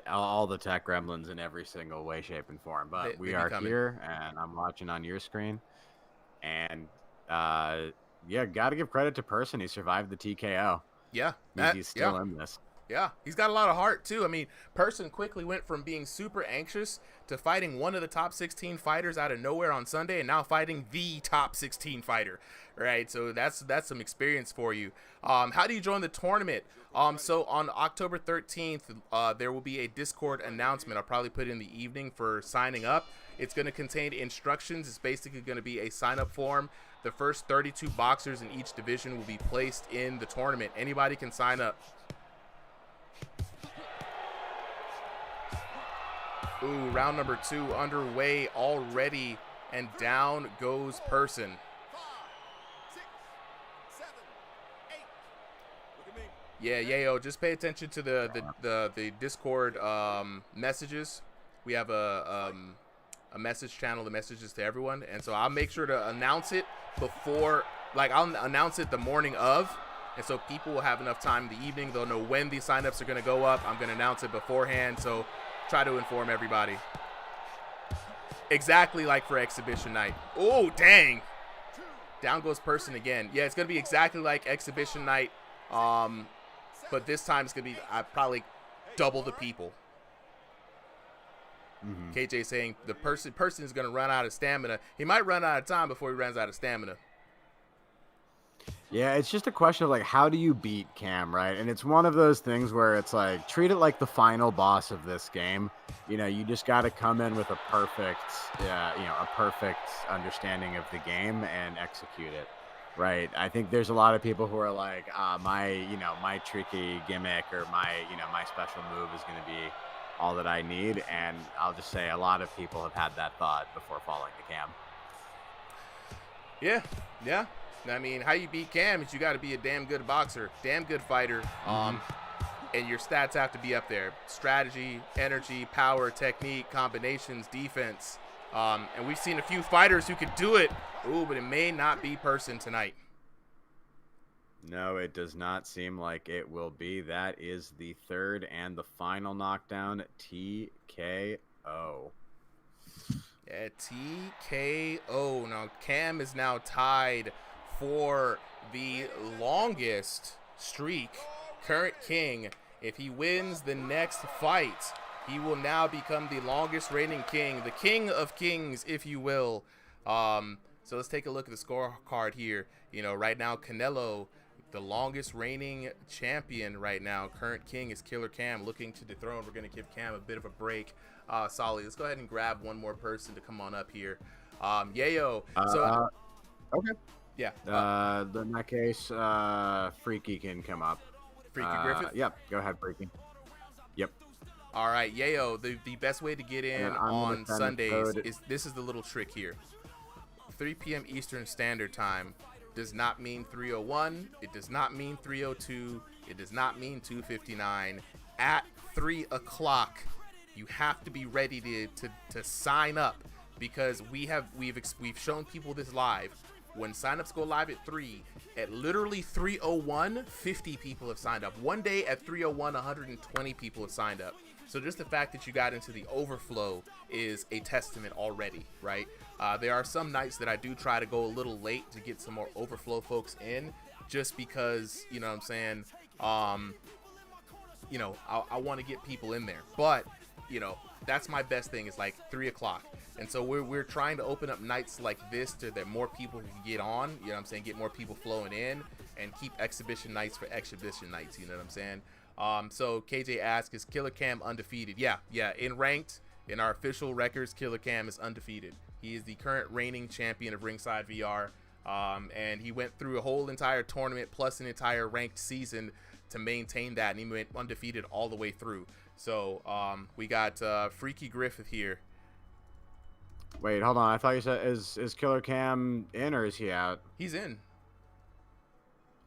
all the tech gremlins in every single way, shape, and form. But we are here, and I'm watching on your screen. And yeah, got to give credit to Person. He survived the TKO. Yeah, he's still in this. Yeah, he's got a lot of heart too. I mean, Person quickly went from being super anxious to fighting one of the top 16 fighters out of nowhere on Sunday, and now fighting the top 16 fighter. Right, so that's some experience for you. How do you join the tournament? So on October 13th, there will be a Discord announcement. I'll probably put it in the evening for signing up. It's going to contain instructions. It's basically going to be a sign-up form The first 32 boxers in each division will be placed in the tournament. Anybody can sign up. Ooh, round number 2 underway already, and down goes Person. Yeah, Yayo, just pay attention to the Discord messages. We have a message channel that messages to everyone, and so I'll make sure to announce it before, like I'll announce it the morning of, and so people will have enough time in the evening. They'll know when these signups are going to go up. I'm going to announce it beforehand, so try to inform everybody. Exactly like for exhibition night. Oh, dang. Down goes Person again. Yeah, it's going to be exactly like exhibition night. But this time it's going to be probably double the people. KJ saying the person is going to run out of stamina. He might run out of time before he runs out of stamina. Yeah, it's just a question of like, how do you beat Cam, right? And it's one of those things where it's like, treat it like the final boss of this game. You know, you just got to come in with a perfect, a perfect understanding of the game and execute it, right? I think there's a lot of people who are like, my tricky gimmick or my special move is going to be all that I need. And I'll just say a lot of people have had that thought before falling to Cam. Yeah. I mean, how you beat Cam is you got to be a damn good boxer, damn good fighter, and your stats have to be up there. Strategy, energy, power, technique, combinations, defense. And we've seen a few fighters who could do it. Ooh, but it may not be Person tonight. No, it does not seem like it will be. That is the third and the final knockdown, TKO. Yeah, TKO. Now, Cam is now tied for the longest streak. Current king. If he wins the next fight, he will now become the longest reigning king, the king of kings, if you will. So let's take a look at the scorecard here. You know, right now, Canelo, the longest reigning champion right now. Current king is Killer Cam, looking to dethrone. We're going to give Cam a bit of a break. Solly, let's go ahead and grab one more person to come on up here. Yayo. Okay. Yeah. In that case, Freaky can come up. Freaky Griffith? Yep. Go ahead, Freaky. Yep. All right, Yayo, the best way to get in on Sundays is this is the little trick here. 3 p.m. Eastern Standard Time does not mean 3:01. It does not mean 3:02. It does not mean 2:59. At 3 o'clock, you have to be ready to sign up, because we've shown people this live. When signups go live at 3, at literally 3:01, 50 people have signed up. One day at 3:01, 120 people have signed up. So just the fact that you got into the overflow is a testament already, right? There are some nights that I do try to go a little late to get some more overflow folks in, just because, you know what I'm saying, I want to get people in there. But, that's my best thing, is like 3 o'clock. And so we're trying to open up nights like this so that more people can get on, you know what I'm saying, get more people flowing in, and keep exhibition nights for exhibition nights, you know what I'm saying? So KJ asks, is Killer Cam undefeated? Yeah, in ranked, in our official records, Killer Cam is undefeated. He is the current reigning champion of RingsideVR, and he went through a whole entire tournament plus an entire ranked season to maintain that, and he went undefeated all the way through. So we got Freaky Griffith here. Wait, hold on. I thought you said, is Killer Cam in or is he out? He's in.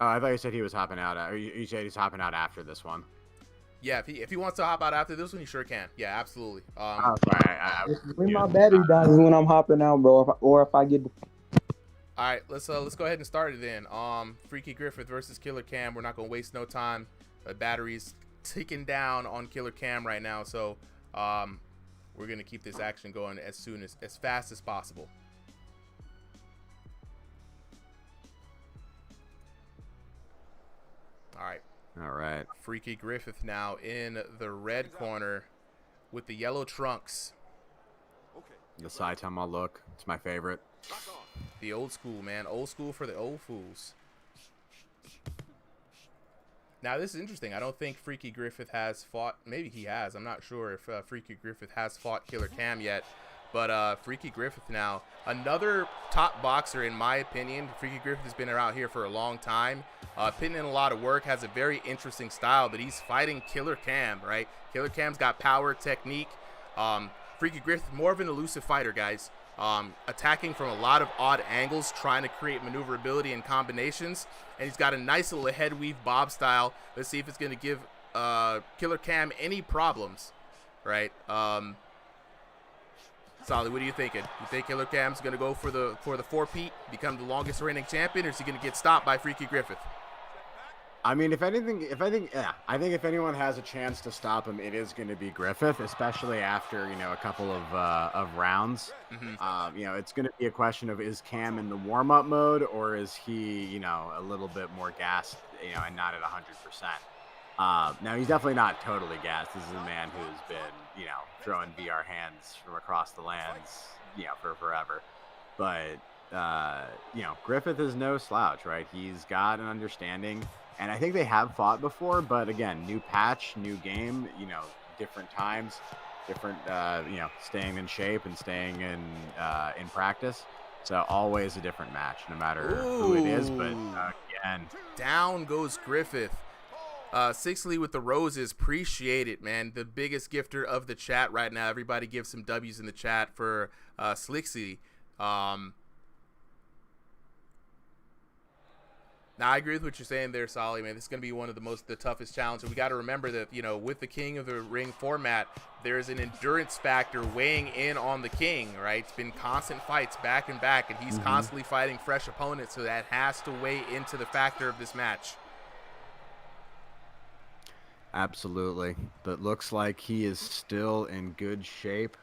Oh, I thought you said he was hopping out. Or you said he's hopping out after this one. Yeah, if he wants to hop out after this one, he sure can. Yeah, absolutely. When my battery dies is when I'm hopping out, bro. Or if I get. All right, let's go ahead and start it then. Freaky Griffith versus Killer Cam. We're not gonna waste no time. The battery's ticking down on Killer Cam right now, so we're gonna keep this action going as fast as possible. All right. Freaky Griffith now in the red corner with the yellow trunks. The Saitama look. It's my favorite. The old school, man. Old school for the old fools. Now, this is interesting. I don't think Freaky Griffith has fought. Maybe he has. I'm not sure if Freaky Griffith has fought Killer Cam yet. But Freaky Griffith now, another top boxer in my opinion. Freaky Griffith has been around here for a long time, putting in a lot of work, has a very interesting style, but he's fighting Killer Cam, right? Killer Cam's got power, technique. Freaky Griffith, more of an elusive fighter, guys. Attacking from a lot of odd angles, trying to create maneuverability and combinations. And he's got a nice little head weave bob style. Let's see if it's going to give Killer Cam any problems, right? Solly, what are you thinking? You think Killer Cam's going to go for the four-peat, become the longest reigning champion, or is he going to get stopped by Freaky Griffith? I mean, I think if anyone has a chance to stop him, it is going to be Griffith, especially after a couple of rounds. Mm-hmm. It's going to be a question of, is Cam in the warm up mode, or is he a little bit more gassed, and not at 100%. Now he's definitely not totally gassed. This is a man who's been throwing VR hands from across the lands for forever, but Griffith is no slouch, right? He's got an understanding. And I think they have fought before, but again, new patch, new game, different times, different, staying in shape and staying in practice. So always a different match, no matter who it is. But again, down goes Griffith. Sixley with the roses, appreciate it, man. The biggest gifter of the chat right now. Everybody give some W's in the chat for Sixley. Now, I agree with what you're saying there, Solly, man. This is going to be one of the toughest challenges. We got to remember that, with the King of the Ring format, there's an endurance factor weighing in on the King, right? It's been constant fights back and back, and he's constantly fighting fresh opponents, so that has to weigh into the factor of this match. Absolutely. But looks like he is still in good shape,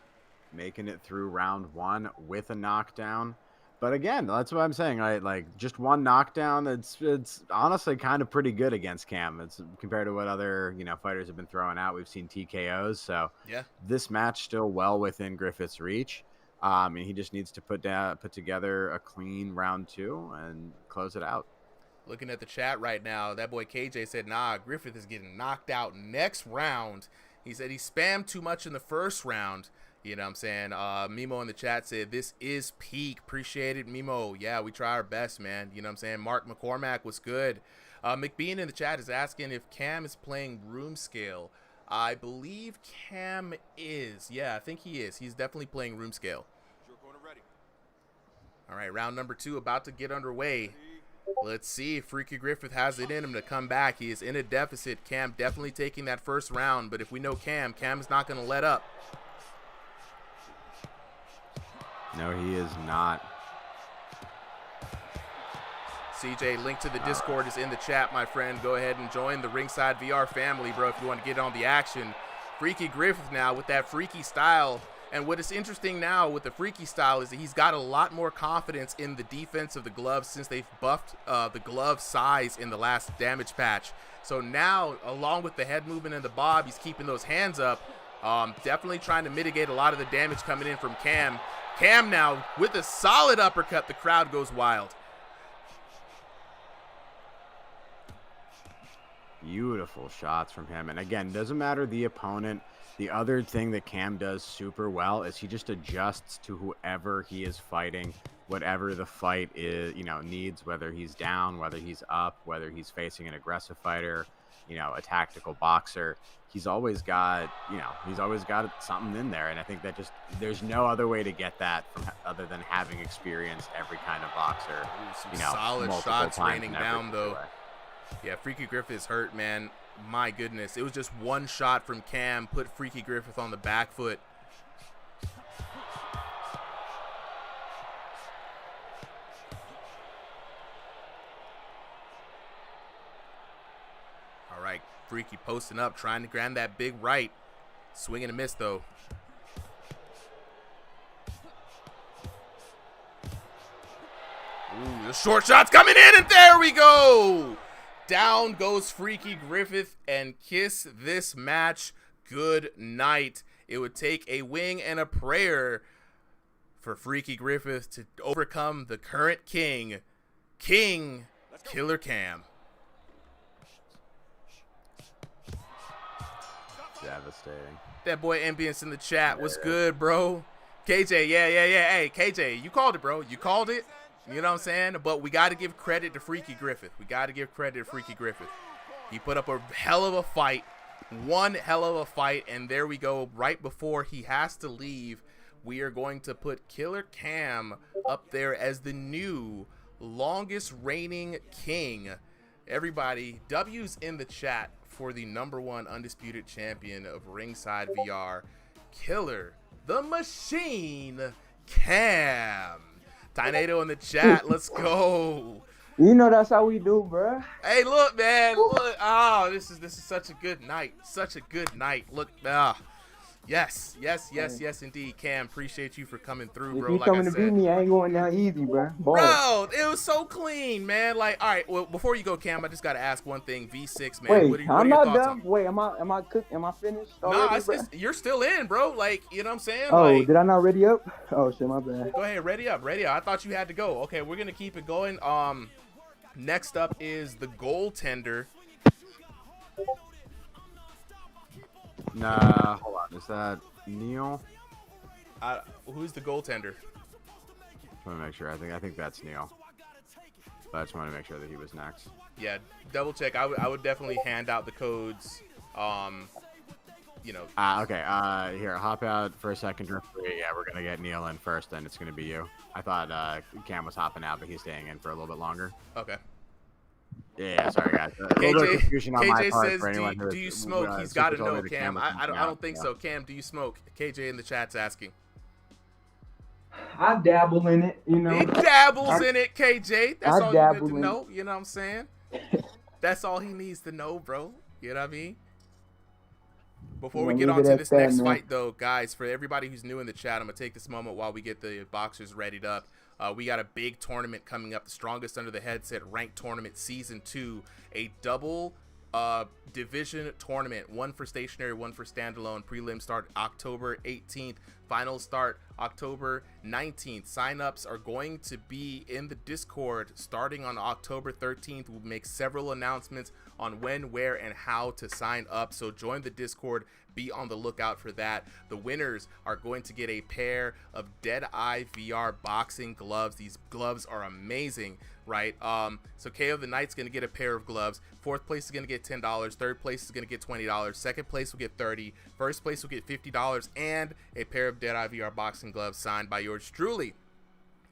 making it through round one with a knockdown. But again, that's what I'm saying. Right? Like, just one knockdown, it's honestly kind of pretty good against Cam. It's compared to what other fighters have been throwing out. We've seen TKOs, so yeah, this match still well within Griffith's reach. And he just needs to put together a clean round two and close it out. Looking at the chat right now, that boy KJ said, nah, Griffith is getting knocked out next round. He said he spammed too much in the first round. You know what I'm saying? Mimo in the chat said, this is peak. Appreciate it, Mimo. Yeah, we try our best, man. You know what I'm saying? Mark McCormack was good. McBean in the chat is asking if Cam is playing room scale. I believe Cam is. Yeah, I think he is. He's definitely playing room scale. All right, round number 2 about to get underway. Let's see if Freaky Griffith has it in him to come back. He is in a deficit. Cam definitely taking that first round, but if we know Cam is not going to let up. No, he is not. CJ, link to the Discord is in the chat, my friend. Go ahead and join the Ringside VR family, bro, if you want to get on the action. Freaky Griffith now with that freaky style. And what is interesting now with the freaky style is that he's got a lot more confidence in the defense of the gloves since they've buffed the glove size in the last damage patch. So now, along with the head movement and the bob, he's keeping those hands up. Definitely trying to mitigate a lot of the damage coming in from Cam. Cam now with a solid uppercut. The crowd goes wild. Beautiful shots from him. And again, doesn't matter the opponent. The other thing that Cam does super well is he just adjusts to whoever he is fighting, whatever the fight is, needs, whether he's down, whether he's up, whether he's facing an aggressive fighter, a tactical boxer. He's always got, something in there. And I think that just, there's no other way to get that other than having experienced every kind of boxer. Ooh, some solid shots raining down, though. Yeah, Freaky Griffith is hurt, man. My goodness. It was just one shot from Cam, put Freaky Griffith on the back foot. All right, Freaky posting up, trying to grab that big right. Swing and a miss, though. Ooh, the short shot's coming in, and there we go! Down goes Freaky Griffith and kiss this match good night. It would take a wing and a prayer for Freaky Griffith to overcome the current king, Killer Cam. Devastating. That boy Ambience in the chat was good, bro. KJ, yeah. Hey, KJ, you called it, bro. You called it. You know what I'm saying? But we got to give credit to Freaky Griffith. He put up a hell of a fight. One hell of a fight. And there we go. Right before he has to leave, we are going to put Killer Cam up there as the new longest reigning king. Everybody, W's in the chat for the #1 undisputed champion of Ringside VR, Killer the Machine Cam. Tornado in the chat. Let's go. You know that's how we do, bro. Hey, look, man. Look. Oh, this is such a good night. Look. Yes, indeed. Cam, appreciate you for coming through, bro. If you coming to beat me, I ain't going down easy, bro. Bro, it was so clean, man. Like, all right. Well, before you go, Cam, I just gotta ask one thing. V6, man. Wait, what are I'm your not thoughts done. Wait, am I cooked? Am I finished? No, Already, you're still in, bro. Like, you know what I'm saying? Oh, like, did I not ready up? Oh shit, my bad. Go ahead, ready up. I thought you had to go. Okay, we're gonna keep it going. Next up is the goaltender. Nah, hold on. Is that Neil? Who's the goaltender? Just want to make sure. I think that's Neil. But I just want to make sure that he was next. Yeah, double check. I would definitely hand out the codes. You know. Okay. Here, hop out for a second, referee. Yeah, we're gonna get Neil in first. Then it's gonna be you. I thought Cam was hopping out, but he's staying in for a little bit longer. Okay. Yeah, sorry guys. KJ says, do you smoke? He's got to know, Cam. I don't think so. Cam, do you smoke? KJ in the chat's asking. I dabble in it, you know. He dabbles in it, KJ. That's all you need to know. You know what I'm saying? That's all he needs to know, bro. You know what I mean? Before we get on to this next fight, though, guys, for everybody who's new in the chat, I'm going to take this moment while we get the boxers readied up. We got a big tournament coming up, the Strongest Under the Headset Ranked Tournament Season 2, a double division tournament, one for stationary, one for standalone. Prelim start October 18th, finals start October 19th. Sign-ups are going to be in the Discord starting on October 13th. We'll make several announcements on when, where, and how to sign up, so join the Discord. Be on the lookout for that. The winners are going to get a pair of Deadeye VR boxing gloves. These gloves are amazing, right? So KO the Knight's going to get a pair of gloves. Fourth place is going to get $10. Third place is going to get $20. Second place will get $30. First place will get $50 and a pair of Deadeye VR boxing gloves signed by yours truly.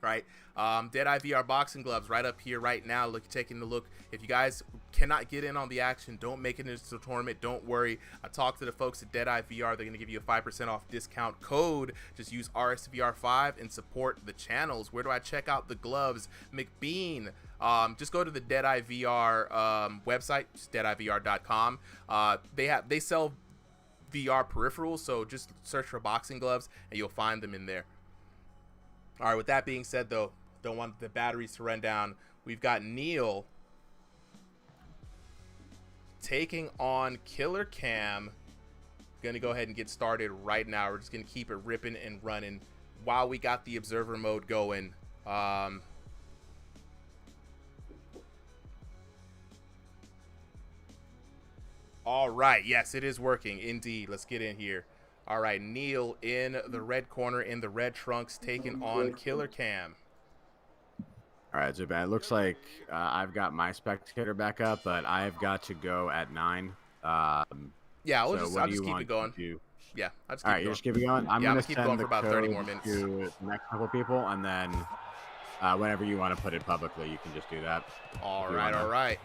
Right, Deadeye VR boxing gloves right up here right now. Taking a look. If you guys cannot get in on the action, don't make it into the tournament. Don't worry. I talked to the folks at Deadeye VR. They're going to give you a 5% off discount code. Just use RSVR5 and support the channels. Where do I check out the gloves? McBean. Just go to the Deadeye VR website, just deadeyevr.com. They sell VR peripherals, so just search for boxing gloves and you'll find them in there. All right, with that being said, though, don't want the batteries to run down. We've got Neil taking on Killer Cam. Going to go ahead and get started right now. We're just going to keep it ripping and running while we got the observer mode going. All right, yes, it is working, indeed. Let's get in here. All right, Neil in the red corner in the red trunks taking on Killer Cam. All right, so it looks like I've got my spectator back up, but I've got to go at 9. Yeah, I'll just keep it going. Yeah, I'll just keep it going. All right, you just keep it going? I'm going to keep going for about 30 more minutes. To the next couple people, and then whenever you want to put it publicly, you can just do that. All right.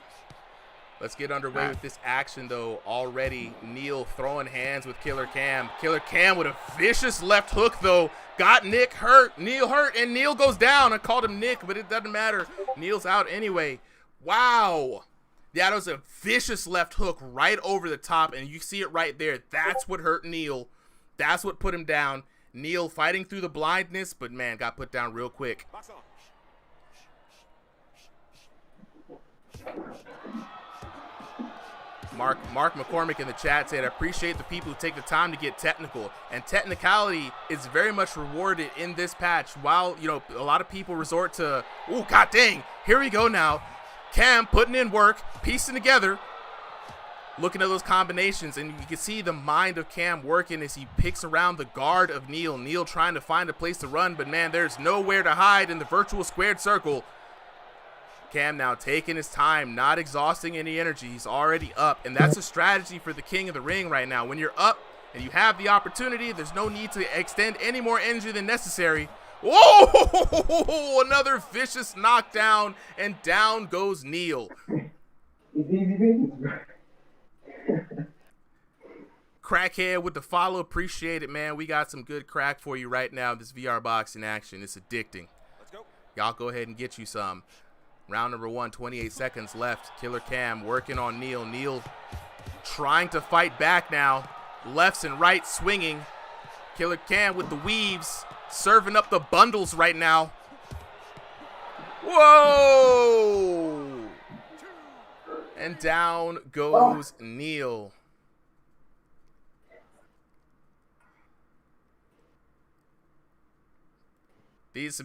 Let's get underway with this action, though. Already, Neil throwing hands with Killer Cam. Killer Cam with a vicious left hook, though. Got Nick hurt. Neil hurt, and Neil goes down. I called him Nick, but it doesn't matter. Neil's out anyway. Wow. That was a vicious left hook right over the top, and you see it right there. That's what hurt Neil. That's what put him down. Neil fighting through the blindness, but, man, got put down real quick. Mark McCormick in the chat said, I appreciate the people who take the time to get technical. And technicality is very much rewarded in this patch. While, you know, a lot of people resort to, oh, god dang, here we go now. Cam putting in work, piecing together. looking at those combinations, and you can see the mind of Cam working as he picks around the guard of Neil. Neil trying to find a place to run, but man, there's nowhere to hide in the virtual squared circle. Cam now taking his time, not exhausting any energy. He's already up, and that's a strategy for the king of the ring right now. When you're up and you have the opportunity, there's no need to extend any more energy than necessary. Whoa! Another vicious knockdown, and down goes Neil. Crackhead with the follow. Appreciate it, man. We got some good crack for you right now. This VR boxing action. It's addicting. Let's go. Y'all go ahead and get you some. Round number 1, 28 seconds left. Killer Cam working on Neil. Neil trying to fight back now. Lefts and right swinging. Killer Cam with the weaves. Serving up the bundles right now. Whoa! And down goes Neil. This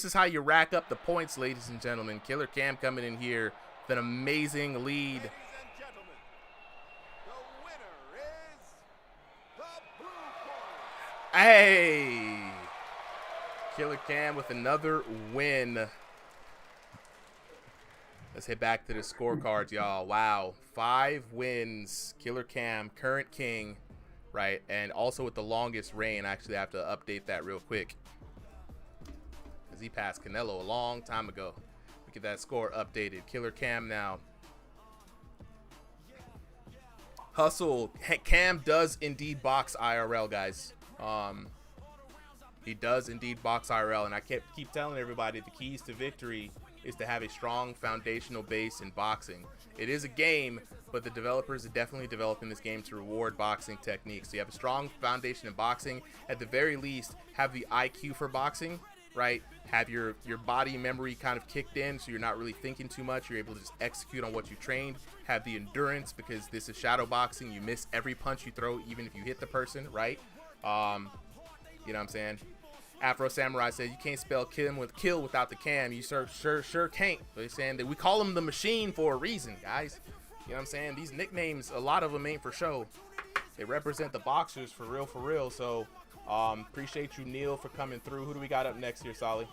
is how you rack up the points, ladies and gentlemen. Killer Cam coming in here with an amazing lead. Hey! Killer Cam with another win. Let's head back to the scorecards, y'all. Wow. 5 wins. Killer Cam, current king, right? And also with the longest reign. I actually have to update that real quick, because he passed Canelo a long time ago. We get that score updated. Killer Cam now. Hustle. Cam does indeed box IRL, guys. He does indeed box IRL, and I keep telling everybody the keys to victory is to have a strong foundational base in boxing. It is a game, but the developers are definitely developing this game to reward boxing techniques. So you have a strong foundation in boxing. At the very least, have the IQ for boxing, right? Have your body memory kind of kicked in, so you're not really thinking too much. You're able to just execute on what you trained. Have the endurance, because this is shadow boxing. You miss every punch you throw, even if you hit the person, right? You know what I'm saying? Afro Samurai said you can't spell kill without the Cam. You sure can't. They're saying that we call him the machine for a reason, guys. You know what I'm saying? These nicknames, a lot of them ain't for show. They represent the boxers for real. So appreciate you, Neil, for coming through. Who do we got up next here, Solly?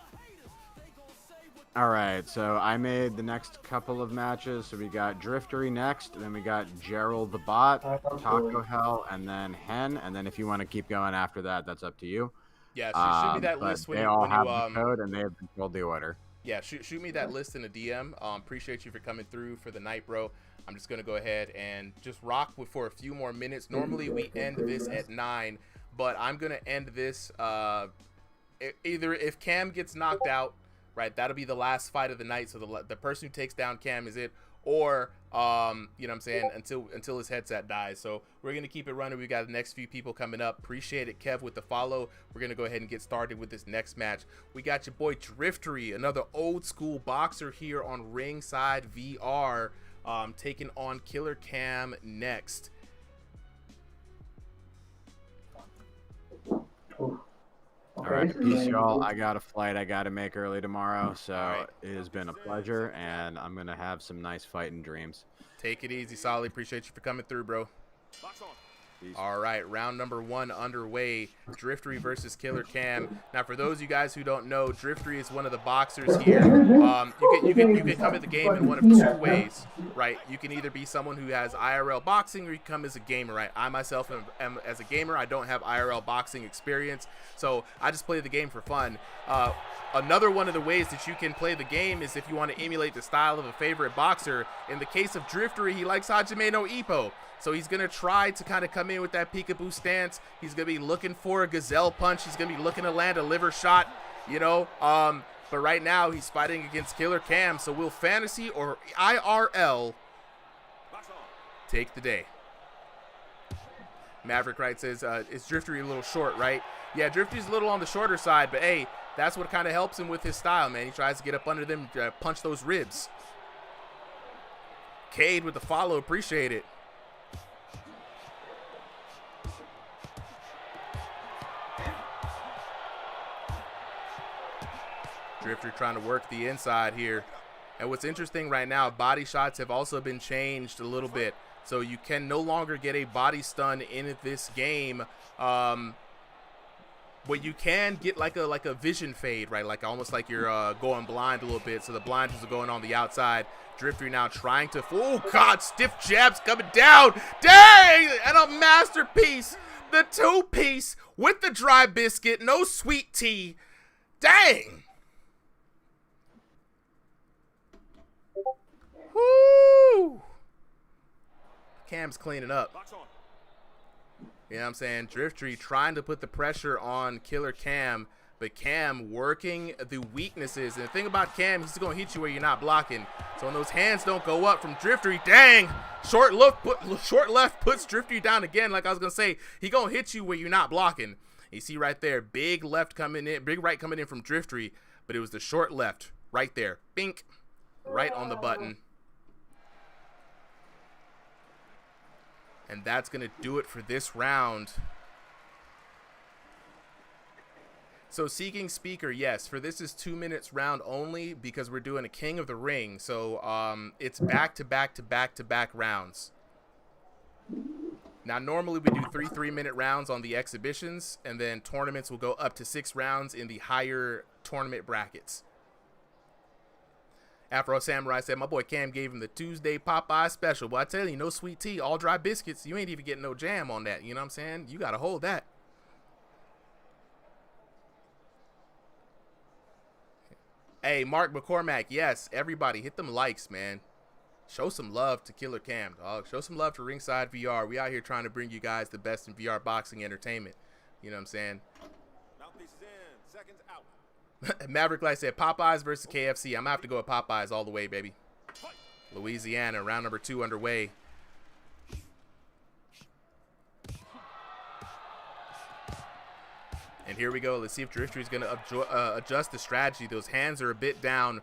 All right, so I made the next couple of matches. So we got Driftery next, then we got Gerald the Bot, Taco Hell, and then Hen. And then if you want to keep going after that, that's up to you. Yeah, shoot me that list when they you all have the code, and they have controlled the order. Yeah, shoot me that list in a DM. Appreciate you for coming through for the night, bro. I'm just gonna go ahead and just rock for a few more minutes. Normally we end this at 9, but I'm gonna end this either if Cam gets knocked out, right? That'll be the last fight of the night. So the person who takes down Cam is it, or you know what I'm saying, until his headset dies. So we're gonna keep it running. We got the next few people coming up. Appreciate it, Kev, with the follow. We're gonna go ahead and get started with this next match. We got your boy Driftery, another old school boxer here on Ringside VR, taking on Killer Cam next. All right, peace, y'all. I got a flight I got to make early tomorrow, so it has been a pleasure, and I'm going to have some nice fighting dreams. Take it easy, Solly. Appreciate you for coming through, bro. Box on. Peace. All right, round number 1 underway. Driftery versus Killer Cam. Now, for those of you guys who don't know, Driftery is one of the boxers here. You can come at the game in one of 2 ways, right? You can either be someone who has IRL boxing, or you come as a gamer, right? I myself am as a gamer. I don't have IRL boxing experience, so I just play the game for fun. Another one of the ways that you can play the game is if you want to emulate the style of a favorite boxer. In the case of Driftery, he likes Hajime no Ippo. So he's going to try to kind of come in with that peekaboo stance. He's going to be looking for a gazelle punch. He's going to be looking to land a liver shot, you know. But right now he's fighting against Killer Cam. So will fantasy or IRL take the day? Maverick Wright says, is Driftery a little short, right? Yeah, Driftery's a little on the shorter side, but hey, that's what kind of helps him with his style, man. He tries to get up under them, punch those ribs. Cade with the follow, appreciate it. Drifter trying to work the inside here. And what's interesting right now, body shots have also been changed a little bit. So you can no longer get a body stun in this game. But you can get like a vision fade, right? Like almost like you're going blind a little bit. So the blinders are going on the outside. Drifter now trying to, oh God, stiff jabs coming down. Dang, and a masterpiece. The 2-piece with the dry biscuit, no sweet tea. Dang. Woo. Cam's cleaning up. You know what I'm saying? Driftry trying to put the pressure on Killer Cam, but Cam working the weaknesses. And the thing about Cam, he's going to hit you where you're not blocking. So when those hands don't go up from Driftry, dang, short left puts Driftry down again. Like I was going to say, he going to hit you where you're not blocking. You see right there, big left coming in, big right coming in from Driftry, but it was the short left right there. Bink, right on the button. And that's going to do it for this round. So seeking speaker, yes, for this is 2 minutes round only because we're doing a King of the Ring. So it's back-to-back-to-back-to-back rounds. Now normally we do 3-3-minute rounds on the exhibitions, and then tournaments will go up to 6 rounds in the higher tournament brackets. Afro Samurai said, my boy Cam gave him the Tuesday Popeye special. But I tell you, no sweet tea, all dry biscuits. You ain't even getting no jam on that. You know what I'm saying? You got to hold that. Hey, Mark McCormack, yes, everybody, hit them likes, man. Show some love to Killer Cam, dog. Show some love to Ringside VR. We out here trying to bring you guys the best in VR boxing entertainment. You know what I'm saying? Mouthpiece is in. Seconds out. Maverick Light said Popeyes versus KFC. I'm gonna have to go with Popeyes all the way, baby. Louisiana, round number 2 underway. And here we go. Let's see if Driftry's gonna adjust the strategy. Those hands are a bit down.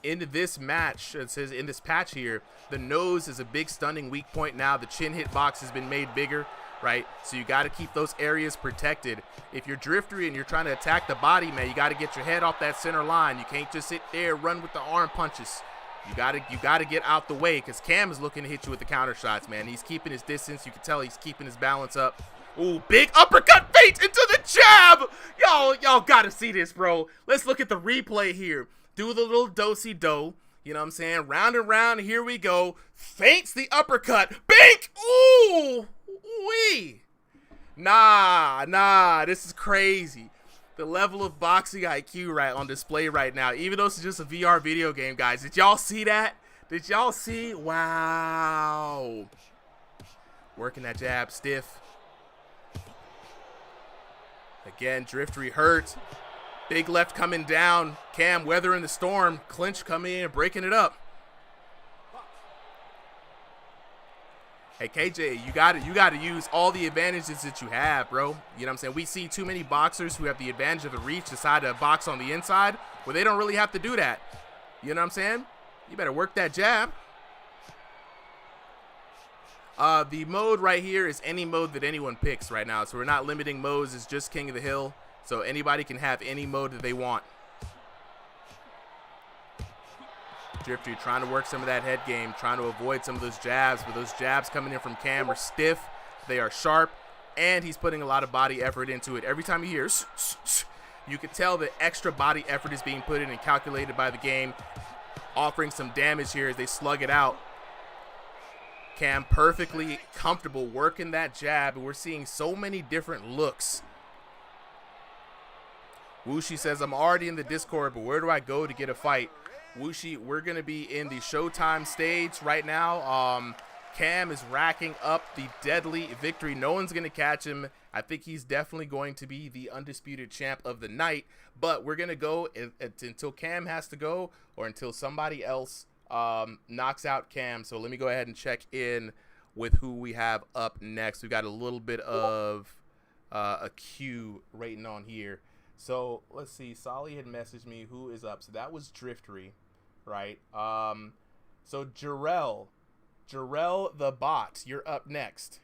Into this match, it says in this patch here, the nose is a big stunning weak point now. The chin hitbox has been made bigger. Right, so you got to keep those areas protected. If you're Driftery and you're trying to attack the body, man, you got to get your head off that center line. You can't just sit there, run with the arm punches. You got to get out the way because Cam is looking to hit you with the counter shots, man. He's keeping his distance. You can tell he's keeping his balance up. Ooh, big uppercut feint into the jab. Y'all got to see this, bro. Let's look at the replay here. Do the little do-si-do. You know what I'm saying? Round and round, here we go. Feints the uppercut. Bink! Ooh! Wee! Nah, this is crazy. The level of boxing IQ right on display right now, even though it's just a VR video game, guys. Did y'all see that? Did y'all see? Wow. Working that jab stiff. Again, Driftery hurt. Big left coming down. Cam weathering the storm. Clinch coming in and breaking it up. Hey, KJ, you got to use all the advantages that you have, bro. You know what I'm saying? We see too many boxers who have the advantage of the reach decide to box on the inside where they don't really have to do that. You know what I'm saying? You better work that jab. The mode right here is any mode that anyone picks right now. So we're not limiting modes. It's just King of the Hill. So anybody can have any mode that they want. Drifter trying to work some of that head game, trying to avoid some of those jabs, but those jabs coming in from Cam are stiff, they are sharp, and he's putting a lot of body effort into it. Every time he hears, you can tell that extra body effort is being put in and calculated by the game, offering some damage here as they slug it out. Cam perfectly comfortable working that jab, and we're seeing so many different looks. Wushi says, I'm already in the Discord, but where do I go to get a fight? Wushi, we're going to be in the Showtime stage right now. Cam is racking up the deadly victory. No one's going to catch him. I think he's definitely going to be the undisputed champ of the night. But we're going to go until Cam has to go or until somebody else knocks out Cam. So let me go ahead and check in with who we have up next. We got a little bit of a queue rating on here. So let's see. Solly had messaged me who is up. So that was Driftery. Right. So Jarrell the bot, you're up next.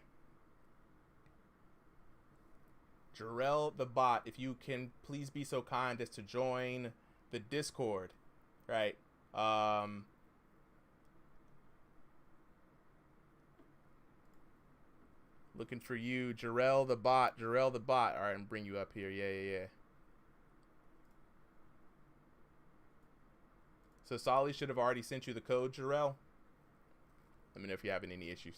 Jarrell the bot, if you can please be so kind as to join the Discord. Right. Looking for you, Jarrell the bot. Jarrell the bot. All right, I'm bring you up here. Yeah. So Solly should have already sent you the code, Jarrell. Let me know if you're having any issues.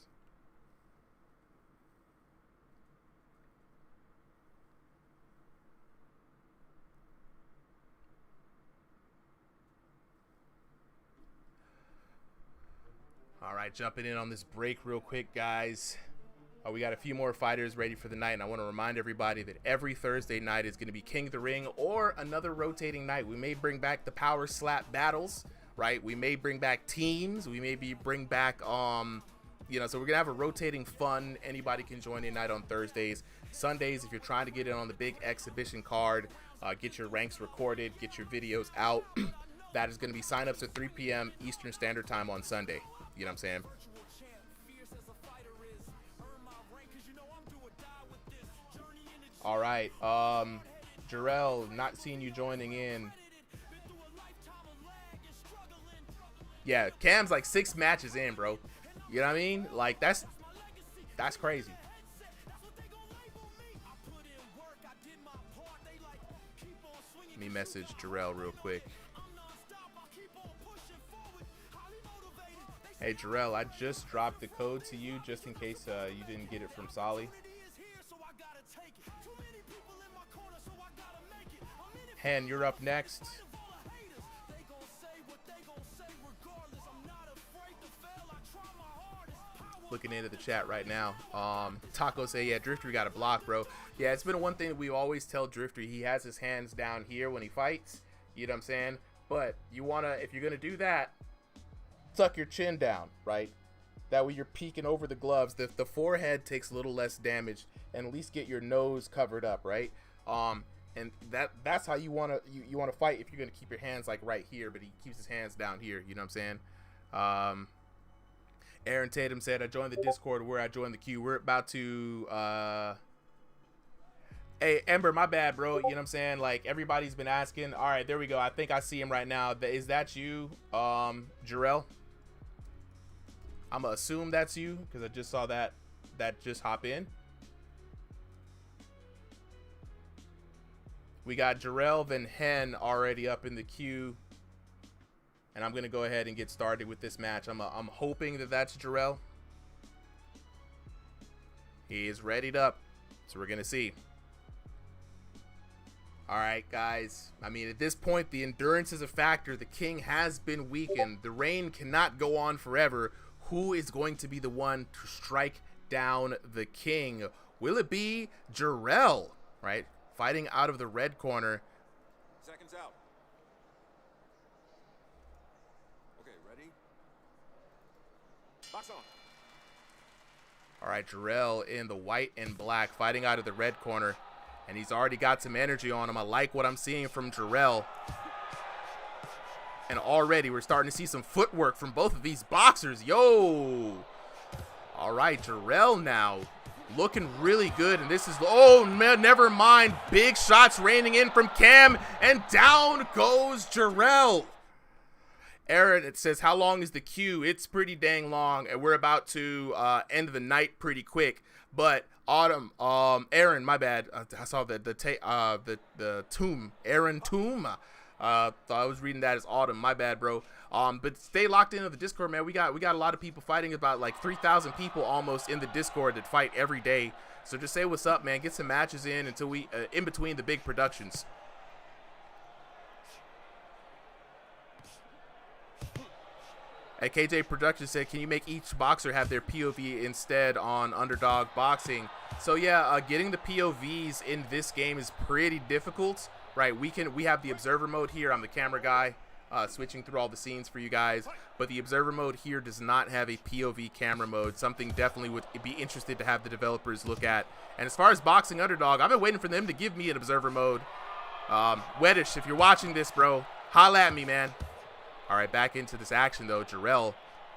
All right, jumping in on this break real quick, guys. We got a few more fighters ready for the night, and I want to remind everybody that every Thursday night is going to be King of the Ring or another rotating night. We may bring back the power slap battles, right? We may bring back teams. We may bring back, so we're going to have a rotating fun. Anybody can join in night on Thursdays. Sundays, if you're trying to get in on the big exhibition card, get your ranks recorded, get your videos out. That is going to be signups at 3 p.m. Eastern Standard Time on Sunday. You know what I'm saying? All right, Jarrell, not seeing you joining in. Yeah, Cam's like 6 matches in, bro. You know what I mean? Like, that's crazy. Let me message Jarrell real quick. Hey, Jarrell, I just dropped the code to you just in case you didn't get it from Solly. Hen, you're up next. Looking into the chat right now. Taco say, yeah, Drifter got a block, bro. Yeah, it's been one thing that we always tell Drifter. He has his hands down here when he fights. You know what I'm saying? But you want to, if you're going to do that, tuck your chin down, right? That way you're peeking over the gloves. The forehead takes a little less damage, and at least get your nose covered up, right? And that's how you want to fight if you're going to keep your hands like right here, but he keeps his hands down here. You know what I'm saying? Aaron Tatum said, I joined the Discord where I joined the queue. We're about to hey, Ember, my bad, bro. You know what I'm saying? Like, everybody's been asking. All right, there we go. I think I see him right now. Is that you, Jarrell? I'm going to assume that's you because I just saw that just hop in. We got Jarrell Van Hen already up in the queue. And I'm going to go ahead and get started with this match. I'm hoping that that's Jarrell. He is readied up. So we're going to see. All right, guys. I mean, at this point, the endurance is a factor. The king has been weakened. The reign cannot go on forever. Who is going to be the one to strike down the king? Will it be Jarrell, right? Fighting out of the red corner. Seconds out. Okay, ready? Box on. All right, Jarrell in the white and black, fighting out of the red corner. And he's already got some energy on him. I like what I'm seeing from Jarrell. And already we're starting to see some footwork from both of these boxers. Yo! All right, Jarrell now looking really good. And this is, oh, man, never mind. Big shots raining in from Cam. And down goes Jarrell. Aaron, it says, how long is the queue? It's pretty dang long. And we're about to end the night pretty quick. But Autumn, Aaron, my bad. I saw the tomb, Aaron Tomb. Thought I was reading that as Autumn. My bad, bro. But stay locked into the Discord, man. We got a lot of people fighting, about like 3,000 people almost in the Discord that fight every day. So just say what's up, man. Get some matches in until we in between the big productions. KJ Productions said, can you make each boxer have their POV instead on Underdog Boxing? So yeah, getting the POVs in this game is pretty difficult, right? We have the observer mode here. I'm the camera guy, switching through all the scenes for you guys, but the observer mode here does not have a POV camera mode. Something definitely would be interested to have the developers look at. And as far as Boxing Underdog, I've been waiting for them to give me an observer mode. Weddish, if you're watching this, bro, holla at me, man. All right, back into this action, though. Jarrell,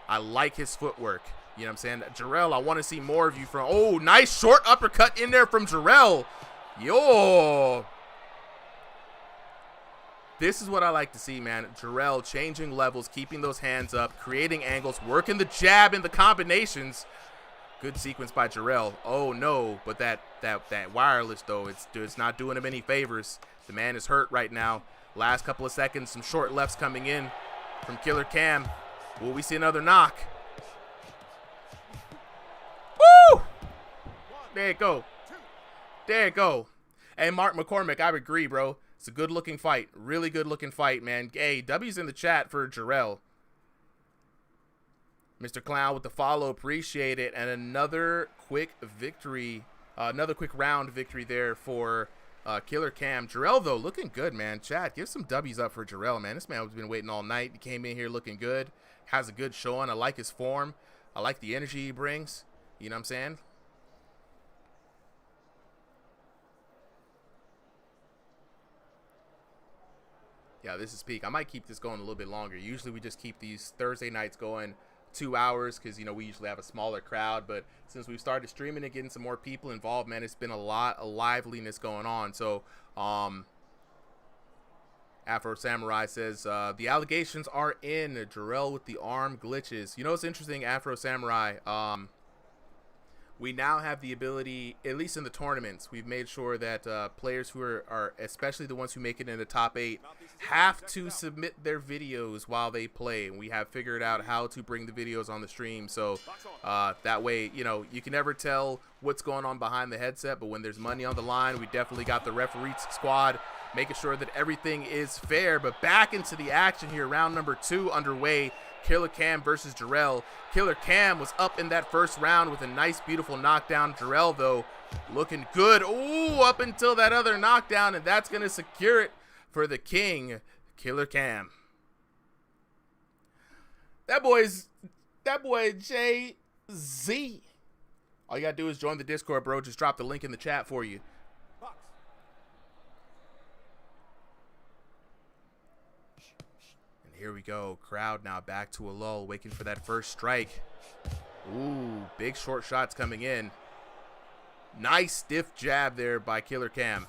I like his footwork. You know what I'm saying? Jarrell, I want to see more of you from... Oh, nice short uppercut in there from Jarrell. Yo. This is what I like to see, man. Jarrell changing levels, keeping those hands up, creating angles, working the jab and the combinations. Good sequence by Jarrell. Oh no, but that wireless though, it's not doing him any favors. The man is hurt right now. Last couple of seconds, some short lefts coming in from Killer Cam. Will we see another knock? Woo! There it go. There it go. Hey, Mark McCormick, I agree, bro. It's a good-looking fight. Really good-looking fight, man. Hey, W's in the chat for Jarrell. Mr. Clown with the follow. Appreciate it. And another quick victory. Another quick round victory there for Killer Cam. Jarrell, though, looking good, man. Chat, give some W's up for Jarrell, man. This man has been waiting all night. He came in here looking good. Has a good showing. I like his form. I like the energy he brings. You know what I'm saying? Yeah, this is peak. I might keep this going a little bit longer. Usually we just keep these Thursday nights going 2 hours because, you know, we usually have a smaller crowd. But since we've started streaming and getting some more people involved, man, it's been a lot of liveliness going on. So, Afro Samurai says, the allegations are in. Jarrell with the arm glitches. You know what's interesting, Afro Samurai? We now have the ability, at least in the tournaments, we've made sure that players who are, especially the ones who make it in the top 8, have to submit their videos while they play. And we have figured out how to bring the videos on the stream. So that way, you know, you can never tell what's going on behind the headset. But when there's money on the line, we definitely got the referee squad making sure that everything is fair. But back into the action here, round number 2 underway. Killer Cam versus Jarrell. Killer Cam was up in that first round with a nice, beautiful knockdown. Jarrell, though, looking good. Ooh, up until that other knockdown, and that's going to secure it for the king, Killer Cam. That boy Jay-Z. All you got to do is join the Discord, bro. Just drop the link in the chat for you. Here we go. Crowd now back to a lull, waiting for that first strike. Ooh, big short shots coming in. Nice stiff jab there by Killer Cam.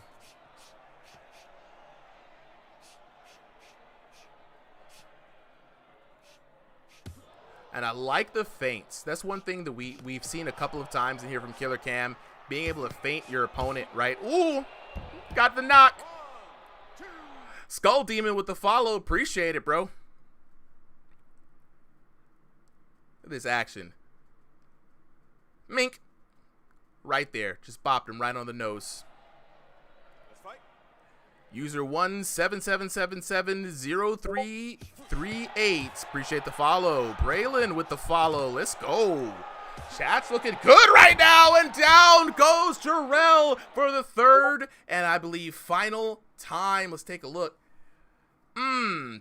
And I like the feints. That's one thing that we've seen a couple of times in here from Killer Cam, being able to feint your opponent, right? Ooh, got the knock. Skull Demon with the follow. Appreciate it, bro. Look at this action. Mink. Right there. Just bopped him right on the nose. User 177770338. Appreciate the follow. Braylon with the follow. Let's go. Chat's looking good right now. And down goes Jarrell for the third and I believe final time. Let's take a look.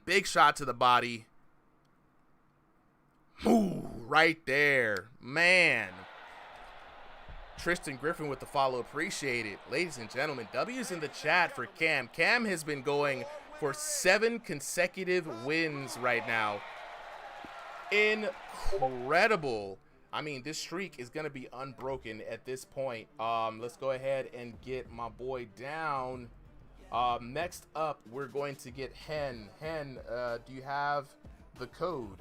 Big shot to the body. Ooh, right there. Man. Tristan Griffin with the follow. Appreciate it. Ladies and gentlemen, W's in the chat for Cam. Cam has been going for 7 consecutive wins right now. Incredible. I mean, this streak is going to be unbroken at this point. Let's go ahead and get my boy down. Next up, we're going to get Hen. Hen, do you have the code?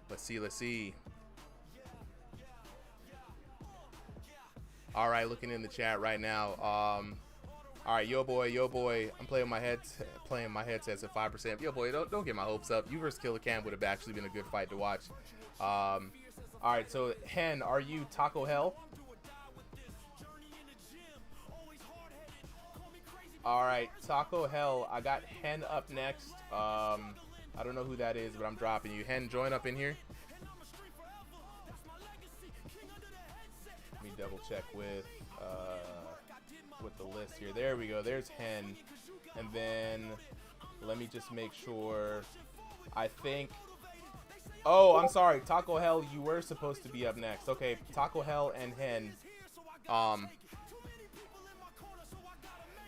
Let's see. All right, looking in the chat right now. All right, yo boy. I'm playing my headsets at 5%. Yo boy, don't get my hopes up. You versus Killer Cam would have actually been a good fight to watch. All right, so Hen, are you Taco Hell? All right, Taco Hell. I got Hen up next. I don't know who that is, but I'm dropping you. Hen, join up in here. Let me double check with the list here. There we go. There's Hen. And then let me just make sure. I think. Oh, I'm sorry. Taco Hell, you were supposed to be up next. Okay, Taco Hell and Hen.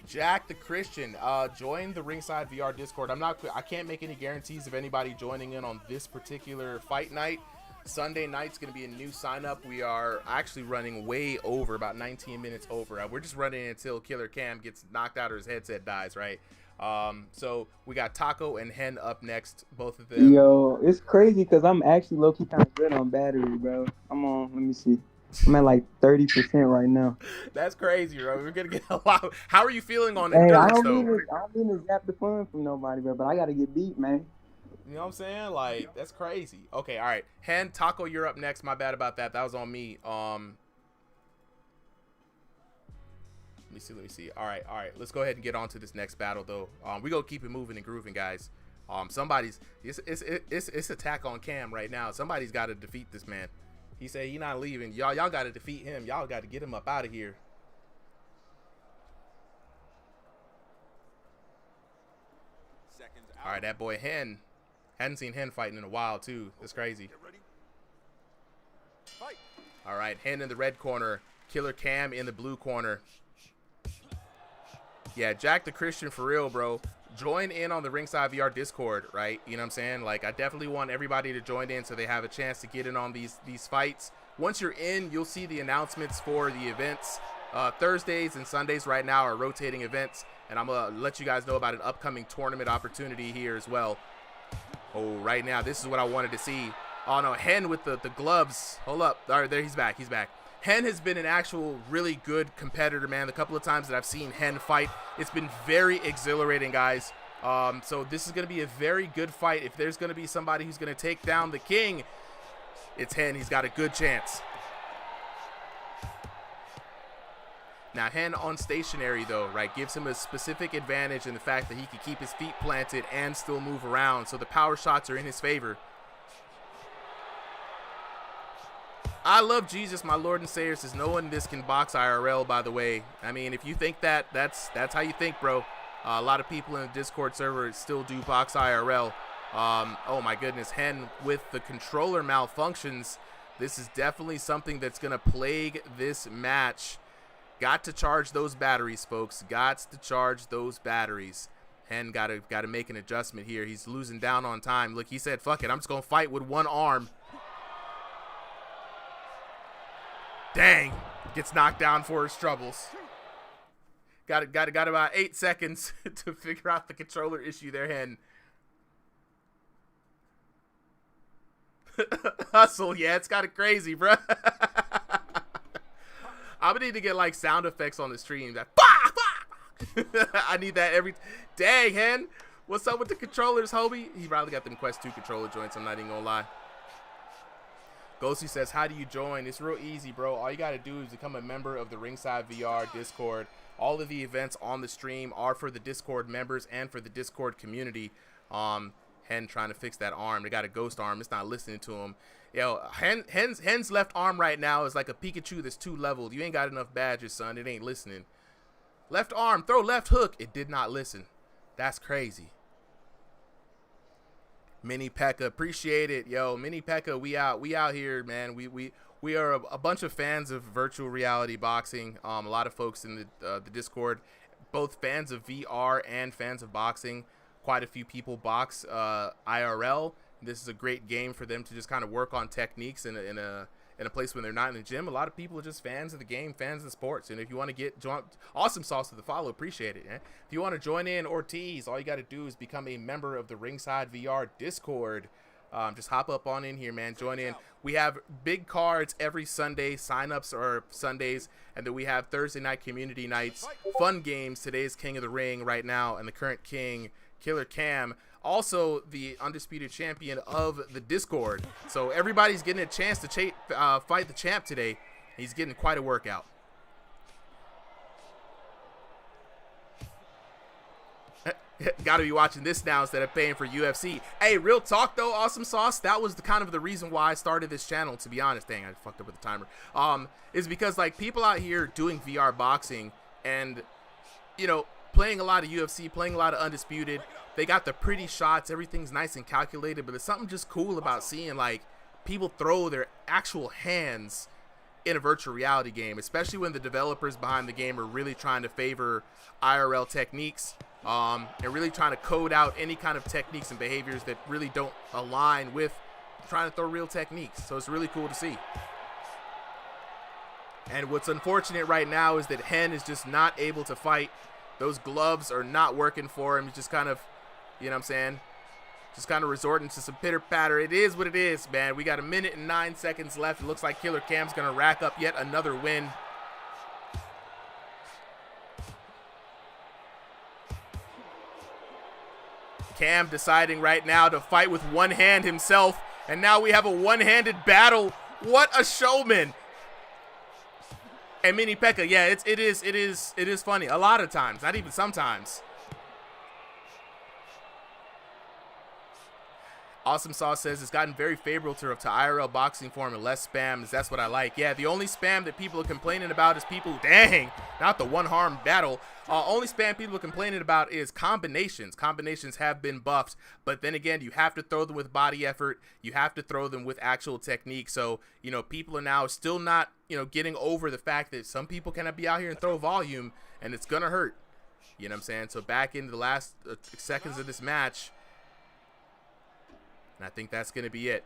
Jack the Christian, join the Ringside VR Discord. I can't make any guarantees of anybody joining in on this particular fight night. Sunday night's going to be a new sign up. We are actually running way over, about 19 minutes over. We're just running until Killer Cam gets knocked out or his headset dies, right? So we got Taco and Hen up next, both of them. Yo, it's crazy because I'm actually low key kind of good on battery, bro. I'm on. Let me see. I'm at like 30% right now. That's crazy, bro. We're gonna get a lot. How are you feeling on Hey, I endurance, don't though? mean to zap the fun from nobody, bro. But I gotta get beat, man. You know what I'm saying? Like, that's crazy. Okay, all right. Hen, Taco, you're up next. My bad about that. That was on me. Let me see. All right. Let's go ahead and get on to this next battle, though. We gonna keep it moving and grooving, guys. It's attack on Cam right now. Somebody's got to defeat this man. He said he not leaving. Y'all got to defeat him. Y'all got to get him up out of here. All right, that boy Hen. Hadn't seen Hen fighting in a while, too. That's crazy. All right, Hen in the red corner. Killer Cam in the blue corner. Yeah, Jack the Christian for real, bro. Join in on the Ringside VR Discord, right? You know what I'm saying? Like, I definitely want everybody to join in so they have a chance to get in on these fights. Once you're in, you'll see the announcements for the events. Thursdays and Sundays right now are rotating events, and I'm going to let you guys know about an upcoming tournament opportunity here as well. Oh, right now, this is what I wanted to see. Oh, no, Hen with the gloves. Hold up. All right, there, he's back. Hen has been an actual really good competitor, man. The couple of times that I've seen Hen fight, it's been very exhilarating, guys. So this is going to be a very good fight. If there's going to be somebody who's going to take down the king, it's Hen. He's got a good chance. Now, Hen on stationary, though, right, gives him a specific advantage in the fact that he can keep his feet planted and still move around. So the power shots are in his favor. I love Jesus, my Lord and Savior, says no one in this can box IRL, by the way. I mean, if you think that, that's how you think, bro. A lot of people in the Discord server still do box IRL. Oh, my goodness. Hen with the controller malfunctions. This is definitely something that's going to plague this match. Got to charge those batteries, folks. Got to charge those batteries. Hen got to make an adjustment here. He's losing down on time. Look, he said, fuck it. I'm just going to fight with one arm. Dang. Gets knocked down for his troubles. Got about 8 seconds to figure out the controller issue there, Hen. Hustle. Yeah, it's kind of crazy, bro. I'm gonna need to get like sound effects on the stream. That I need that every. Dang, Hen, what's up with the controllers, Hobie? He probably got them Quest 2 controller joints. I'm not even gonna lie. Ghosty says, "How do you join?" It's real easy, bro. All you gotta do is become a member of the Ringside VR Discord. All of the events on the stream are for the Discord members and for the Discord community. Hen trying to fix that arm. They got a ghost arm. It's not listening to him. Yo, Hen's left arm right now is like a Pikachu that's 2 leveled. You ain't got enough badges, son. It ain't listening. Left arm, throw left hook. It did not listen. That's crazy. Mini Pekka, appreciate it. Yo, Mini Pekka, we out here, man. We are a bunch of fans of virtual reality boxing. A lot of folks in the Discord, both fans of VR and fans of boxing. Quite a few people box IRL. This is a great game for them to just kind of work on techniques in a place when they're not in the gym. A lot of people are just fans of the game, fans of the sports. And if you want to join, awesome sauce to the follow, appreciate it. Man. If you want to join in Ortiz, all you got to do is become a member of the Ringside VR Discord. Just hop up on in here, man. Join in. We have big cards every Sunday. Signups are Sundays. And then we have Thursday night community nights. Fun games. Today's King of the Ring right now. And the current king, Killer Cam. Also the undisputed champion of the Discord. So everybody's getting a chance to fight the champ today. He's getting quite a workout. Gotta be watching this now instead of paying for UFC. Hey, real talk though, awesome sauce. That was the reason why I started this channel, to be honest. Dang, I fucked up with the timer. Is because like people out here doing VR boxing and, you know, playing a lot of UFC, playing a lot of Undisputed. They got the pretty shots. Everything's nice and calculated, but there's something just cool about seeing like people throw their actual hands in a virtual reality game, especially when the developers behind the game are really trying to favor IRL techniques and really trying to code out any kind of techniques and behaviors that really don't align with trying to throw real techniques. So it's really cool to see. And what's unfortunate right now is that Hen is just not able to fight. those gloves are not working for him. He's just kind of, you know what I'm saying, just kind of resorting to some pitter patter. It is what it is, man. We got 1 minute and 9 seconds left. It looks like Killer Cam's gonna rack up yet another win. Cam deciding right now to fight with one hand himself, and now we have a one-handed battle. What a showman! And Mini Pekka, yeah, it is funny a lot of times, not even sometimes. Awesome Sauce says it's gotten very favorable to IRL boxing form and less spams. That's what I like. Yeah, the only spam that people are complaining about is people, dang, not the one harm battle. Only spam people are complaining about is combinations. Combinations have been buffed, but then again, you have to throw them with body effort. You have to throw them with actual technique. So, you know, people are now still not, you know, getting over the fact that some people cannot be out here and throw volume, and it's going to hurt. You know what I'm saying? So back into the last seconds of this match, and I think that's going to be it.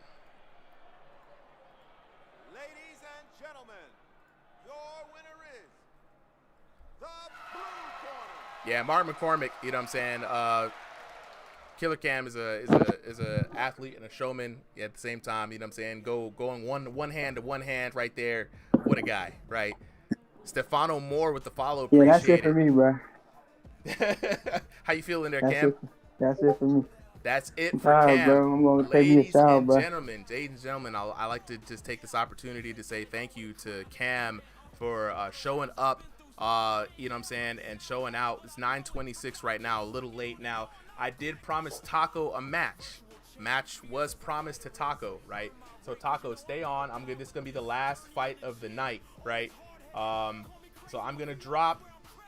Ladies and gentlemen, your winner is the blue corner. Yeah, Mark McCormick, you know what I'm saying? Killer Cam is a athlete and a showman at the same time, you know what I'm saying? Going one hand to one hand right there. What a guy, right? Stefano Moore with the follow. Yeah, that's it for me, bro. How you feeling there, Cam? That's it for me. That's it for Cam. Bro, I'm gonna take me a shower, bro. Ladies and gentlemen, I like to just take this opportunity to say thank you to Cam for showing up, you know what I'm saying, and showing out. It's 9:26 right now, a little late now. I did promise Taco a match. Match was promised to Taco, right? So Taco, stay on. This is gonna be the last fight of the night, right? So I'm gonna drop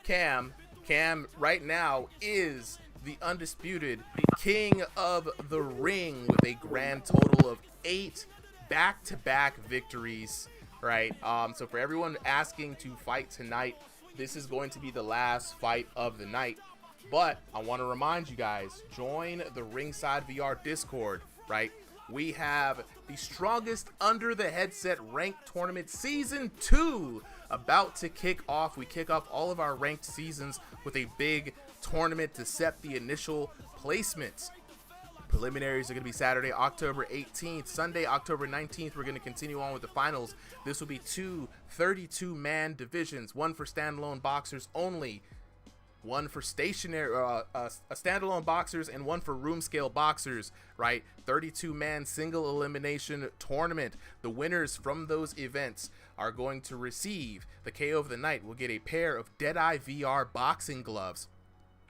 Cam. Cam right now is the undisputed king of the ring with a grand total of 8 back-to-back victories, right? So for everyone asking to fight tonight, this is going to be the last fight of the night. But I want to remind you guys, join the Ringside VR Discord, right? We have the strongest under the headset ranked tournament season 2 about to kick off. We kick off all of our ranked seasons with a big tournament to set the initial placements. Preliminaries are going to be Saturday, October 18th. Sunday, October 19th, we're going to continue on with the finals. This will be 2 32-man divisions, one for standalone boxers only, one for stationary standalone boxers, and one for room scale boxers, right? 32-man single elimination tournament. The winners from those events are going to receive the KO of the night. We'll get a pair of Deadeye VR boxing gloves.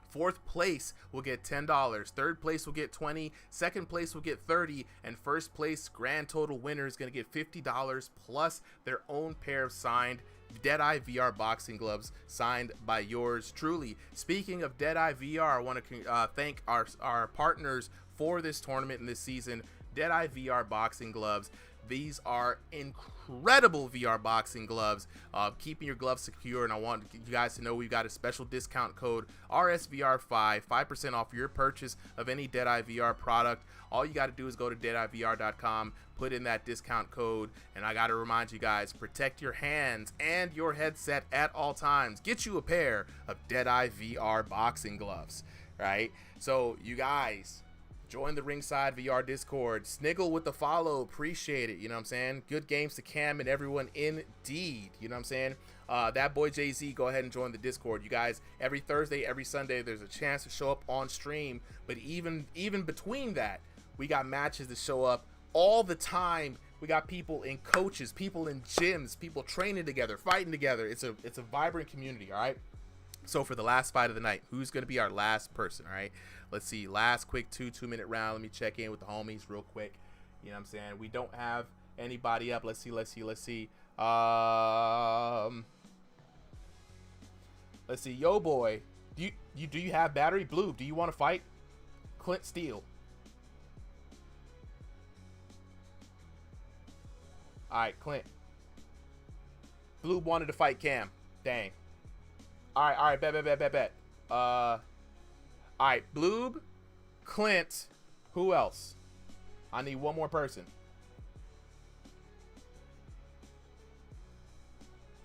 Fourth place will get $10. Third place will get $20. Second place will get $30. And first place grand total winner is going to get $50 plus their own pair of signed Deadeye VR boxing gloves signed by yours truly. Speaking of Deadeye VR, I want to thank our partners for this tournament and this season. Deadeye VR boxing gloves. These are incredible VR boxing gloves, keeping your gloves secure. And I want you guys to know we've got a special discount code RSVR5, 5% off your purchase of any Deadeye VR product. All you got to do is go to deadeyevr.com, put in that discount code, and I got to remind you guys, protect your hands and your headset at all times. Get you a pair of Deadeye VR boxing gloves, right? So you guys, join the Ringside VR Discord. Sniggle with the follow. Appreciate it. You know what I'm saying? Good games to Cam and everyone indeed. You know what I'm saying? That boy Jay-Z, go ahead and join the Discord. You guys, every Thursday, every Sunday, there's a chance to show up on stream. But even between that, we got matches to show up all the time. We got people in coaches, people in gyms, people training together, fighting together. It's a vibrant community, all right? So for the last fight of the night, who's going to be our last person, all right? Let's see, last quick two-minute round. Let me check in with the homies real quick. You know what I'm saying? We don't have anybody up. Let's see. Let's see. Yo, boy, do you have battery? Blue, do you want to fight? Clint Steele. All right, Clint. Blue wanted to fight Cam. Dang. All right, bet. All right, Bloob, Clint, who else? I need one more person.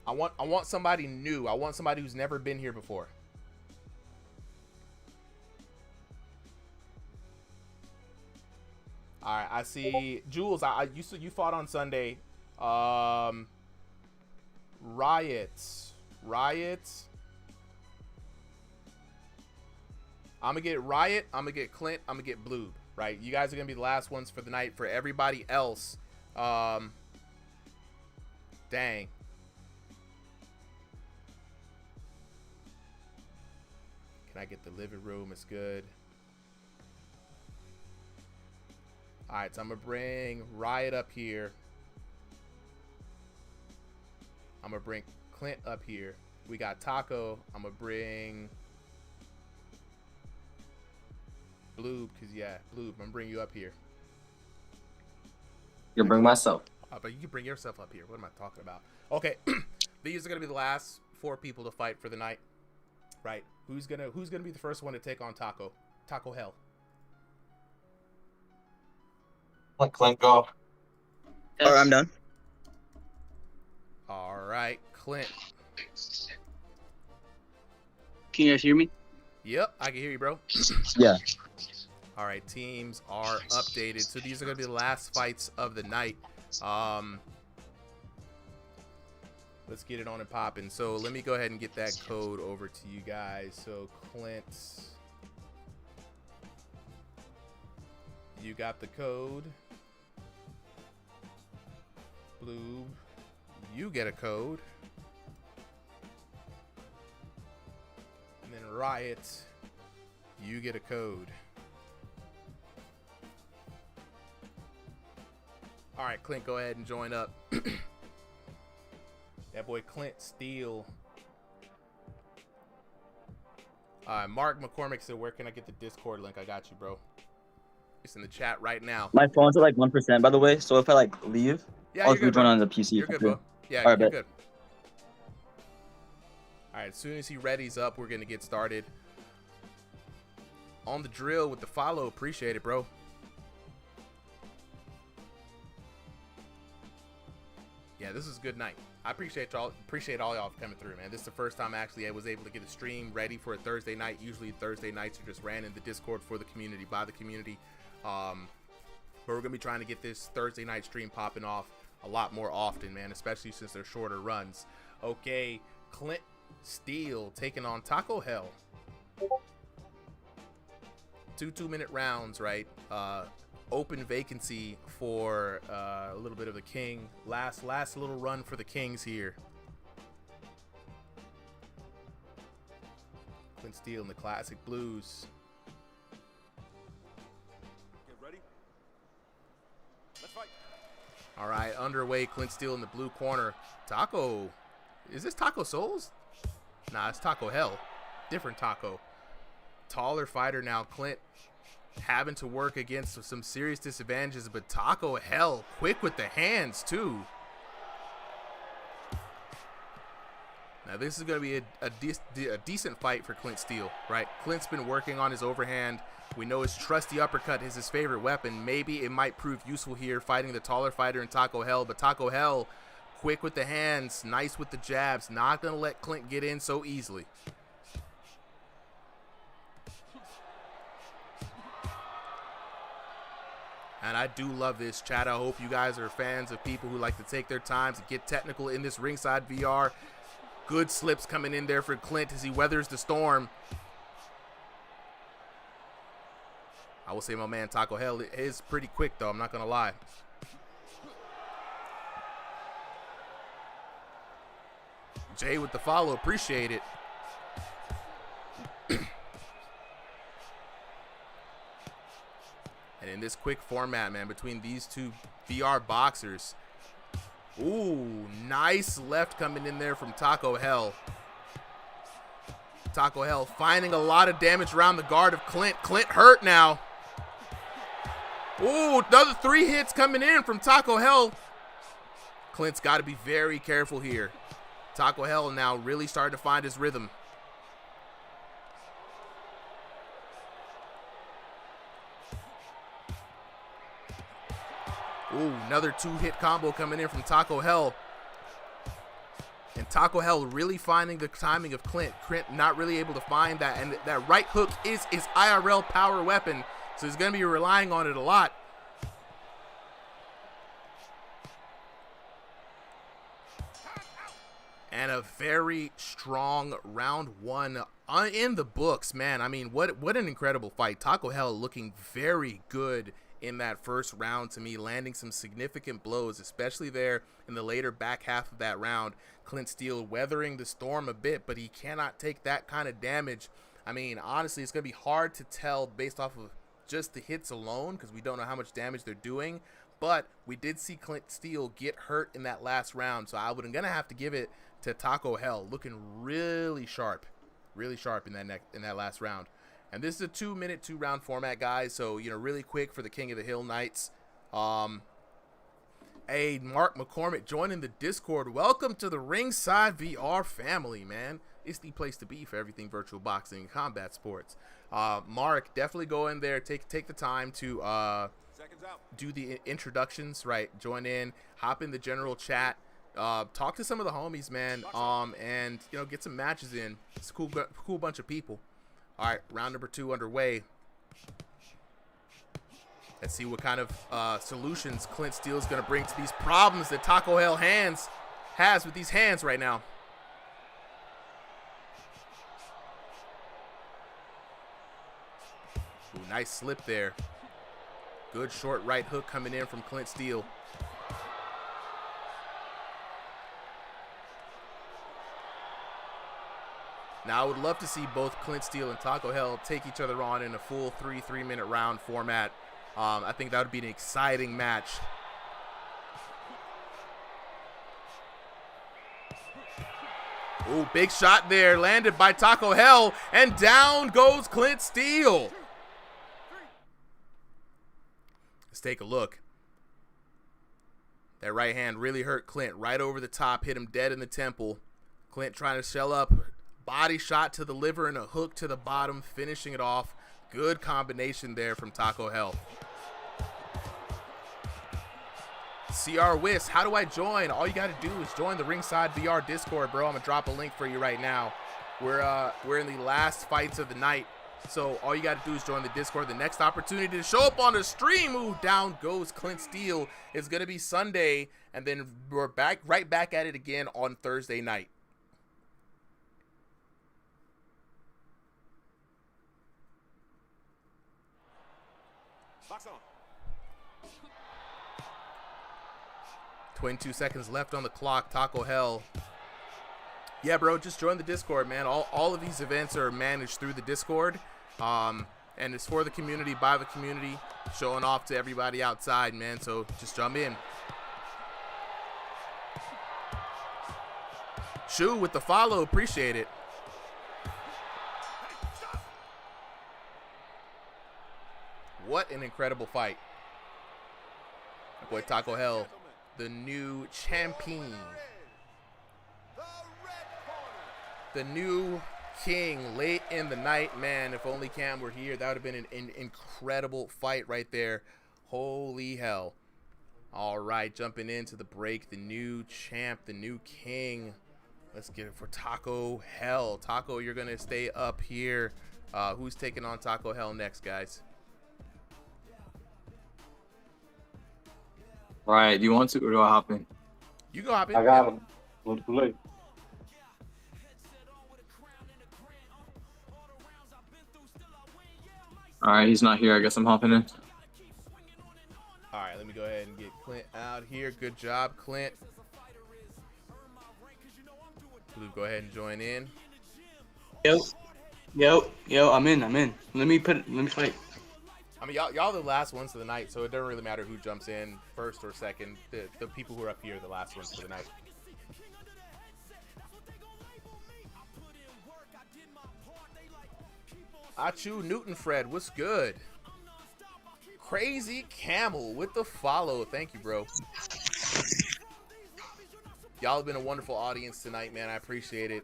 I want somebody new. I want somebody who's never been here before. All right, I see Jules. You fought on Sunday. Riots. I'm gonna get Riot. I'm gonna get Clint. I'm gonna get Blue. Right, you guys are gonna be the last ones for the night. For everybody else, dang. Can I get the living room? It's good. All right, so I'm gonna bring Riot up here. I'm gonna bring Clint up here. We got Taco. I'm gonna bring Blue, because Blue, I'm gonna bring you up here. You can bring myself. But you can bring yourself up here. What am I talking about? Okay, these are gonna be the last 4 people to fight for the night, right? Who's gonna be the first one to take on Taco Hell? Let Clint go. All right, I'm done. All right, Clint. Can you guys hear me? Yep, I can hear you, bro. Yeah. All right, teams are updated. So these are going to be the last fights of the night. Let's get it on and popping. So let me go ahead and get that code over to you guys. So Clint, you got the code. Blue, you get a code. And then Riot, you get a code. All right, Clint, go ahead and join up. That boy Clint Steele. Mark McCormick said, where can I get the Discord link? I got you, bro. It's in the chat right now. My phone's at like 1%, by the way. So if I like leave, I'll just rejoin on the PC. You're good, bro. Yeah, right, you're good. All right, as soon as he readies up, we're going to get started. On the drill with the follow. Appreciate it, bro. Yeah, this is a good night. I appreciate all y'all for coming through, man. This is the first time actually I was able to get a stream ready for a Thursday night. Usually Thursday nights are just ran in the Discord for the community, by the community. But we're going to be trying to get this Thursday night stream popping off a lot more often, man, especially since they're shorter runs. Okay, Clint Steele taking on Taco Hell. 2 2-minute rounds, right? Open vacancy for a little bit of the king. Last little run for the kings here. Clint Steele in the classic blues. Get ready. Let's fight. All right, underway. Clint Steele in the blue corner. Taco. Is this Taco Souls? Nah, it's Taco Hell. Different Taco. Taller fighter now. Clint having to work against some serious disadvantages, but Taco Hell quick with the hands too. Now this is going to be a decent fight for Clint Steele, right? Clint's been working on his overhand. We know his trusty uppercut is his favorite weapon. Maybe it might prove useful here fighting the taller fighter in Taco Hell, but Taco Hell quick with the hands, nice with the jabs, not going to let Clint get in so easily. And I do love this, chat. I hope you guys are fans of people who like to take their time to get technical in this ringside VR. Good slips coming in there for Clint as he weathers the storm. I will say my man Taco Hell is pretty quick, though. I'm not going to lie. Jay with the follow. Appreciate it. And in this quick format, man, between these two VR boxers. Ooh, nice left coming in there from Taco Hell. Taco Hell finding a lot of damage around the guard of Clint. Clint hurt now. Ooh, another 3 hits coming in from Taco Hell. Clint's got to be very careful here. Taco Hell now really starting to find his rhythm. Ooh, another 2-hit combo coming in from Taco Hell. And Taco Hell really finding the timing of Clint. Clint not really able to find that. And that right hook is his IRL power weapon. So he's going to be relying on it a lot. And a very strong round one in the books, man. I mean, what an incredible fight. Taco Hell looking very good in that first round to me, landing some significant blows, especially there in the later back half of that round. Clint Steele weathering the storm a bit, but he cannot take that kind of damage. I mean, honestly, it's going to be hard to tell based off of just the hits alone because we don't know how much damage they're doing. But we did see Clint Steele get hurt in that last round, so I would going to have to give it to Taco Hell, looking really sharp in that last round. And this is a 2-minute, 2-round format, guys. So, you know, really quick for the King of the Hill Knights. Hey, Mark McCormick joining the Discord. Welcome to the Ringside VR family, man. It's the place to be for everything virtual boxing and combat sports. Mark, definitely go in there, take the time to do the introductions, right? Join in, hop in the general chat. Talk to some of the homies, man, and you know, get some matches in. It's a cool bunch of people. All right, round number 2 underway. Let's see what kind of solutions Clint Steele is going to bring to these problems that Taco Hell has with these hands right now. Ooh, nice slip there. Good short right hook coming in from Clint Steele. Now, I would love to see both Clint Steele and Taco Hell take each other on in a full 3-minute round format. I think that would be an exciting match. Ooh, big shot there, landed by Taco Hell, and down goes Clint Steele. Let's take a look. That right hand really hurt Clint, right over the top, hit him dead in the temple. Clint trying to shell up. Body shot to the liver and a hook to the bottom, finishing it off. Good combination there from Taco Hell. CR Wiss, how do I join? All you got to do is join the Ringside VR Discord, bro. I'm going to drop a link for you right now. We're in the last fights of the night. So all you got to do is join the Discord. The next opportunity to show up on the stream, ooh, down goes Clint Steele. It's going to be Sunday, and then we're right back at it again on Thursday night. Box on. 22 seconds left on the clock. Taco Hell. Yeah, bro, just join the Discord, man. All of these events are managed through the Discord. And it's for the community, by the community, showing off to everybody outside, man. So just jump in. Shu with the follow. Appreciate it. What an incredible fight. My boy Taco Hell, the new champion. The new king late in the night. Man, if only Cam were here, that would have been an incredible fight right there. Holy hell. All right, jumping into the break, the new champ, the new king. Let's get it for Taco Hell. Taco, you're going to stay up here. Who's taking on Taco Hell next, guys? All right, do you want to, or do I hop in? You go hop in. I got him. Too late. All right, he's not here. I guess I'm hopping in. All right, let me go ahead and get Clint out here. Good job, Clint. Blue, go ahead and join in. Yo, I'm in. Let me fight. I mean, y'all the last ones of the night, so it doesn't really matter who jumps in first or second. The people who are up here are the last ones for the night. Achu Newton Fred, what's good? Crazy Camel with the follow. Thank you, bro. Y'all have been a wonderful audience tonight, man. I appreciate it.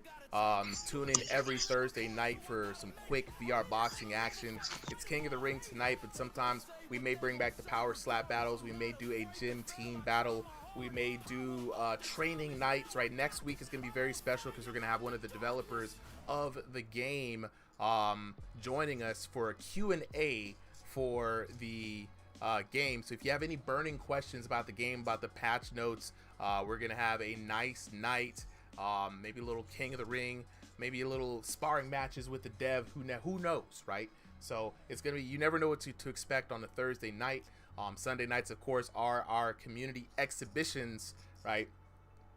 Tune in every Thursday night for some quick VR boxing action. It's King of the Ring tonight, but sometimes we may bring back the power slap battles. We may do a gym team battle. We may do training nights, right? Next week is going to be very special because we're going to have one of the developers of the game joining us for a Q&A for the game. So if you have any burning questions about the game, about the patch notes, we're going to have a nice night maybe a little King of the Ring, maybe a little sparring matches with the dev. Who knows, right? So it's gonna be, you never know what to expect on a Thursday night. Sunday nights, of course, are our community exhibitions, right?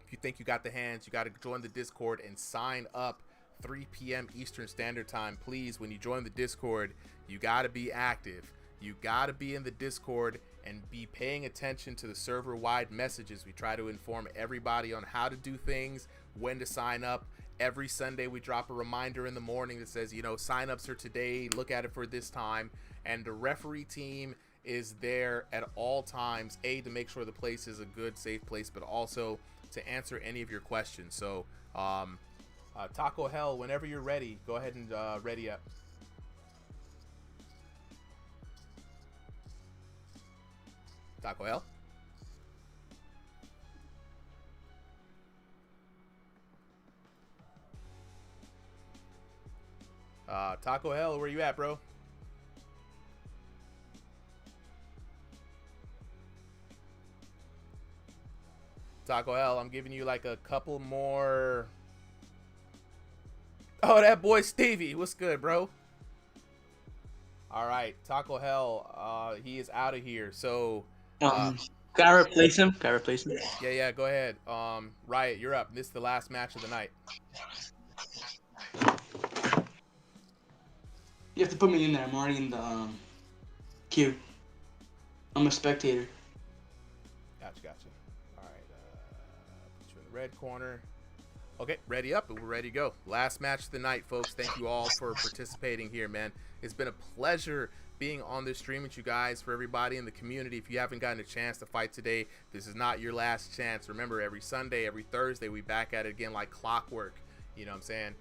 If you think you got the hands, you got to join the Discord and sign up. 3 p.m. Eastern Standard Time. Please, when you join the Discord, you got to be active. You got to be in the Discord and be paying attention to the server-wide messages. We try to inform everybody on how to do things, when to sign up. Every Sunday, we drop a reminder in the morning that says, you know, sign-ups are today. Look at it for this time. And the referee team is there at all times, to make sure the place is a good, safe place, but also to answer any of your questions. So, Taco Hell, whenever you're ready, go ahead and ready up. Taco Hell? Taco Hell, where you at, bro? Taco Hell, I'm giving you like a couple more. Oh, that boy Stevie. What's good, bro? All right, Taco Hell, he is out of here. So, can I replace him? Yeah, go ahead. Riot, you're up. This is the last match of the night. You have to put me in there. I'm already in the queue. I'm a spectator. Gotcha. All right, put you in the red corner. Okay, ready up, and we're ready to go. Last match of the night, folks. Thank you all for participating here, man. It's been a pleasure being on this stream with you guys. For everybody in the community, if you haven't gotten a chance to fight today, this is not your last chance. Remember, every Sunday, every Thursday, we back at it again like clockwork. You know what I'm saying?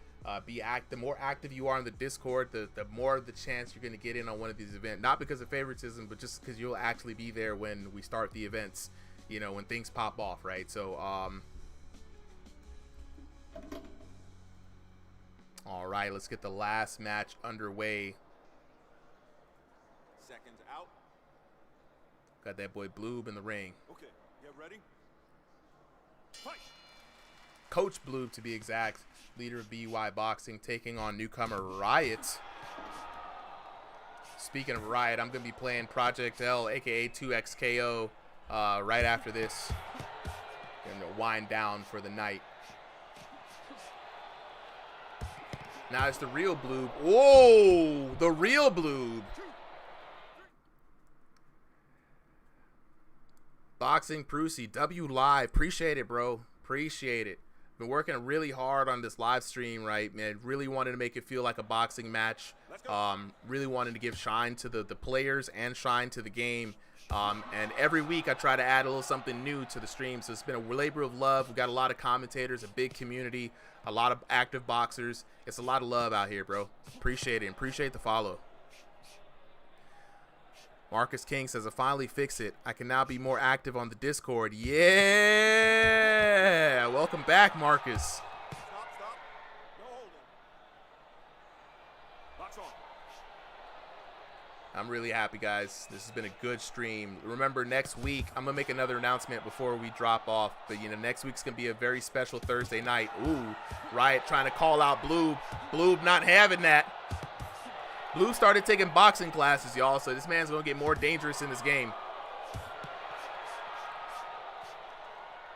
The more active you are in the Discord, the more the chance you're going to get in on one of these events. Not because of favoritism, but just because you'll actually be there when we start the events, you know, when things pop off, right? So, all right, let's get the last match underway. Seconds out. Got that boy Bloob in the ring. Okay, get ready. Fight. Coach Bloob, to be exact, leader of BY Boxing, taking on newcomer Riot. Speaking of Riot, I'm going to be playing Project L, aka 2XKO, right after this. Going to wind down for the night. Now it's the real Bloob. Whoa! The real Bloob. Boxing Prusy, W Live. Appreciate it, bro. Appreciate it. Been working really hard on this live stream, right, man? Really wanted to make it feel like a boxing match. Really wanted to give shine to the players and shine to the game. And every week I try to add a little something new to the stream. So it's been a labor of love. We've got a lot of commentators, a big community, a lot of active boxers. It's a lot of love out here, bro. Appreciate it. And appreciate the follow. Marcus King says, I finally fix it. I can now be more active on the Discord. Yeah! Welcome back, Marcus. Stop. No holding. Box on. I'm really happy, guys. This has been a good stream. Remember, next week, I'm going to make another announcement before we drop off. But, you know, next week's going to be a very special Thursday night. Ooh, Riot trying to call out Bloob. Bloob not having that. Blue started taking boxing classes, y'all, so this man's going to get more dangerous in this game.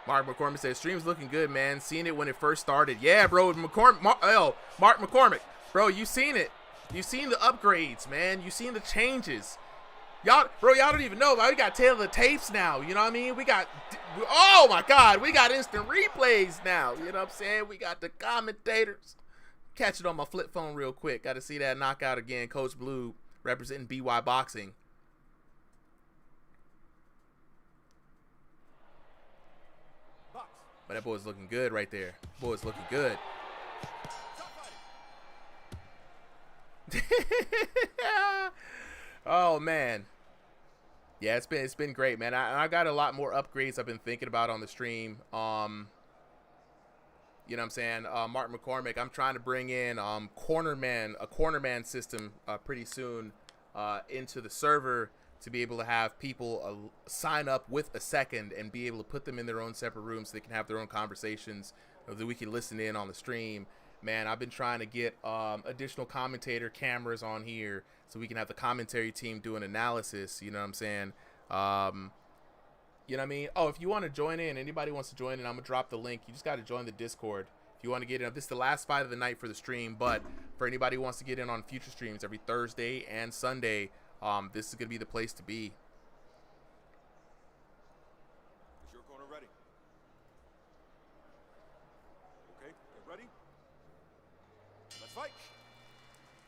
Mark McCormick says, stream's looking good, man. Seen it when it first started. Yeah, bro, Mark McCormick. Bro, you seen it. You seen the upgrades, man. You seen the changes. Y'all don't even know, but we got tail of the tapes now. You know what I mean? We got, oh, my God, we got instant replays now. You know what I'm saying? We got the commentators. Catch it on my flip phone real quick. Got to see that knockout again. Coach Blue representing BY Boxing. Box. But that boy's looking good right there. Boy's looking good. Oh, man. Yeah, it's been great, man. I got a lot more upgrades I've been thinking about on the stream. You know what I'm saying? Mark McCormick, I'm trying to bring in a cornerman system pretty soon into the server to be able to have people sign up with a second and be able to put them in their own separate rooms so they can have their own conversations so that we can listen in on the stream. Man, I've been trying to get additional commentator cameras on here so we can have the commentary team do an analysis. You know what I'm saying? You know what I mean? Oh, if you want to join in, anybody wants to join in, I'm going to drop the link. You just got to join the Discord. If you want to get in, this is the last fight of the night for the stream, but for anybody who wants to get in on future streams every Thursday and Sunday, this is going to be the place to be. Is your corner ready? Okay, get ready. Let's fight.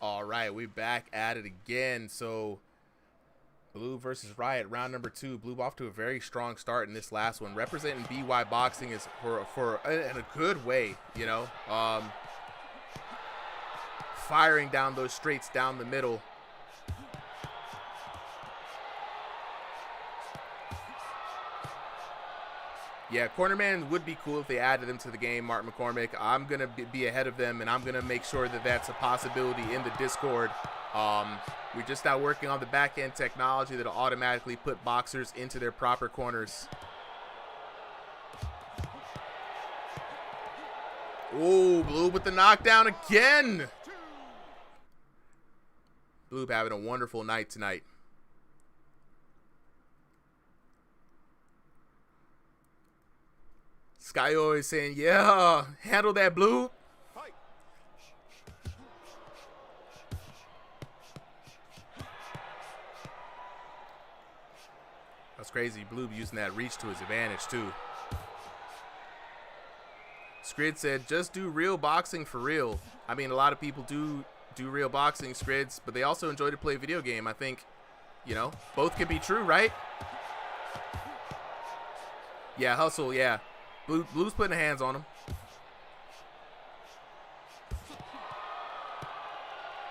All right, we're back at it again. So Blue versus Riot, round number 2. Blue off to a very strong start in this last one. Representing BY Boxing is for in a good way, you know. Firing down those straights down the middle. Yeah, cornerman would be cool if they added them to the game, Mark McCormick. I'm going to be ahead of them, and I'm going to make sure that that's a possibility in the Discord. We're just now working on the back-end technology that'll automatically put boxers into their proper corners. Oh, Blue with the knockdown again. Blue having a wonderful night tonight. Skyo is saying, yeah, handle that, Blue. That's crazy. Blue using that reach to his advantage, too. Skrid said, just do real boxing for real. I mean, a lot of people do real boxing, Skrids, but they also enjoy to play a video game. I think, you know, both can be true, right? Yeah, hustle, yeah. Blue's putting hands on him.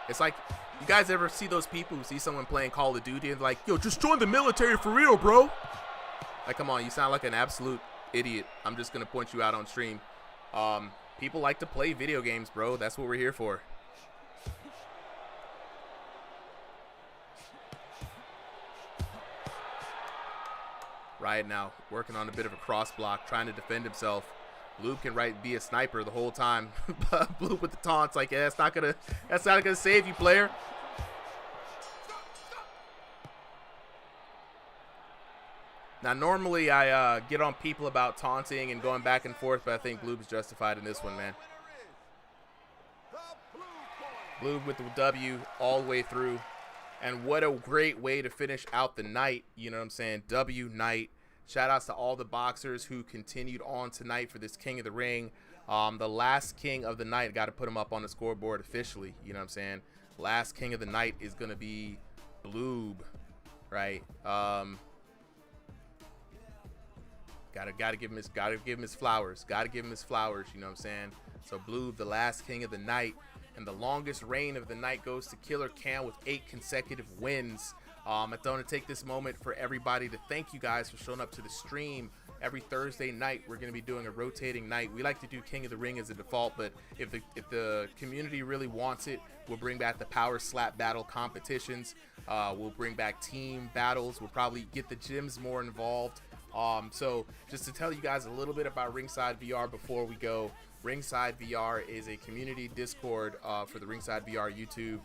It's like, you guys ever see those people who see someone playing Call of Duty and like, yo, just join the military for real, bro? Like, come on, you sound like an absolute idiot. I'm just going to point you out on stream. People like to play video games, bro. That's what we're here for. Riot now working on a bit of a cross block, trying to defend himself. Blue can be a sniper the whole time. Blue with the taunts, like, yeah, that's not gonna save you, player. Now, normally I get on people about taunting and going back and forth, but I think Blue was justified in this one, man. Blue with the W all the way through. And what a great way to finish out the night. You know what I'm saying? W night. Shout outs to all the boxers who continued on tonight for this King of the Ring. The last King of the night, got to put him up on the scoreboard officially. You know what I'm saying? Last King of the night is going to be Bloob, right? Gotta give him his flowers. Gotta give him his flowers, you know what I'm saying? So Bloob, the last King of the night. And the longest reign of the night goes to Killer Cam with 8 consecutive wins. I want to take this moment for everybody to thank you guys for showing up to the stream. Every Thursday night, we're going to be doing a rotating night. We like to do King of the Ring as a default, but if the community really wants it, we'll bring back the Power Slap Battle competitions. We'll bring back team battles. We'll probably get the gyms more involved. So just to tell you guys a little bit about Ringside VR before we go. Ringside VR is a community Discord for the Ringside VR YouTube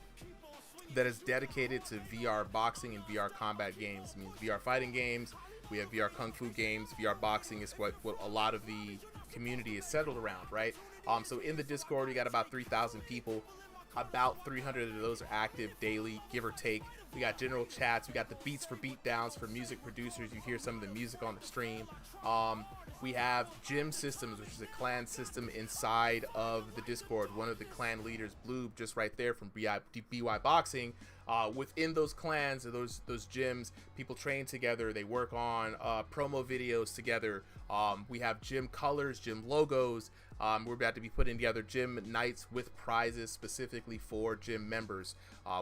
that is dedicated to VR boxing and VR combat games. It means VR fighting games. We have VR kung fu games. VR boxing is what a lot of the community is settled around, right? So in the Discord, we got about 3,000 people. About 300 of those are active daily, give or take. We got general chats. We got the beats for beatdowns for music producers. You hear some of the music on the stream. We have gym systems, which is a clan system inside of the Discord. One of the clan leaders, Blue, just right there from BY Boxing. Within those clans or those gyms, people train together. They work on promo videos together. We have gym colors, gym logos. We're about to be putting together gym nights with prizes specifically for gym members.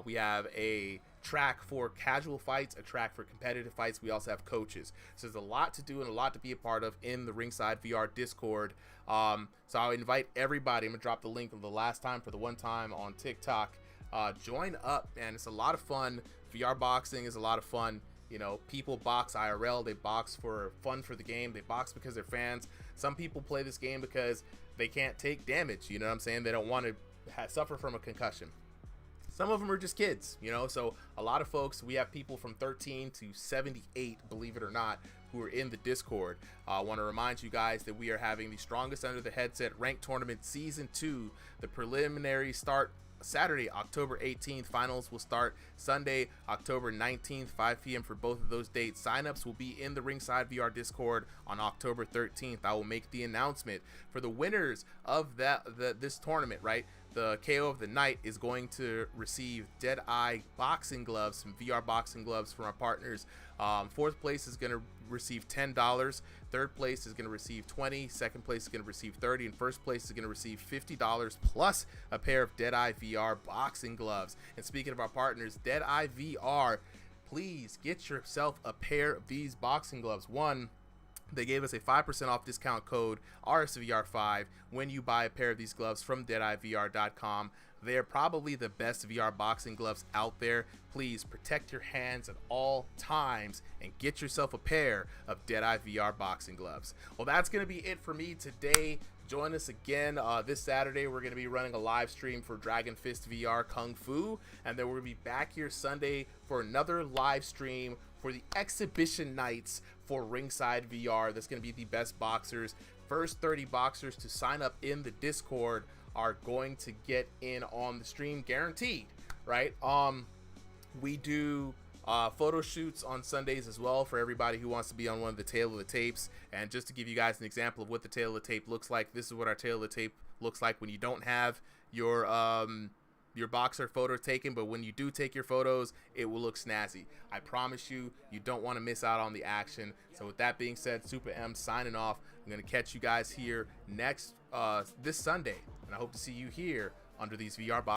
We have a track for casual fights, a track for competitive fights. We also have coaches. So there's a lot to do and a lot to be a part of in the Ringside VR Discord. So I'll invite everybody. I'm going to drop the link of the last time for the one time on TikTok. Join up, man. It's a lot of fun. VR boxing is a lot of fun. You know, people box IRL. They box for fun for the game. They box because they're fans. Some people play this game because they can't take damage. You know what I'm saying? They don't want to suffer from a concussion. Some of them are just kids, you know, so a lot of folks, we have people from 13 to 78, believe it or not, who are in the Discord. I want to remind you guys that we are having the Strongest Under the Headset Ranked Tournament Season 2. The preliminary start Saturday, October 18th. Finals will start Sunday, October 19th, 5 p.m. for both of those dates. Signups will be in the Ringside VR Discord on October 13th. I will make the announcement for the winners of this tournament, right? The KO of the night is going to receive Deadeye boxing gloves, some VR boxing gloves from our partners. Fourth place is going to receive $10. Third place is going to receive $20. Second place is going to receive $30. And first place is going to receive $50 plus a pair of Deadeye VR boxing gloves. And speaking of our partners, Deadeye VR, please get yourself a pair of these boxing gloves. One, they gave us a 5% off discount code RSVR5 when you buy a pair of these gloves from DeadeyeVR.com. They're probably the best VR boxing gloves out there. Please protect your hands at all times and get yourself a pair of Deadeye VR boxing gloves. Well, that's going to be it for me today. Join us again this Saturday. We're going to be running a live stream for Dragon Fist VR Kung Fu, and then we're going to be back here Sunday for another live stream for the exhibition nights for Ringside VR. That's going to be the best boxers. First 30 boxers to sign up in the Discord are going to get in on the stream, guaranteed, right? We do photo shoots on Sundays as well for everybody who wants to be on one of the tail of the tapes. And just to give you guys an example of what the tail of the tape looks like, this is what our tail of the tape looks like when you don't have your boxer photo taken, but when you do take your photos, it will look snazzy. I promise you, you don't want to miss out on the action. So with that being said, Super M signing off. I'm going to catch you guys here this Sunday, and I hope to see you here under these VR boxes.